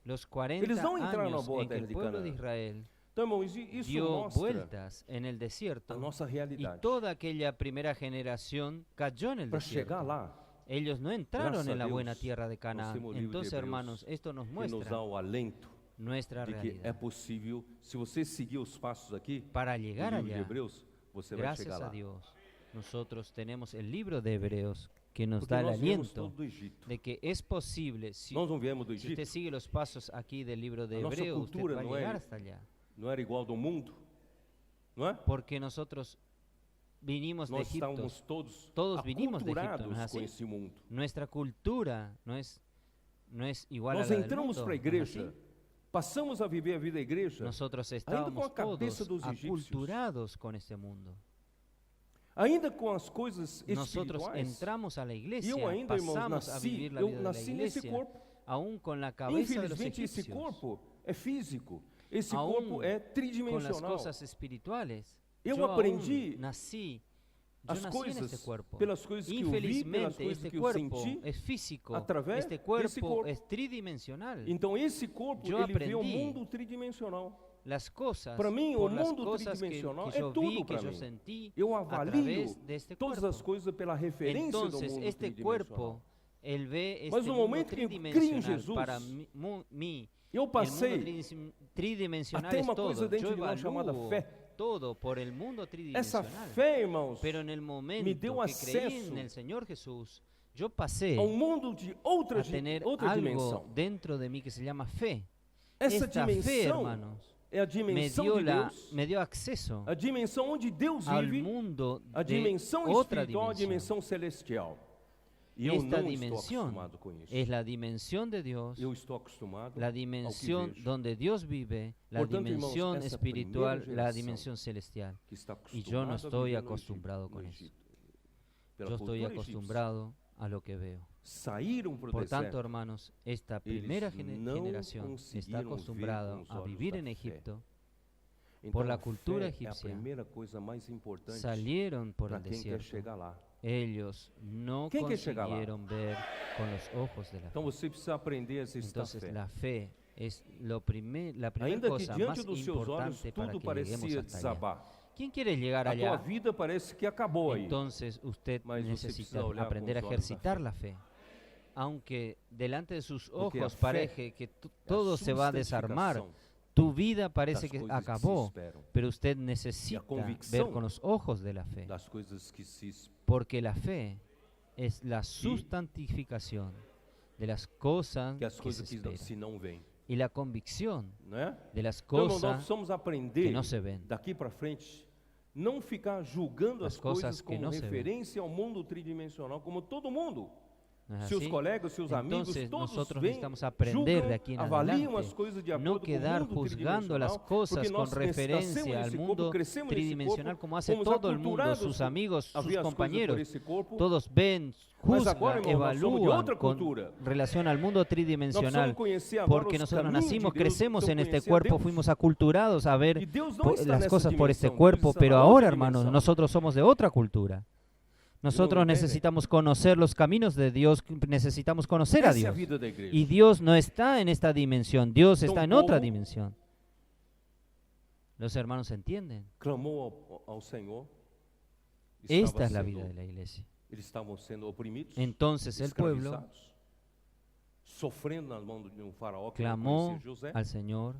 los 40 Eles não entraram na años boa en que terra el de pueblo de Canaã. Israel Então, irmãos, isso dio mostra vueltas en el a desierto nossa y realidade. toda aquella primera generación cayó en el Para desierto. chegar lá, Ellos no entraron Gracias a en la buena Dios, tierra de nós Canaán. temos o livro de Entonces, Hebreus, hermanos, esto nos que nos muestra dá o alento nuestra de que é realidad. possível, se você seguir os passos aqui, Para no llegar livro de allá, Hebreus, você vai gracias chegar a lá. Dios, nosotros tenemos el libro de Hebreos que nos Porque da el nós viemos aliento todos do Egito. de que es posible, si Nós não viemos do usted Egito, sigue los pasos aquí del libro de A nossa Hebreos, usted cultura va a não é- llegar hasta allá. não era igual ao do mundo, não é? Porque nosotros vinimos de Nós Egipto. estávamos todos Todos vinimos de Egipto, aculturados ¿no es así? com esse mundo. Nuestra cultura no es igual Nós a la del entramos mundo, para a ¿no es igreja, así? passamos a viver a vida da igreja, Nosotros com a estábamos cabeça todos dos egípcios. aculturados con este mundo. ainda com as coisas Nosotros espirituais. entramos a la E iglesia, eu ainda, irmãos, pasamos a nasci, vivir la eu vida de la nasci nesse iglesia, corpo. aún con la cabeza de los Infelizmente, esse egipcios, corpo é físico. Esse Aún corpo é con las tridimensional. cosas espirituales. Eu Yo aprendi aún nací, as nací en coisas este cuerpo. pelas coisas que eu vi, pelas Infelizmente, coisas este que eu cuerpo senti. es físico, através este desse cuerpo corpo. es tridimensional. Então esse corpo Eu ele vê o aprendi mundo tridimensional. Las cosas, Para mim, por o las mundo cosas tridimensional que é yo tudo vi, que para yo mim. sentí Eu a avalio través de este todas cuerpo. as coisas pela referência do Entonces, mundo este tridimensional. cuerpo, él ve este Mas no mundo momento que eu criei em tridimensional. Jesus, Para mí, Eu el mundo passei tridimensional até es uma coisa todo. dentro Yo de nós chamada evalúo fé. todo por el mundo Essa tridimensional. fé, irmãos, Pero en el momento me deu que creí acesso en el Señor Jesús, yo pasé a um mundo de outra, a tener outra algo dimensão. dentro de mí que se llama fe. Essa Esta fe, dimensão hermanos, é a me dimensão dio, de Deus, me dio acceso a dimensão onde Deus al vive, mundo a de dimensão otra espiritual, a dimensión. dimensão celestial. E eu Esta não estou dimensión acostumado com isso. es la dimensión de Dios, Eu estou acostumado la ao que dimensión vejo, donde Dios vive, la Portanto, irmãos, dimensión essa espiritual, primeira la geração dimensión celestial. que está Y yo no acostumado a estoy viver no acostumbrado Egito, con no eso. Egito. Pela Yo estoy cultura egípcia, acostumbrado a lo que veo. saíram para o Por tanto, deserto. hermanos, esta Eles primera não generación está conseguiram ver acostumbrada com os a olhos vivir da en fé. Egipto, Então, por la a cultura fé é a egípcia, primeira coisa mais importante salieron por para el quem quer desierto. chegar lá. Ellos no ¿Quién quiere llegar lá? consiguieron ver con los ojos de la fe. Então você precisa aprender a exercitar Entonces fé. la fe es la primera Ainda que cosa diante más dos seus olhos importante para tudo que lleguemos parecia hasta allá. desabar. ¿Quién quiere llegar A tua allá? vida parece que acabou aí. Entonces usted Mas você necesita precisa olhar com aprender a os olhos da ejercitar fé. la fe. Aunque delante de sus Porque a ojos fé parece que É a todo se va a desarmar, substantificação tu vida das parece que coisas que se acabó, esperam, pero usted necesita ver convicción con los ojos de la fe. das coisas que se esperam. Porque la fe es la sustantificación de las cosas que as que se coisas que esperan se não veem, y la convicción não é? de las Então, irmão, nós cosas precisamos que aprender no se ven. daqui para frente, não ficar julgando As as coisas coisas que como não se ven. referência ao mundo tridimensional, como todo mundo. ¿No es Seus así? colegas, seus amigos, Entonces todos nosotros vêm, necesitamos aprender de aquí en avaliam adelante, as coisas de no acordo com o quedar mundo juzgando las tridimensional, cosas porque con nós nascemos referencia al nesse corpo, mundo crescemos nesse tridimensional corpo, como hace fomos todo el mundo, aculturados sus amigos, a sus ver as coisas por compañeros. esse corpo. Todos ven, Mas agora, juzgan, irmão, nós somos de evalúan outra con cultura. relación al mundo Nós tridimensional. precisamos conhecer agora Porque os nosotros caminhos nacimos, de Deus, crecemos precisamos en este conhecer a cuerpo, Deus. fuimos aculturados a ver E Deus não está las nessa cosas por este dimensão, cuerpo, Deus está pero na ahora, outra hermanos, dimensão. nosotros somos de otra cultura. Nosotros entiende? necesitamos conocer los caminos de Dios, necesitamos conocer a Essa é a Dios. vida da igreja. Y Dios no está en esta dimensión, Dios está en otra Tampouco dimensión. ¿Los hermanos entienden? Clamou ao Senhor. Esta estava es la sendo- vida de la iglesia. Eles estavam sendo oprimidos, Entonces el pueblo escravizados, sofrendo na mão de um faraó que não clamó conhecia José, al Señor,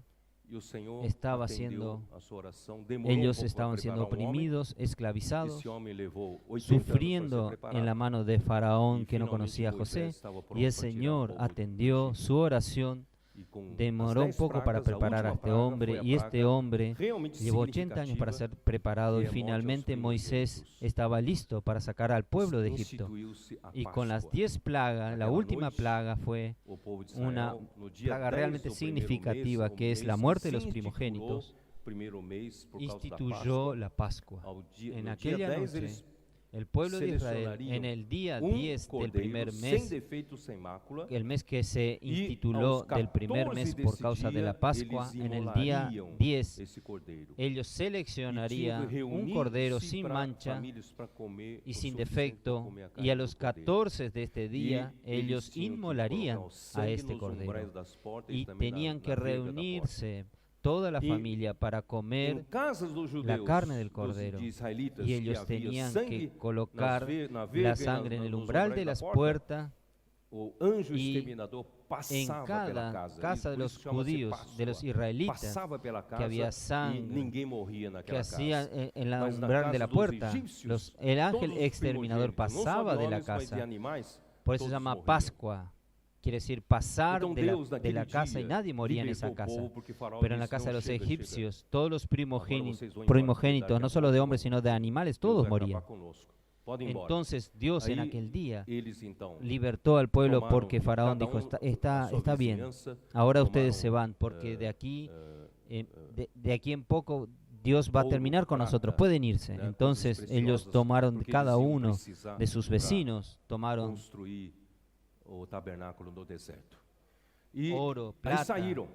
e o Senhor estaba atendeu siendo- a sua oração, demorou ellos pouco para estaban siendo preparar um homem. oprimidos, esclavizados, Esse homem levou 80 anos para sufriendo ser preparado. en la mano de Faraón Y que no finalmente conocía a Moisés José, estaba pronto y el para tirar Señor al pueblo de atendió Egipto. su oración, E com demoró as un 10 poco para pragas, preparar a última este praga hombre, foi a y este praga hombre realmente llevó 80 años para ser preparado, y que é a morte aos finalmente Moisés primogênitos. estaba listo para sacar al pueblo de Egipto. Instituiu-se a Y con las Páscoa. 10 plagas, la Aquela última noite, plaga fue O povo de una Israel, no dia plaga 10 realmente do primeiro significativa, mês, que es la mês muerte de se los instituiu primogénitos, primeiro mês por causa da instituyó Páscoa. la Pascua. Ao dia, En no dia aquella 10 noche, eles el pueblo de Israel, selecionarían en el día 10 del cordeiro primer sem mes, defeito, sem mácula, el mes que se e intituló aos del primer 14 mes por desse causa de dia, la Pascua, eles en el día imolariam 10 esse cordeiro. ellos E tinham seleccionarían que un cordero reunir-se sin pra mancha famílias pra comer y o sin suficiente pra defecto, comer a y carne a do los cordeiro. 14 de este día E ellos eles tinham que inmolarían colocar o a sangue este nos umbrais cordero. das portas Y também tenían na que verga da porta. reunirse toda la Y familia para Em comer casas dos la judeus, carne del dos cordero, de israelitas, y que ellos havia tenían sangue que colocar na verga la e sangre en el nos umbral umbrais de da las porta, puertas. o anjo y exterminador En passava pela cada casa. casa E de por los isso chama-se judíos, de los Páscoa. israelitas, Passava pela que había casa e sangre ninguém morria que naquela hacía casa. en la Mas na umbral casa de la dos puerta, egípcios, el ángel todos os exterminador primogênitos, não só pasaba de de la homens, mas de casa. animais, Por eso se todos llama morriam. Pascua. Quiere decir pasar Então de Deus, la naquele casa y dia, nadie moría en esa libertou o casa. povo, porque Faraó Pero en la disse, casa de "Não los chega, chega. egipcios, todos los vocês vão embora, primogénitos, daqui a no solo de pouco hombres, sino de animales, Deus todos vai acabar morían. conosco. Podem ir embora." Entonces Dios en Aí, aquel día eles então libertó al pueblo tomaram porque Faraón cada dijo, um está, a sua está bien, vizinhança, ahora ustedes tomaram, se van, porque de aquí, eh, de aquí en poco Dios va a ouro, terminar con nosotros, prata, pueden irse. né, Entonces coisas ellos preciosas, tomaron porque cada eles iam uno precisar de sus pra vecinos, tomaron construir o tabernáculo no deserto. E oro, aí plata, saíram.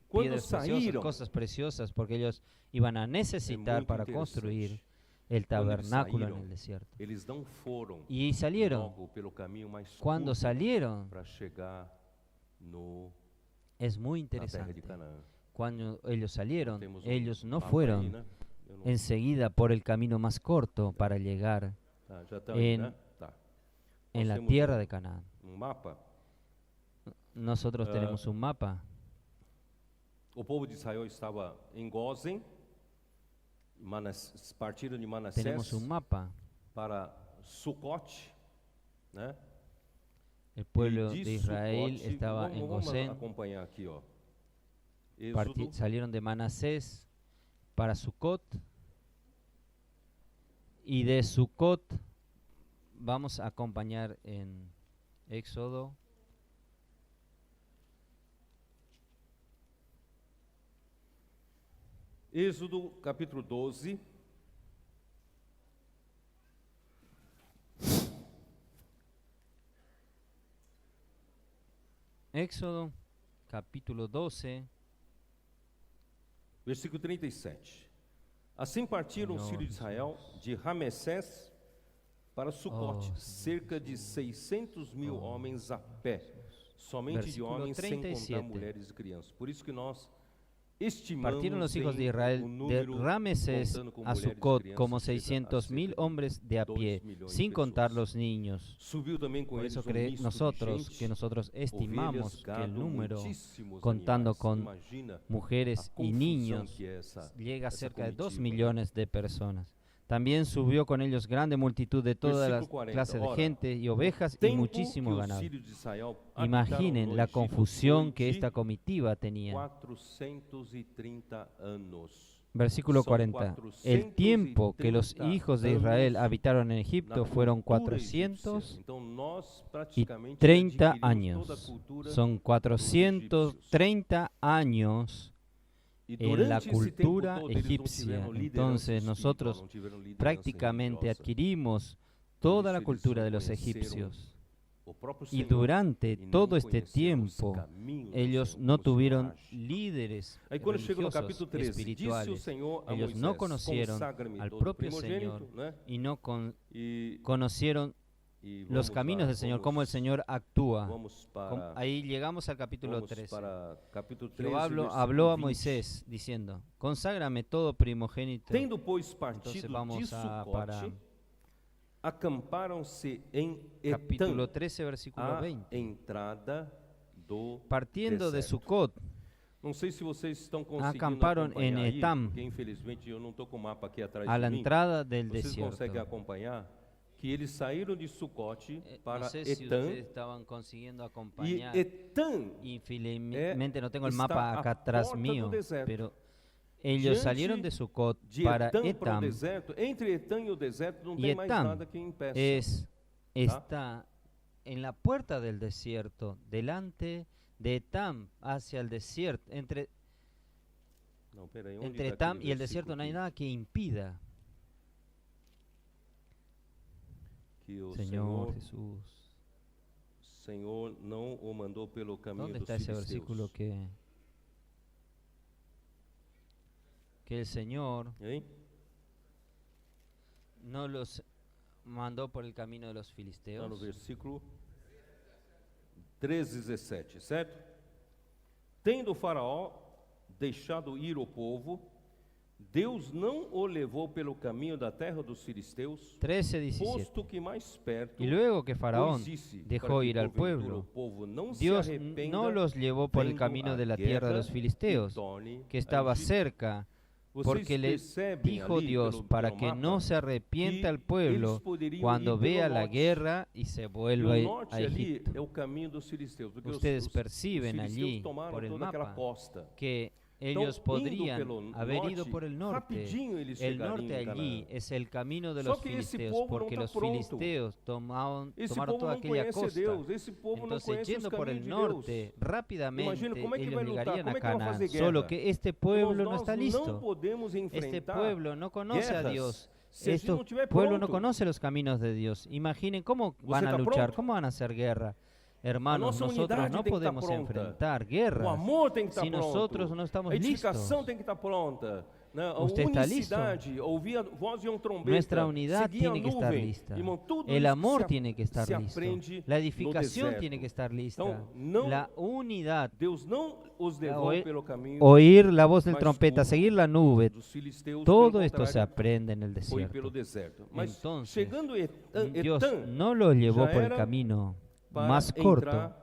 Quando piedras preciosas, saíram, cosas preciosas, porque ellos iban a necesitar muito para interessante. construir el Quando eles tabernáculo en saíram, el desierto. eles não foram Y salieron, logo pelo caminho mais cuando curto salieron, para chegar es muy na terra de interesante. Canaã. Cuando ellos salieron, Temos ellos no mapa aí, fueron né? Eu não- enseguida por el camino más corto para llegar Tá, já tá aí, en- né? Tá. en Nós la temos tierra de Canaán. mapa. Nosotros Ah. tenemos un mapa. O povo de Israel estava em Gósen, partiram de Manassés Tenemos un mapa. para Sucote, né? El pueblo E de Israel Sucote, estaba en vamos Gosén. acompanhar aqui, ó. Êxodo, Salieron de Manasés para Sucot. Y de Sucot vamos a acompañar en Éxodo. Êxodo capítulo 12. Éxodo capítulo 12. Versículo 37. Assim partiram os Senhor filhos de Israel de Ramessés para Sucote, Oh, cerca de 600.000 homens a pé, somente de Versículo homens, sem 37. contar mulheres e crianças. Por isso que nós estimamos Partieron los hijos de em Israel o de número, Ramesés contando com a mulheres e Sucot crianças, como chega a 600.000 cerca de hombres de a 2 pie, milhões de sin contar pessoas. los niños. Subiu também com Por eles eso misto nosotros, de que nosotros estimamos ovelhas, que el gado, número, muitíssimos contando animais. con Imagina mujeres a y confusão niños, que é essa llega a essa cerca de 2 comitiva, né? millones de personas. También subió con ellos grande multitud de todas las Versículo 40. clases de Ora, gente y ovejas y Tempo muchísimo que os ganado. filhos de Israel habitaram Imaginen no la Egito confusión foi que de esta comitiva tenía. 430 anos. Versículo Son 40. El tiempo que los 430 hijos de Israel anos habitaron en na Egipto fueron cultura egípcia. 430 Então nós praticamente adquirimos años. toda a cultura Son dos egípcios. 430 años E en la durante esse tempo cultura todo, eles não egipcia. tiveram liderança Entonces espiritual, nosotros não tiveram liderança prácticamente religiosa. adquirimos toda la Eles cultura de não los conheceram egipcios. o próprio Y Senhor durante e não todo este conheceram os tiempo, caminhos do ellos Senhor, no como o Senhor tuvieron age. líderes Aí quando chega no religiosos, capítulo 13, disse o espirituales. Senhor a Ellos Moisés, no conocieron consagra-me al todo propio primogênito, Señor né? y no E, conocieron e los vamos caminos lá, del Señor, vamos- cómo el Señor actúa. Vamos para, Ahí llegamos al capítulo vamos 13. para capítulo 13, Jehová habló versículo a 20. Moisés diciendo, conságrame todo primogénito. Tendo, pois, Entonces partido de vamos para Sucote, acamparam-se em capítulo Etã, 13, versículo a 20. entrada do Partiendo de deserto. Sucot, Não sei se vocês estão conseguindo acamparam acompanhar em aí, Etam, porque infelizmente eu não estou com o mapa aqui atrás a de la mim. entrada del Vocês conseguem desierto. acompanhar que eles saíram de Sucote No para sé si Etã, ustedes estaban consiguiendo e acompañar. Etã Infelizmente no tengo el está mapa a acá atrás porta do mío, deserto. pero ellos Diante salieron de Sucot de para Etã para o Etam. deserto. Entre Etã e o deserto não Y tem mais Etam nada que impeça. está en la puerta del desierto, delante de Etam, hacia el desierto. Entre Não, peraí, onde entre tá Etam aquele y el versículo desierto no hay aqui? nada que impida, Que o Señor Jesús. Senhor não o mandou pelo caminho ¿Dónde dos está ese filisteus. versículo que el Señor Hein? no los mandó por el camino de los Está no filisteos? versículo 13, 17, certo? Tendo o faraó deixado ir o povo, Deus não o levou pelo caminho da terra dos filisteus, 13, 17. posto que mais perto Y luego que Faraón pois disse, dejó para que ir al porventura pueblo, o povo não se Dios arrependa, no los llevó por el vendo camino a de la tierra de guerra los e filisteos, torne que a estaba Egito. cerca, Vocês porque le percebem dijo ali Dios pelo para que mapa no se arrepienta el que pueblo eles poderiam cuando ir pelo vea la norte. guerra y se E vuelva o norte a ali Egipto. é o caminho dos filisteus, porque Ustedes os perciben filisteus allí tomaram por el toda aquela mapa costa. que Então, ellos indo podrían pelo haber ido norte, por el norte. rapidinho eles El chegariam norte em allí Canaã. es el camino de Só los que esse filisteos, povo porque não los está pronto. filisteos tomaron Esse toda povo não aquella conhece costa. Deus, esse povo não Entonces, conhece os yendo por caminhos el de norte, Deus. rápidamente Imagina como é que ellos vai lutar, llegarían como a é que vão Canaán. fazer guerra. Solo que este pueblo Irmãos, no está nós listo. não podemos Este enfrentar pueblo no conoce a guerras Dios. se a gente Este não estiver pueblo no pronto. conoce los caminos de Dios. Imaginen cómo van a está luchar, pronto? cómo van a hacer guerra. Hermanos, nossa nosotros unidade no tem que estar podemos pronta. enfrentar O guerras amor tem que estar si pronto. nosotros no estamos A edificação listos. tem que estar pronta. Né? A Usted está unicidade, ouvir a voz de um trombeta, Nuestra unidad seguir a tiene que estar nuvem. lista. Irmão, tudo El isso amor se, tiene que estar se listo. aprende La no edificación deserto. tiene que estar lista. Então, não, La unidad. Deus não os levou Oír- pelo caminho Oír la voz del Mas trompeta, o- seguir la nube. dos filisteus, Todo pelo esto se contrário, aprende en el foi pelo desierto. deserto. Mas Entonces, chegando Dios Etã, no lo llevó ya por el era camino para más corto entrar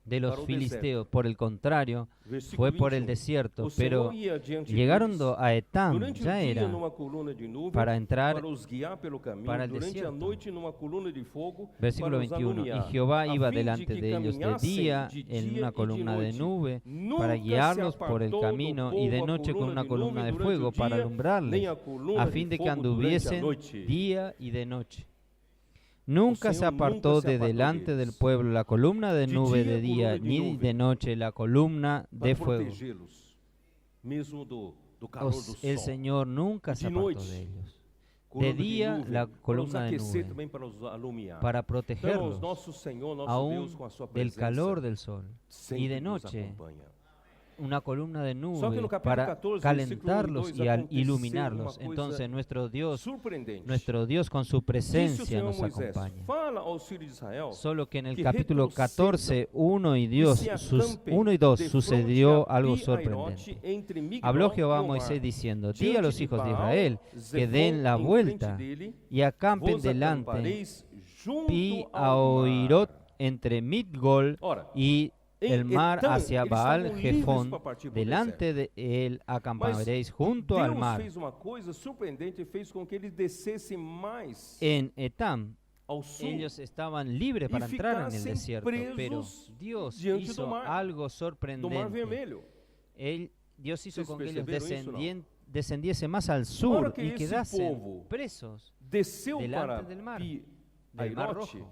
de los para o filisteos. Por el contrario, versículo fue por el 21, desierto. o Senhor Pero ia adiante llegaron deles, a Etam, durante ya o dia era numa coluna de nuvem para entrar para os guiar pelo caminho, para el durante a desierto. noite numa coluna de fogo Versículo para os 21. Y alumiar, Jehová a iba fim de delante que de ellos de caminhassem día de en dia una e de columna de noite. nube Nunca para se guiarlos por el apartou do camino y de povo a noche con coluna una de columna de nuvem fuego durante o para dia, alumbrarles, nem a coluna a de fin de que fogo durante a anduviesen noite. día y de noche. Nunca se Señor nunca apartó se de apartó de delante del ellos. pueblo la columna de De nube día, de día, columna de ni nube. de noche la columna de Para fuego. protegê-los, mesmo do calor do El sol. Señor nunca se De apartó noite, de ellos. Coluna De día, nuvem, la para os columna de aquecer nube, também para os alumiar. para Então, protegerlos nosso Senhor, nosso aún Deus, com a sua del presença, calor del sol. sempre Y de nos noche, acompanha. una columna de Só que nube no capítulo para 14, calentarlos versículo 1 y e 2, al aconteceu iluminarlos. uma coisa Entonces Surpreendente. nuestro Dios con su Disse o presencia Senhor a nos Moisés, acompaña. fala aos filhos de Israel Solo que en el que capítulo retrocedam 14, 1 y, e se 1 y 2 de sucedió fronte a algo Pi-Hahirote, sorprendente. entre Migdol Habló Jehová a e Omar, Moisés diciendo, di a diante los de hijos de Baal, Israel que Zefón den la em frente vuelta dele, y acampen vos delante acampareis junto Pi ao mar. Hahirote entre Midgol Ora, y el mar Etã, hacia eles Baal estavam livres Jefón, para partir para o delante deserto. de él Mas acamparéis junto al Deus mar. fez uma coisa surpreendente e fez com que eles descessem mais En Etam, ao sul. ellos estaban libres para entrar en el ficassem desierto, pero presos Dios diante do hizo mar, algo do Mar sorprendente. Vermelho. Dios hizo ¿Ustedes con que ellos percibieron eso, descendiesen más al Ahora sur que y ese quedasen povo presos Desceu delante para del mar, Pi del Mar Airote, Rojo.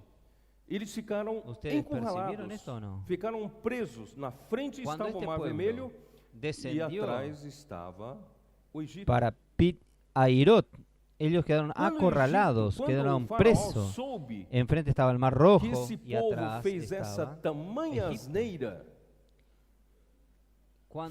eles ficaram ¿Ustedes percibieron encurralados, esto o no? ficaram presos. Na frente Cuando estava o este Mar pueblo Vermelho e descendió atrás estava o Egito. para Pit Airot, ellos quedaron Quando o acorralados, Egito, quando quedaron o faraó presos. soube Enfrente estaba el Mar que Rojo esse y povo atrás fez essa estaba tamanha Egipto. asneira,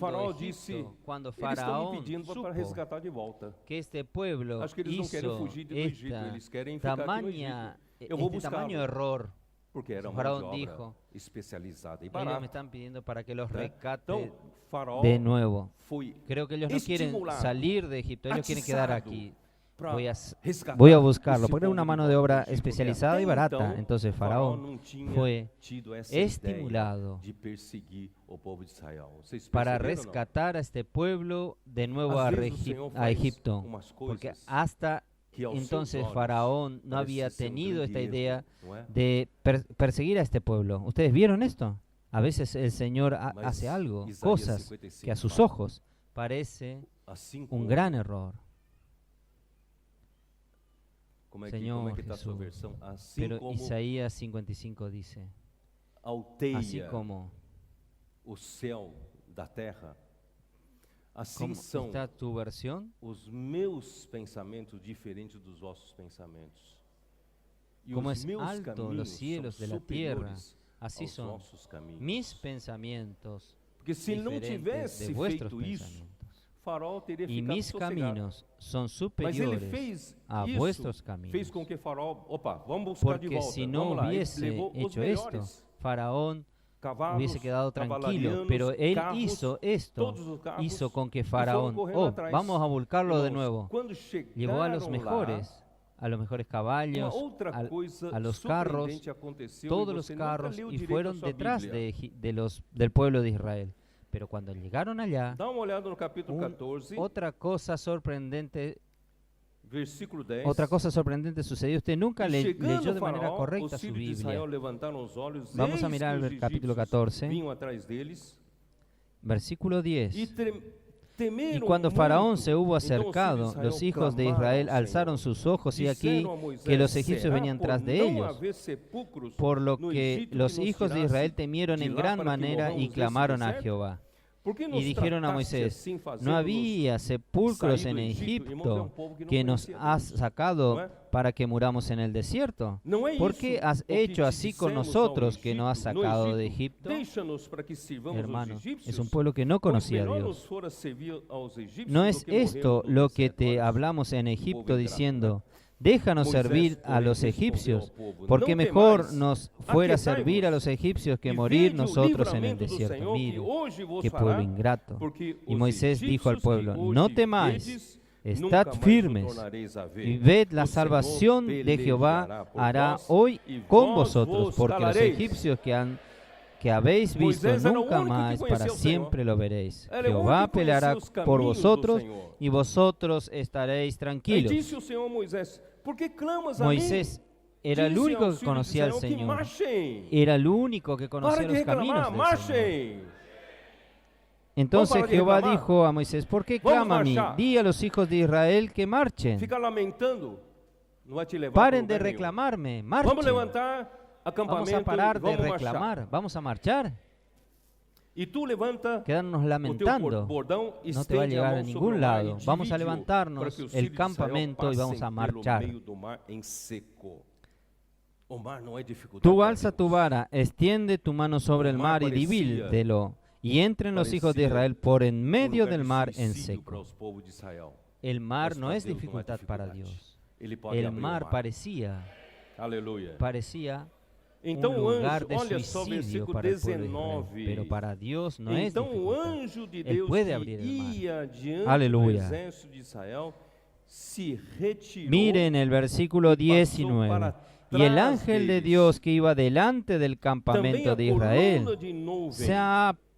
Faraó disse, Cuando eles estão me Faraón pedindo para supo resgatar de volta. que este pueblo Acho que eles não querem hizo fugir do Egito, esta eles querem ficar aqui no tamaña, Egito. Eu vou este tamaño buscá-lo, error, porque era mão Faraón de obra dijo, especializada e ellos me barata. están pidiendo para que los né? rescate Então, Faraó de nuevo. foi Creo que ellos no quieren estimulado, salir de Egipto, ellos quieren quedar atizado aquí. para Voy a resgatar buscarlo, esse porque era povo una de mano volta de do obra Egito, porque especializada y até barata. então, Entonces Faraó Faraón não tinha fue tido essa estimulado ideia de perseguir o povo de Israel. Vocês para perceberam, não? rescatar a este pueblo de nuevo Às a, vezes o Senhor a faz Egipto. umas Porque coisas hasta que aos seus entonces olhos Faraón no parece había ser tenido esta grande idea erro, não é? de perseguir a este pueblo. ¿Ustedes vieron esto? A veces el Señor Mas hace algo, Isaías cosas 55 que a sus fala, ojos parece assim un como- gran error. como é Señor que está a sua Jesús. versão? Assim Pero como Isaías 55 dice, alteia así como, o céu da terra, assim ¿cómo são está tu versión? os meus pensamentos diferentes dos vossos pensamentos. E Como os es meus alto caminhos los cielos são de la tierra, superiores así aos son vossos caminhos. mis pensamientos Porque se não diferentes tivesse de vuestros feito isso, pensamientos. Faraó teria Y ficado mis sossegado. caminos son Mas ele superiores fez a isso, vuestros fez caminos. com que Faraó, opa, vamos buscar de Porque volta. si no vamos lá. Ele hubiese levou os hecho esto, melhores Faraón cavalos, hubiese quedado tranquilo. cavalarianos, Pero él carros, hizo esto, todos os carros, hizo con que e foram Faraón, correndo atrás. vamos a buscarlo de Irmãos, nuevo. quando Llevó a los chegaram mejores, a los mejores lá, caballos, uma outra coisa a los carros, surpreendente aconteceu, todos e los você nunca carros, leu y direito fueron a sua detrás Bíblia. del pueblo de Israel. Pero cuando llegaron allá, Dá uma olhada no capítulo un- 14, otra cosa sorprendente versículo 10. Otra cosa sorprendente sucedió. Usted nunca E leyó chegando de manera Faraó, correcta os su filhos de Biblia. Israel levantaram os olhos, Vamos a eis mirar que el os capítulo egípcios 14. vinham atrás deles, Versículo 10. e temeram Y cuando Faraón muito. se hubo Então os filhos acercado, de los hijos de clamaram Israel ao alzaron Senhor. sus ojos y aquí Disseram a Moisés, que los egipcios "Será venían por tras de não ellos. haver sepulcros Por lo no que Egito los que nos hijos de tirasse Israel temieron de en lá gran para que manera morramos y desse clamaron a deserto? Jehová. Por que Y nos dijeron a trataste Moisés, assim, no fazendo-nos había sepulcros sair en do Egito?" Irmãos, é um Egipto povo que não que nos conhecia has Deus. sacado ¿No es? para que muramos en el desierto. Não é ¿Por isso qué has o que hecho te así con dissemos nosotros ao que nos has Egito, no sacado de Egito? Egipto? Deixa-nos para que sirvamos Hermano, aos egípcios. es un pueblo que no Pois conocía a melhor Dios. nos fora servir aos egípcios ¿No do es que esto morrermos no lo que deserto? te Olha, hablamos en povo Egipto ingrato, diciendo, déjanos Moisés, servir a porém, los respondeu egipcios? ao povo, Porque "Não mejor temais, nos fuera aquietai-vos, servir a los egipcios que e morir vede o nosotros en el livramento do desierto. Senhor, que Mire, hoje vos qué fará, pueblo ingrato. porque Y os Moisés dijo al egípcios pueblo, que hoje no temáis, vedes, estad nunca mais o firmes tornareis a ver. y ved la O salvación Senhor de Jehová pelejará por hará vós, hoy y con vos vosotros, vos porque los calaréis. egipcios que habéis visto Moisés era o nunca único que más, conhecia para o Senhor. siempre lo veréis. Era o Jehová único que peleará conhecia os por caminhos do vosotros Senhor. y vosotros estaréis E tranquilos. disse o Senhor a Moisés, por que clamas a Moisés mim? era el Disse único aos que filhos de conocía al Israel que Señor. marchem. Era el único que Para conocía de los caminos reclamar, del Señor. marchem. Entonces Vamos para de Jehová reclamar. dijo a Moisés, ¿por qué Vamos clama a mí? marchar. Di a los hijos de Israel que marchen. Fica lamentando, não vai te levar Paren para de lugar nenhum. reclamarme, Vamos marchen. levantar Vamos acampamento a parar e de vamos reclamar, marchar. vamos a marchar. E tu levanta Quedarnos o teu lamentando bordão, no te va a estende llegar a a mão sobre ningún o mar lado. e Vamos a divide-o, levantarnos para que os el filhos de Israel campamento y vamos a passem marchar. pelo meio do mar em seco. O mar não é dificuldade Tú para alza Deus. tu vara, extiende tu mano sobre el mar y divídelo, y entren los hijos de Israel por en medio lugar del de mar en suicídio para seco. os povos de Israel. El mar Mas no para es Deus não é dificultad para dificuldade. Dios. Ele pode El abrir o mar parecía Então un o lugar anjo, de olha só o suicidio versículo para el pueblo de 19. Israel, pero para Dios no es Então o dificultad. anjo de Él Deus puede que abrir el mar. ia diante Aleluya. do exército de Israel se retirou Miren el versículo e passou 19. para Y el atrás ángel de deles. Dios que iba delante del Também campamento a de coluna Israel de nuvem se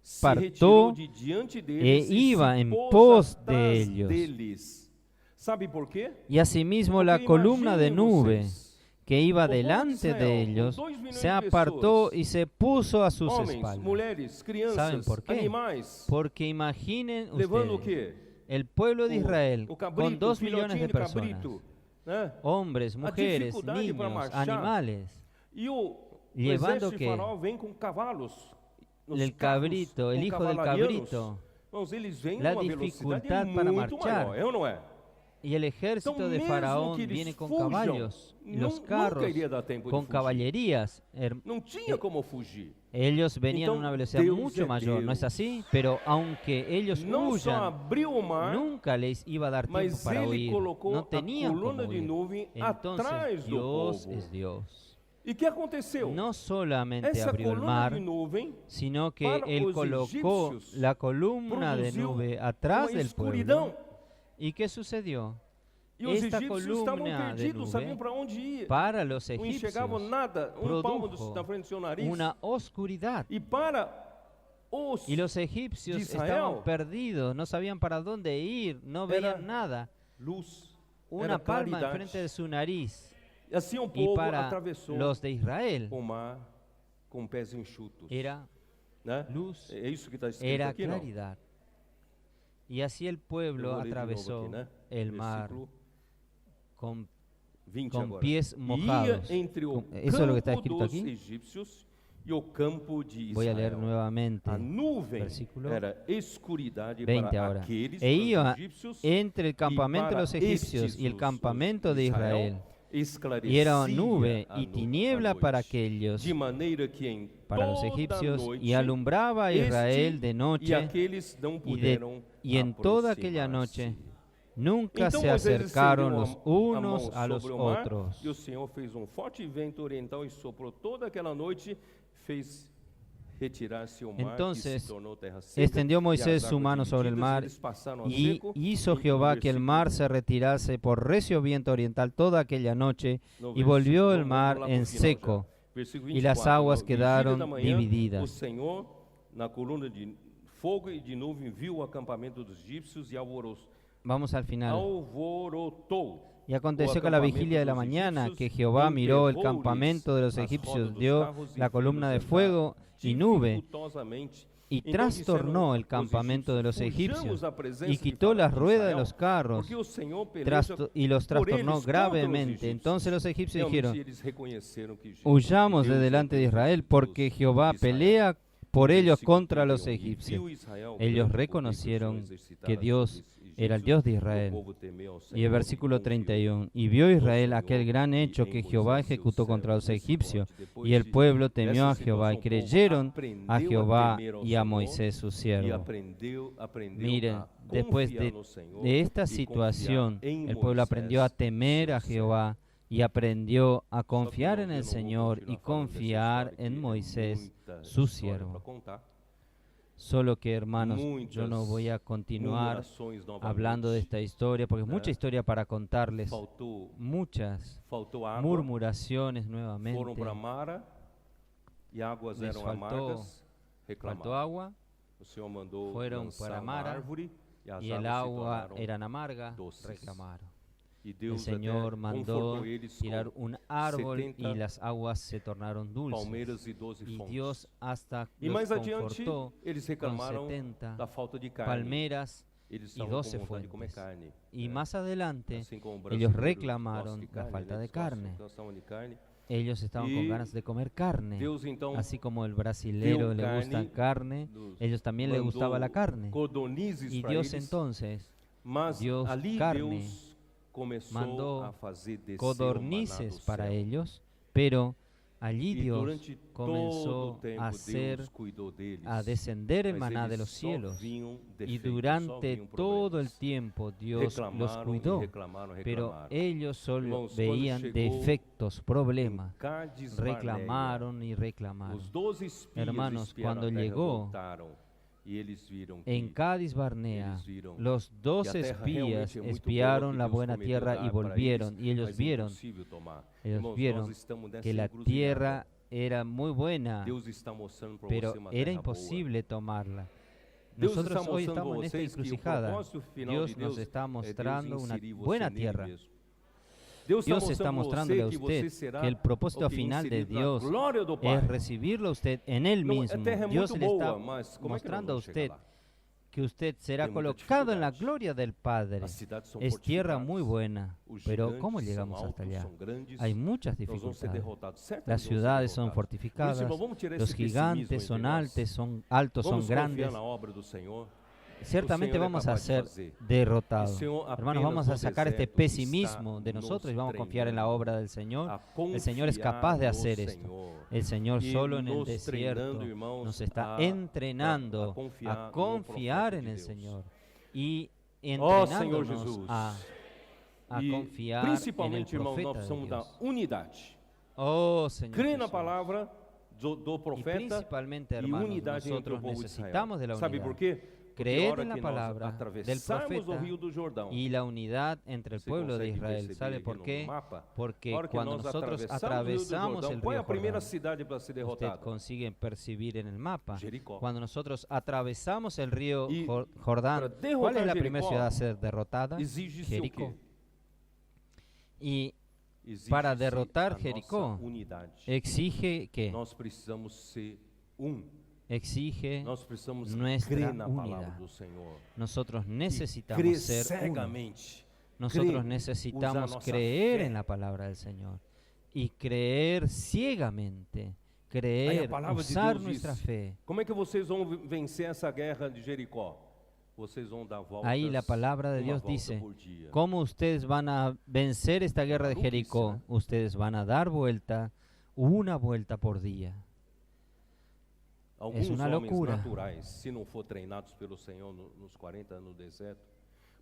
se apartó retirou de diante e deles e iba se en pôs pos de atrás ellos. deles. Sabe por quê? Y asimismo Porque la columna de imaginem nube vocês, que iba o povo de delante de Israel, com ellos 2 milhões se de apartó pessoas, y se puso a sus homens, espaldas. mulheres, ¿Saben crianças, por qué? animais, Porque imaginen levando o ustedes, quê? el pueblo de Israel O con cabrito, 2 o millones filhotinho de de personas, cabrito, né? hombres, mujeres, dificuldade para niños, marchar. animales, E o Levando exército de quê? Faraó vem com cavalos. nos el carros, cabrito, el com hijo del cavalarianos. cabrito, Irmãos, eles vêm la numa velocidade dificultad para muito marchar. maior, é ou não é? y el ejército Então, de mesmo Faraón que eles viene con fujam, caballos y los nunca carros iria dar tempo de con fugir. caballerías. Não tinha como fugir. Ellos venían a Então, una velocidad Deus mucho é mayor, ¿no es Deus. así? Pero aunque ellos Não só huyan, abriu o mar, nunca les iba a dar tiempo mas para ele huir. colocou No a tenían coluna como de huir. nuvem Entonces atrás do Dios povo. es Dios. E o que aconteceu? No solamente Essa abrió el coluna mar, de nuvem sino que para Él os colocó egípcios la columna de produziu nube atrás uma del escuridão. pueblo. ¿Y qué sucedió? E os Esta egípcios estavam columna de perdidos, sabiam nube para onde ir. para los Não enxergavam egipcios nada, palmo produjo na frente do seu nariz. una oscuridad. E para os Y los egipcios de Israel estaban perdidos, no sabían para dónde ir, no era veían nada. luz, Una era palma claridade. enfrente de su nariz. E assim o Y povo para atravessou los de Israel o mar com pés enxutos. era Né? luz, É isso que está escrito era aqui, não? claridad. Y así el Eu pueblo vou ler de novo atravesó aqui, né? el mar Versículo con 20 con agora. pies Ia mojados. entre o Eso es lo que está campo escrito dos aquí. egípcios e o campo de Israel. Voy a leer nuevamente. A nuvem versículo era escuridade 20 para ahora. aqueles E para os iba egípcios entre el e campamento de para los egipcios estes, y el os campamento de Israel. esclarecia Y era nube a y no- tiniebla a noite, para aquellos, de maneira que em para los toda egipcios, noite y alumbraba a Israel este de e noche, aqueles não y, puderam y en toda aquella aproximar-se. noche nunca Então se Moisés acercaron estendeu los a unos mão a los sobre o mar, otros. E o Senhor fez forte vento oriental e soprou toda aquela noite, fez retirar-se o mar Entonces, e se tornou terra seca. Extendió e Moisés as su águas mano sobre el divididas, mar eles passaram a y seco. hizo E Jehová no que el versículo mar se retirase por recio viento oriental toda aquella noche no y volvió el vamos mar lá pro en final seco. já. Versículo y las 24, aguas na vigília quedaron da manhã, divididas. O Senhor, na coluna de fogo e de nuvem, viu o acampamento dos egípcios e Vamos al final. alvorotou. Y aconteció que a la vigilia de la mañana que Jehová miró el campamento de los egipcios, dio la columna de fuego y nube y trastornó el campamento de los egipcios y quitó las ruedas de los carros y los trastornó gravemente. Entonces los egipcios dijeron: huyamos de delante de Israel porque Jehová pelea por ellos contra los egipcios. Ellos reconocieron que Dios era el Dios de Israel. Y el versículo 31, y vio Israel aquel gran hecho que Jehová ejecutó contra los egipcios, y el pueblo temió a Jehová, y creyeron a Jehová y a Moisés su siervo. Miren, después de esta situación, el pueblo aprendió a temer a Jehová, y aprendió a confiar en el Señor y confiar en Moisés, su siervo. Solo que, hermanos, yo no voy a continuar hablando de esta historia, porque es mucha historia para contarles, muchas murmuraciones nuevamente. Les faltó agua, fueron para Mara, y el agua era amarga, reclamaron. El Señor mandó tirar un árbol y las aguas se tornaron dulces. Y Dios hasta los confortó con 70 palmeras y 12 fuentes. Y más adelante ellos reclamaron la falta de carne. Ellos estaban con ganas de comer carne. Así como el brasilero le gusta carne, ellos también les gustaba la carne. Y Dios entonces dio carne, mandó codornices para ellos, pero allí Dios comenzó a descender el maná de los cielos, y durante todo el tiempo Dios los cuidó, pero ellos solo veían defectos, problemas, reclamaron y reclamaron. Hermanos, cuando llegó En Cádiz Barnea, los 12 espías espiaron la buena tierra y volvieron, y ellos vieron que la tierra era muy buena, pero era imposible tomarla. Nosotros hoy estamos en esta encrucijada. Dios nos está mostrando una buena tierra. Dios está mostrándole a usted que el propósito final de Dios es recibirlo a usted en Él mismo. Dios le está mostrando a usted que usted será colocado en la gloria del Padre. Es tierra muy buena, pero ¿cómo llegamos hasta allá? Hay muchas dificultades. Las ciudades son fortificadas, los gigantes son altos, son grandes. Ciertamente vamos a ser derrotados. Hermanos, vamos a sacar este pesimismo de nosotros y vamos a confiar en la obra del Señor. El Señor es capaz de hacer esto. El Señor solo en el desierto nos está entrenando a confiar en el Señor y entrenándonos a confiar en el profeta de Dios. Oh, Señor Crê na Jesús. palavra do Y profeta principalmente, e hermanos, unidade entre o nosotros povo de Israel. necesitamos de la Sabe unidad. por quê? Porque a Creer hora en la que nós palabra del atravessarmos o profeta Rio do Jordão, y la unidad entre el você pueblo de consegue Israel. perceber ¿Sabe aqui por no qué? mapa? Porque A hora que cuando nós nosotros atravessamos atravesamos o Rio el do Jordão, qual é río a primeira Jordán, cidade para ser usted derrotada? consigue percibir en el mapa. Jericó. Cuando nosotros atravesamos el río Y Jordán, para derrotar ¿cuál es la primera Jericó, ciudad a ser derrotada? Exige-se o Jericó. quê? Y Exige-se para a derrotar nossa Jericó, unidade. exige que Nós precisamos ser exige Nós precisamos nuestra crer na unidad. palavra do Senhor. Nosotros E necesitamos crer ser uno. cegamente. Nosotros Crer, necesitamos usar nossa creer fé. en la palabra del Señor y creer ciegamente, Aí a creer, palavra de usar Deus nuestra diz, fe. como é que vocês vão vencer essa guerra de Jericó? Vocês vão dar voltas, Ahí la palabra de uma Dios volta dice, por dia. ¿cómo ustedes van a vencer esta guerra de Jericó? Ustedes van a dar una vuelta por día. Alguns uma homens loucura. naturais, se não for treinados pelo Senhor nos 40 anos no deserto,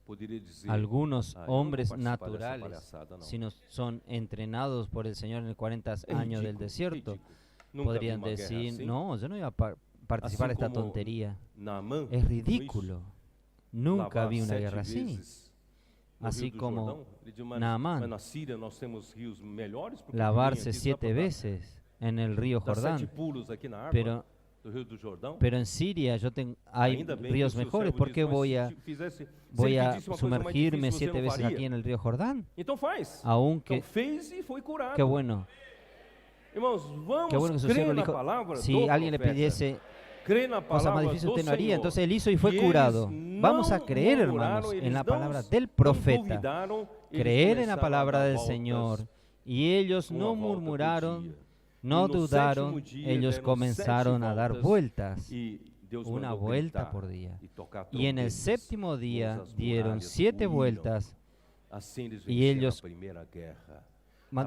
poderia dizer, Algunos "Ah, eu não vou hombres participar dessa naturales, palhaçada, não." si no son entrenados por el Señor en el 40 É años del ridículo, desierto, ridículo. Nunca vi podrían uma guerra decir, assim. no, yo no iba a participar de Assim esta como tontería. Naamã, Es não ridículo. Nunca lavar vi una 7 guerra así. vezes no Así Rio do como Jordão. Ele diz, mas Naamán, na Síria nós temos rios melhores, porque lavarse ninguém aqui 7 dá pra veces en el río dar 7 Jordán. pulos aqui na água Pero, do Rio do Jordão. pero en Siria hay Ainda bem ríos que o mejores. servo ¿Por disse, qué mas voy se a, fizesse- se voy ele a pedisse uma coisa mais sumergirme difícil, você 7 não veces faria? aquí en el río Jordán? Então faz. Aunque, Então fez e foi curado. qué bueno Irmãos, vamos que su crer siervo le na dijo, palavra si do alguien le profeta. pidiese Crê na cosas más palavra difíciles do usted no haría, Senhor. entonces él hizo y fue E curado. eles Vamos a não creer, murmuraram, hermanos, eles en la não- palabra del não profeta, duvidaram, eles creer en la começaram a palabra dar del voltas Señor. Y ellos uma no volta por murmuraron, dia. no E no dudaron, sétimo dia ellos deram comenzaron 7 a dar voltas, vueltas, e Deus una mandou vuelta gritar por día. e tocar Y en el trombetas, séptimo día todas as dieron muralhas 7 ruíram. vueltas. Assim eles y venceram ellos- a primeira guerra.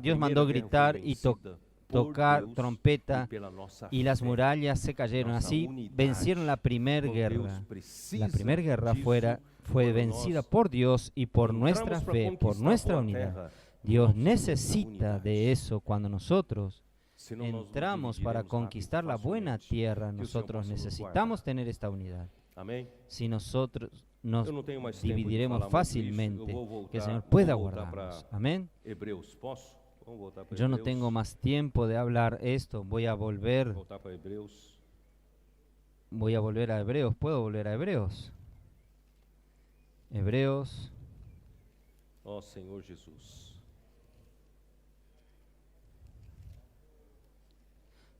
Dios A mandó primeira guerra gritar foi y vencida por tocar Deus trompeta e pela nossa y las fé. murallas se cayeron. Nossa Así unidade vencieron la primera com guerra. Deus precisa La primera guerra disso fue quando vencida nós por Dios y por entramos nuestra para fe, por conquistar nuestra boa unidad. terra. Dios Nós precisamos necesita unidade. de eso cuando nosotros Senão nós nos entramos para dividiremos conquistar la rápido, buena facilmente. tierra. Que o Senhor Nosotros possa nos necesitamos tener esta unidad. Amém? Si nosotros nos Eu não tenho mais tempo de dividiremos falar muito isso. fácilmente, Eu vou voltar, que el Señor vou pueda voltar guardarnos. para Amén. Hebreus. Posso? Vamos voltar para Yo no Hebreus. tengo más tiempo de hablar esto. Voy a volver Voltar para Hebreus. a Hebreos. ¿Puedo volver a Hebreos? Hebreos. Ó Senhor Jesus.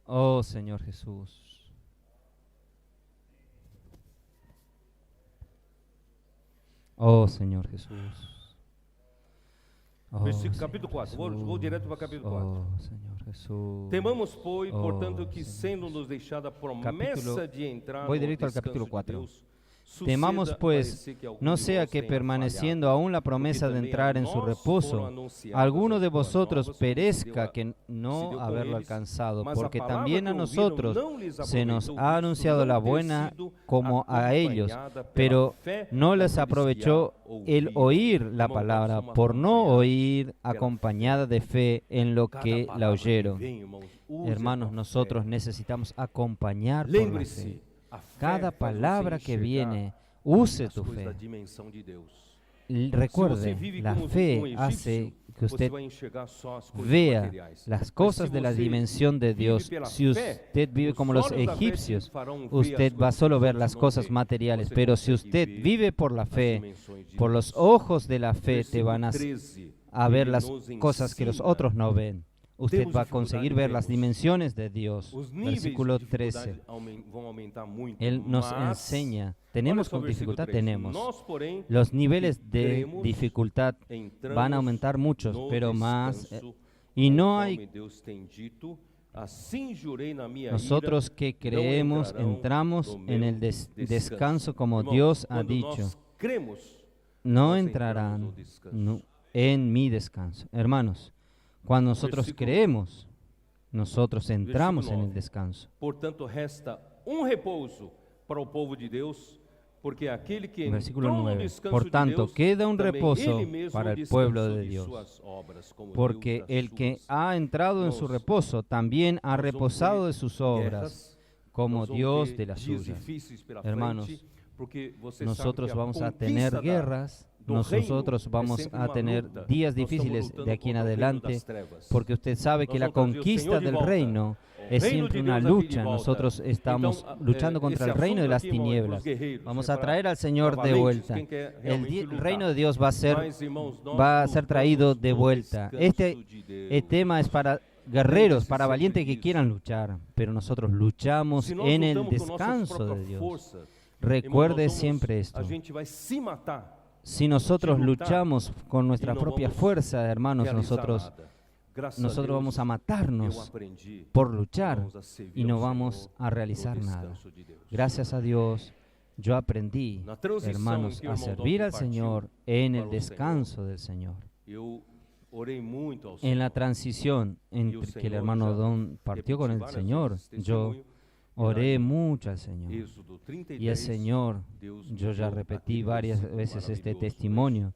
Oh Señor Jesús. Oh Señor Jesús. Oh, Versículo, Señor capítulo 4. Vou Jesús. direto para capítulo 4. Oh Señor Jesús. Temamos, pois, Oh, portanto, que Senhor sendo nos deixada a promessa Capítulo- de entrar voy no directo al descanso capítulo de 4. Deus, Temamos, suceda pues, parecer que algum no de sea vós que tenha permaneciendo falhado, aún la promesa porque de também entrar a en su nós reposo, foram anunciadas alguno as de boas vosotros novas, como se perezca deu que se no deu com haberlo eles, alcanzado, mas a porque palavra también a que ouviram nosotros não lhes se nos aproveitou, ha visto anunciado não la ter buena sido como a ellos, acompanhada pela pero fé no les daqueles que aprovechó a el ouviram. oír la Irmãos, palabra nós somos por no acompanhados oír pela acompañada de fe en lo Cada que la palavra que oyeron. vem, irmãos, use Hermanos, com nosotros fé. necesitamos acompañar por la Lembre-se, fe. Cada palabra que viene, use tu fe. Recuerde, la fe hace que usted vea las cosas de la dimensión de Dios. Si usted vive como los egipcios, usted va solo a ver las cosas materiales, pero si usted vive por la fe, por los ojos de la fe, te van a ver las cosas que los otros no ven. Usted va a conseguir ver las dimensiones de Dios. Versículo 13. Él nos enseña. ¿Tenemos con dificultad? Tenemos. Los niveles de dificultad van a aumentar muchos, pero más. Y no hay. Nosotros que creemos, entramos en el descanso como Dios ha dicho. No entrarán en mi descanso. Hermanos, cuando nosotros creemos, nosotros entramos en el descanso. Por tanto, resta repouso para el pueblo de Dios, porque aquel que Versículo 9. Por tanto, queda un reposo para el pueblo de Dios, porque el que ha entrado en su reposo también ha reposado de sus obras, como Dios de las suyas. Hermanos, nosotros vamos a tener guerras. Nosotros vamos a tener días difíciles de aquí en adelante, porque usted sabe que la conquista del reino es siempre una lucha. Nosotros estamos luchando contra el reino de las tinieblas. Vamos a traer al Señor de vuelta. El reino de Dios va a ser traído de vuelta. Este tema es para guerreros, para valientes que quieran luchar, pero nosotros luchamos en el descanso de Dios. Recuerde siempre esto. Si nosotros luchamos con nuestra propia fuerza, hermanos, nosotros vamos a matarnos por luchar y no vamos a realizar nada. Gracias a Dios, yo aprendí, hermanos, a servir al Señor en el descanso del Señor. En la transición entre que el hermano Don partió con el Señor, yo oré mucho al Señor. Y el Señor, yo ya repetí varias veces este testimonio.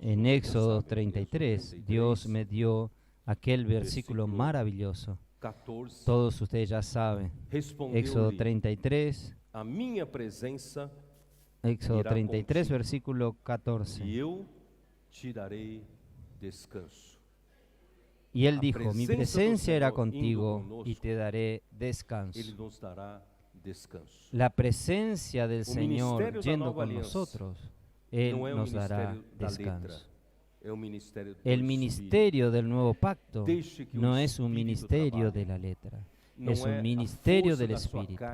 En Éxodo 33, Dios me dio aquel versículo maravilloso. Todos ustedes ya saben. Éxodo 33, Éxodo 33, versículo 14. Y él dijo, mi presencia irá contigo y te daré descanso. La presencia del Señor yendo con nosotros, Él nos dará descanso. El ministerio del nuevo pacto no es un ministerio de la letra, es un ministerio del Espíritu.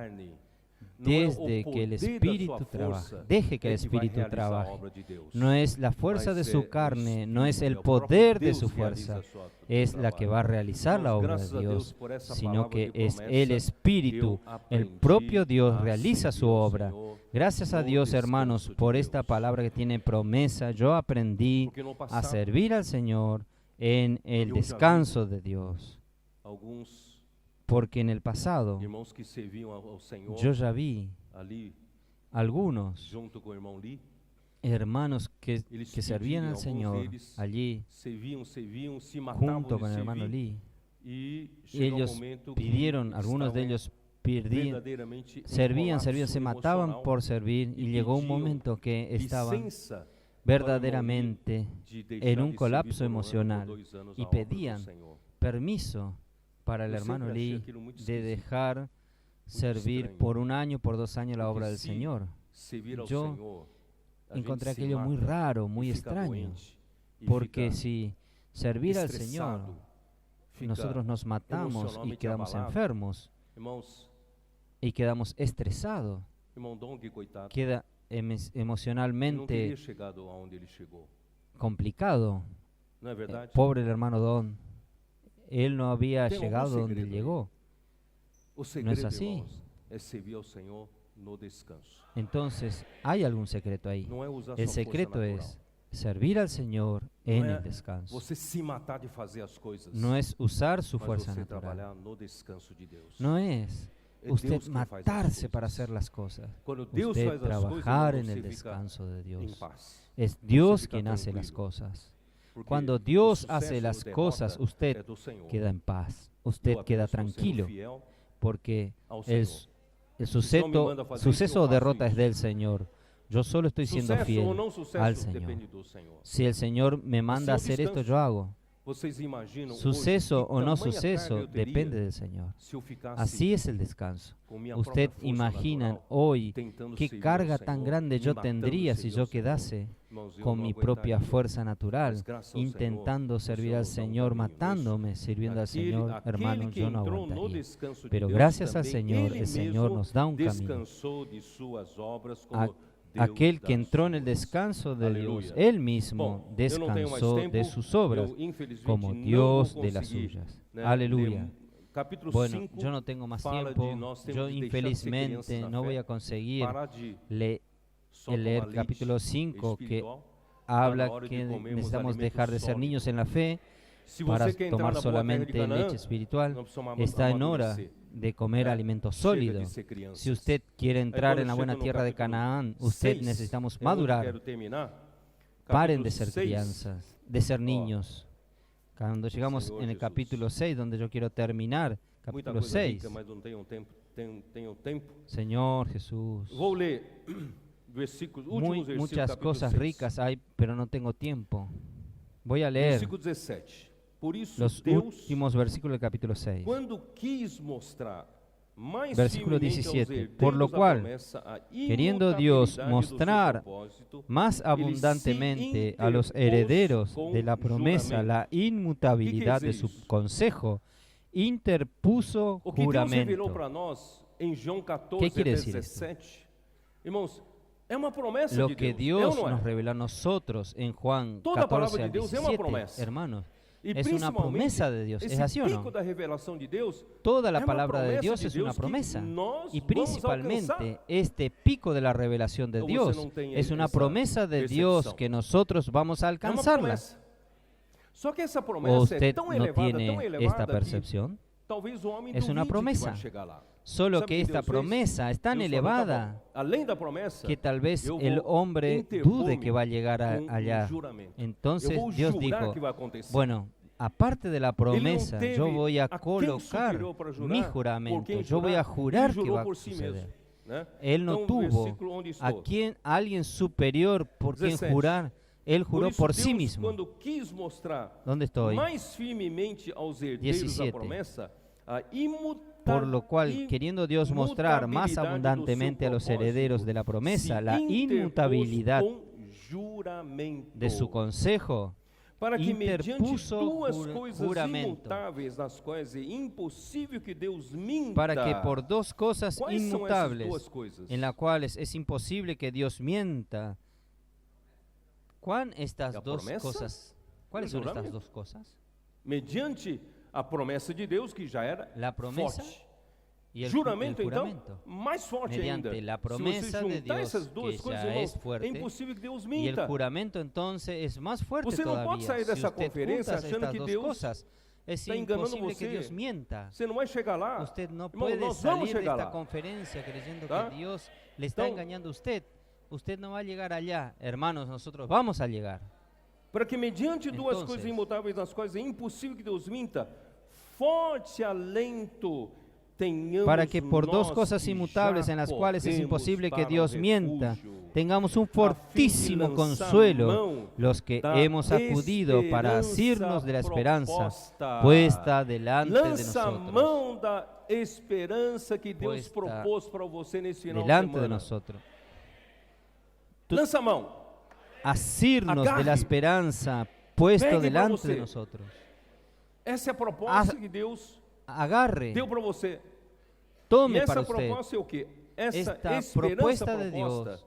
Desde que el Espíritu trabaja, deje que el Espíritu trabaje. No es la fuerza de su carne, no es el poder de su fuerza, es la que va a realizar la obra de Dios, sino que es el Espíritu, el propio Dios realiza su obra. Gracias a Dios, hermanos, por esta palabra que tiene promesa, yo aprendí a servir al Señor en el descanso de Dios. Porque en el pasado yo ya vi algunos hermanos que servían al Señor allí junto con el hermano Lee. Y ellos pidieron, algunos de ellos servían, se mataban por servir, y llegó un momento que estaban verdaderamente en un colapso emocional y pedían permiso para el hermano Lee de dejar servir por 1 año, por 2 años la obra del Señor. Yo encontré aquello muy raro, muy extraño, porque si servir al Señor, nosotros nos matamos y quedamos enfermos y quedamos estresados, queda emocionalmente complicado. Pobre el hermano Don. Él no había llegado donde llegó. ¿No es así? Entonces, hay algún secreto ahí. El secreto es servir al Señor en el descanso. No es usar su fuerza natural. No es usted matarse para hacer las cosas. Usted trabajar en el descanso de Dios. Es Dios quien hace las cosas. Cuando Dios hace las cosas, usted queda en paz, usted queda tranquilo, porque El Senão me manda fazer suceso isso, eu o faço derrota es isso. del Señor. Yo solo estoy siendo Sucesso fiel ou não sucesso al Señor. depende do Senhor. Si el Señor me manda a Assim eu hacer esto, descanso. yo hago. Vocês imaginam Suceso hoje que o no tamanha carga suceso eu teria depende del Señor. se eu ficasse Así es el descanso. com minha Usted própria força imagina natural, hoy tentando qué servir carga ao tan Senhor, grande me yo matando tendría de si servir yo ao Senhor. quedase Irmãos, eu con não mi aguentaria. propia fuerza natural, Mas graças ao intentando Senhor, servir o al Senhor dá um Señor, caminho. matándome, sirviendo al Señor, Aquele hermano, que yo no entrou no aguantaría. descanso de Pero Deus gracias al também, Señor, ele el Señor mesmo nos da un camino. descansou de suas obras como A- Deus Aquel que das entró en el suas. descanso de Dios, Aleluya. Él mismo Bom, eu não tenho mais descansó tempo, de sus obras eu, infelizmente, como não Dios vou de las conseguir, suyas. né, Aleluya. ler Capítulo Bueno, 5 yo no tengo más fala de tiempo. nós temos Yo de deixar de ser infelizmente crianças na no voy fé, a conseguir parar de só leer tomar capítulo leite 5 que espiritual, tá na habla hora de que comermos necesitamos alimento dejar de ser sólido. niños en la fe Se para você quer entrar tomar na boa terra de solamente Canaã, leche espiritual. não precisa Está en hora amadurecer. de comer alimento Chega de sólido. ser crianças. Si usted quiere entrar Aí, en la quando buena chega no tierra de capítulo Canaán, usted 6, necesitamos é onde madurar. quero terminar. Paren Capítulo de ser 6, crianzas, de ser niños. Cuando llegamos Señor en el Jesús. capítulo 6, donde yo quiero terminar, muita capítulo coisa 6. rica, mas não tenho tempo. Tenho tempo. Señor Jesús, Vou ler versículos, últimos versículos, muchas capítulo cosas 6. ricas hay, pero no tengo tiempo. Voy a leer Versículo 17. Por isso, los Deus, últimos versículos del capítulo 6. quando quis mostrar mais Versículo firmemente aos 17, herdeiros por lo da cual, promessa, a queriendo Dios imutabilidade do seu mostrar propósito, más ele abundantemente se a los interpôs herederos com de la promesa juramento. la inmutabilidad ¿Qué de quiere su decir eso? consejo, interpuso O que Deus revelou juramento. para nós em João 14 ¿Qué quiere até decir esto? 17, irmãos, é uma promessa Lo de que Deus, é ou Dios não é? nos reveló a nosotros en Juan Toda 14 palavra de al Deus é uma 17, promessa. hermanos, E es una principalmente, promesa de Dios. ¿Es esse así o pico no? da revelação de Deus Toda é la uma palabra de promessa Dios de es una Deus que promesa. nós Y vamos principalmente alcançar. este pico de la revelación de ¿O você Dios não tem es una essa promesa de Dios percepção? que nosotros vamos a É uma alcanzarla. promessa. Só que essa ¿O promessa é usted tão no elevada, tiene tão elevada esta que percepción? talvez o homem Es una duvide que promesa. vai chegar lá. Solo Sabe que o que esta Deus fez? promesa es tan Deus falou, tá elevada bom, além da promessa, que tal vez eu el vou hombre interpor-me dude que va a llegar com allá. juramento. Entonces eu vou Dios jurar dijo, que vai acontecer. bueno, aparte de la promesa, teve yo voy a a quem colocar superior para jurar, mi por juramento, quem yo voy a jurar ele que jurou va a por si suceder. mesmo, né? Él no Então, tuvo versículo onde a estou. alguien superior por quien 17. jurar, él Por juró isso, por Deus, sí mismo. quando quis mostrar ¿Dónde estoy? mais firmemente aos herdeiros 17. da promessa, a imutabilidade Por lo cual, queriendo Dios mostrar más abundantemente a los herederos de la promesa la inmutabilidad de su consejo, para que mediante interpuso duas coisas juramento, imutáveis, nas quais é impossível que Deus minta. para que por dos cosas Quais são essas inmutables, duas coisas? en las cuales es imposible que Dios mienta. ¿Cuáles La promesa son y el estas juramento. dos cosas? Mediante a promessa de Deus, que já era La promesa forte. y el Juramento, juramento. então, mais forte Mediante ainda. la Se promesa você de juntar Dios, essas duas que coisas, já irmãos, es fuerte, é impossível que Deus Y el minta. juramento entonces es más fuerte Você não todavía. pode sair Si dessa usted conferência junta achando estas que dos Deus cosas, es está enganando imposible que você. Dios mienta. Você não vai chegar lá. Usted no Irmão, puede nós vamos salir de chegar esta lá. conferencia creyendo ¿Tá? que Dios le está Então- engañando a usted. Usted no va a llegar allá. Hermanos, nosotros vamos a llegar. Para que mediante duas Entonces, coisas imutáveis, nas quais é impossível que Deus minta, forte alento tenhamos Para que por dos nós cosas que inmutables já en las cuales es corremos imposible que para o Dios mienta, refúgio, tengamos un a fim de fortísimo lançar consuelo mão los que da hemos acudido para asirnos de la esperanza proposta. puesta delante de Lança nosotros. mão da esperança que Deus Puesta propôs para você nesse final de Delante de semana. nosotros. Lança a mão. Asirnos de la Agarre. esperanza puesto Pegue delante para de você. nosotros. Essa é a proposta Ah, que Deus Agarre, deu para você. E tome essa para usted proposta é o quê? Essa esta esperança propuesta de proposta, Dios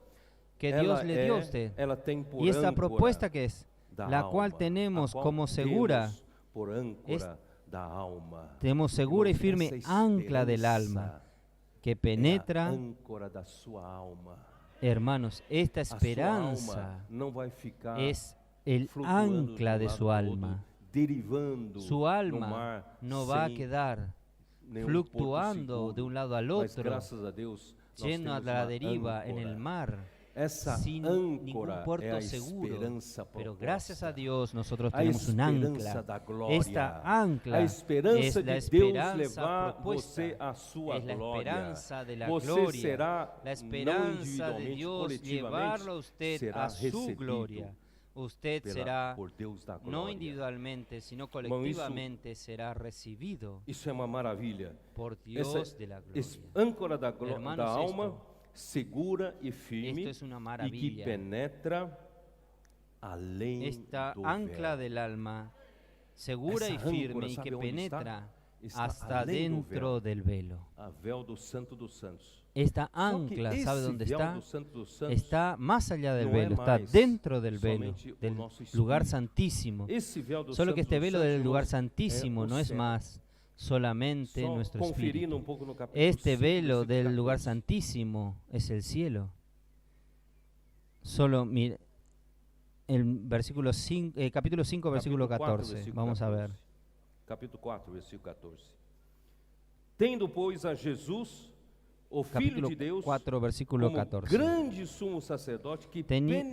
que ela Dios le dio a é- usted. ela tem por Y esta âncora propuesta que es, da la alma, cual tenemos a qual como segura, temos por âncora da alma. tenemos segura y Irmãos, firme essa ancla del esperança alma que é a penetra, âncora da sua alma. hermanos, esta A sua esperanza alma não vai ficar es el flutuando ancla de de um su lado pro alma. outro, derivando Su no alma mar no va a sem quedar nenhum fluctuando porto de un seguro. lado al Mas otro, graças a Deus, nós yendo a temos la uma deriva en el âncora. mar. essa sin ningún âncora é puerto a seguro. esperança Pero gracias a proposta. Dios nosotros A tenemos un esperança ancla. da glória. Esta ancla A es esperança la de Deus esperanza levar propuesta. você à sua Es la glória. esperanza de la Você gloria. será, La não esperanza de individualmente, Dios coletivamente, llevarlo a usted será a su recebido gloria. Usted será, por Deus da no glória. individualmente, sino Irmão, colectivamente, será recibido Isso é uma maravilha. por Dios de la gloria. Âncora da Hermanos, alma, segura e firme, esto es una e que maravilla. penetra além Esta do ancla véu. del alma, segura Essa y firme âncora, y sabe que onde penetra está? Está hasta além do dentro véu. del velo. A véu do Santo dos Santos. Esta Só que ancla, ¿sabe esse dónde véu está? do Santo dos Santos, Está más allá del no é velo, está mais dentro del velo, somente o del nosso espírito. lugar santísimo. esse véu do Solo Santo que este dos velo Santos, del lugar irmãos, santísimo o no es céu. más solamente Só nuestro conferindo espíritu. pouco no capítulo Este 5, velo versículo del lugar 14. santísimo es el cielo. Solo mire el versículo 5, capítulo 5, versículo Capítulo 4, 14. versículo Vamos a ver. 14. Capítulo 4, versículo 14. Tendo, pois, a Jesus, o Filho Capítulo de Deus, 4, versículo como 14. grande sumo sacerdote que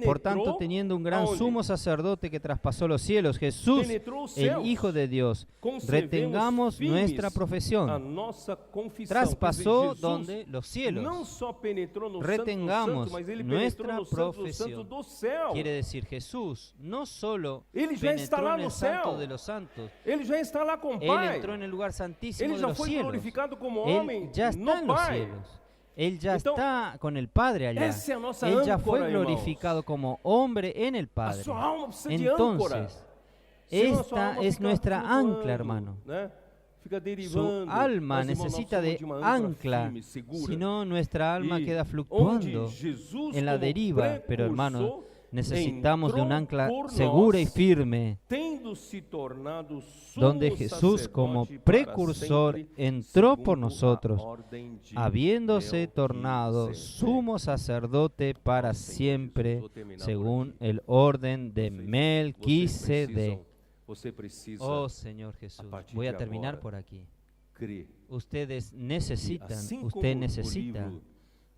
Por tanto, penetrou teniendo un gran aonde? sumo sacerdote que traspasó los cielos, Jesús, Penetrou os el céus. Hijo de Dios, Conservemos retengamos firmes nuestra a profesión. nossa confissão. Traspasó Quer dizer, donde Jesus los cielos. não só penetrou no Retengamos Santo dos Santos, mas ele nuestra penetrou no Santo dos profesión. Santos do céu. Quiere decir, Jesús no solo Ele já está penetró lá en no el santo céu. de los santos, Ele já está lá com o Él Pai. entró en el lugar santísimo Ele de já los foi cielos. glorificado como Él homem ya está no en los Pai. cielos. Él ya Então, está con el Padre allá. essa é a nossa Él ya âncora, fue irmãos. glorificado como hombre en el A Padre. sua alma precisa de âncora. Entonces, Senão a sua esta alma es fica nuestra flutuando, ancla, hermano. né? Fica Su derivando. alma Mas, irmão, nós necesita somos de de uma âncora ancla, firme, segura. si no nuestra alma E queda onde fluctuando Jesus, en la como deriva. Pero hermano, precursor, necesitamos de un entrou ancla por segura y nós, firme, tendo se tornado sumo donde Jesús como sacerdote para precursor sempre, entró por segundo a nosotros, ordem de habiéndose tornado Melquisedec. sumo sacerdote para Señor siempre, Jesús, vou terminar por según aquí. el orden de Vocês Melquisedec. Você precisa Oh Señor Jesús, partir voy a de terminar agora, por aquí. crer. Ustedes E necesitan, assim como usted o necesita, livro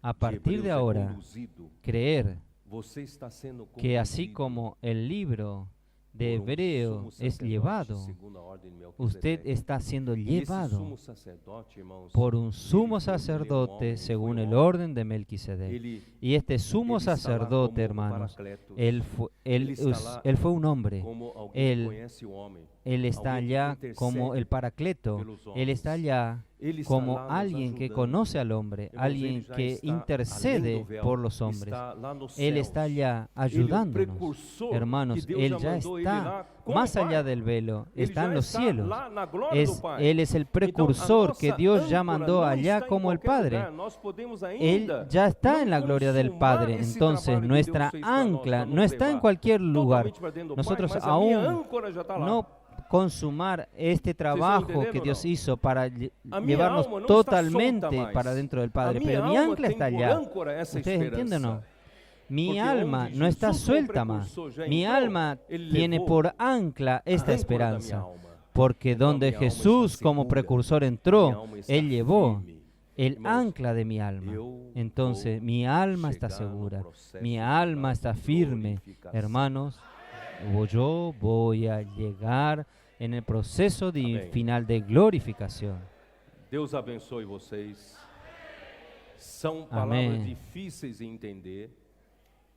a de partir Hebreus de é ahora, conduzido, creer você está sendo que así conduzido como el libro de por Hebreo sumo es sacerdote llevado, segundo a ordem de Melquisedec. usted está siendo E esse llevado sumo sacerdote, irmãos, por un sumo ele foi sacerdote homem, según foi el homem. orden de Melquisedec. Ele, Y este sumo ele está lá sacerdote, como hermanos, Paracletos, él Ele está lá él fue un hombre. como alguém Él- que conhece o homem. Él está alguém que allá intercede como el Paracleto. pelos Él está homens. allá Ele está como lá nos alguien que ajudando. conoce al hombre, Irmãos, alguien ele já que está além intercede do véu, por los hombres. está lá nos Él céus. está allá Ele é o ayudándonos. precursor Hermanos, que Deus Él já ya mandou ele está lá com más o Pai. allá del velo, Ele está en já los está cielos. lá na glória do Pai. Él es el Então, a precursor que nossa Dios ya âncora mandó não allá está em como el qualquer Padre. lugar. Nós podemos Él ainda ya está não en la gloria del consumar Padre. esse Entonces, trabalho que nuestra Deus fez para nós, ancla para nos no está en levar cualquier lugar. totalmente para dentro do Nosotros Pai, mas a minha aún âncora já está lá. no consumar este trabajo entendendo que ou Dios não? hizo para A minha llevarnos alma não está totalmente solta mais. para dentro del Padre, A minha pero mi alma ancla tem está por allá. âncora essa ¿Ustedes entienden o no? esperança. Mi Porque alma onde no está Jesus como suelta más. precursor já Mi entrou, alma ele tiene levou por ancla a esta âncora da minha esperanza. alma. Porque Então, donde minha alma Jesús está como segura, precursor minha entró, alma está Él llevó firme. el Irmãos, ancla de mi alma. eu Entonces vou mi alma está chegar no segura, processo mi da alma está firme. glorificação. Hermanos, yo voy a llegar en el proceso de Amén. final de glorificación. Deus abençoe vocês. São Amém. palavras difíceis de entender.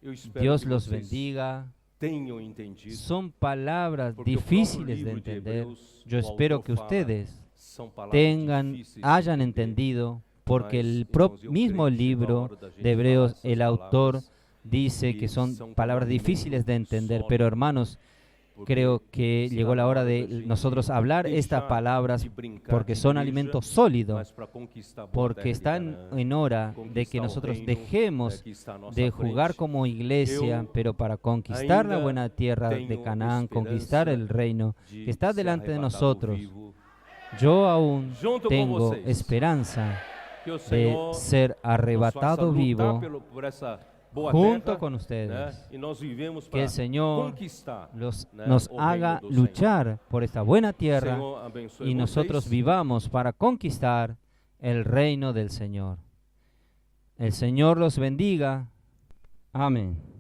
Eu espero Dios que los vocês bendiga. tenham entendido. Son palabras Porque o difíciles próprio de livro de entender. Hebreus, Yo o espero autor que fala, ustedes são palavras tengan, difíceis de hayan entender. entendido, porque Mas, el irmãos, eu mismo creio que chegou a libro hora da gente de Hebreos, falar essas el autor palavras, dice que que son son como palabras alimento difíciles de entender, sólido, pero hermanos, porque creo que está llegó la na hora da de gente nosotros hablar estas deixar palabras de brincar porque de son igreja, alimentos sólidos, mas para conquistar a boa porque terra de están Canaã, en hora de conquistar que o nosotros reino, dejemos aqui está a nossa de jugar frente. como iglesia, Eu pero para conquistar la ainda buena tierra de tenho Canaán, conquistar el esperança reino de que está ser delante de arrebatado nosotros. vivo, Yo aún junto com tengo vocês. esperanza que o de Senhor ser nos faça arrebatado lutar vivo por essa boa junto terra, con né? ustedes. E nós vivemos Que para el Señor conquistar, né, nos o haga reino do luchar por esta buena Senhor. tierra Senhor abençoe y nosotros vocês. vivamos para conquistar el reino del Señor. El Señor los bendiga. Amén.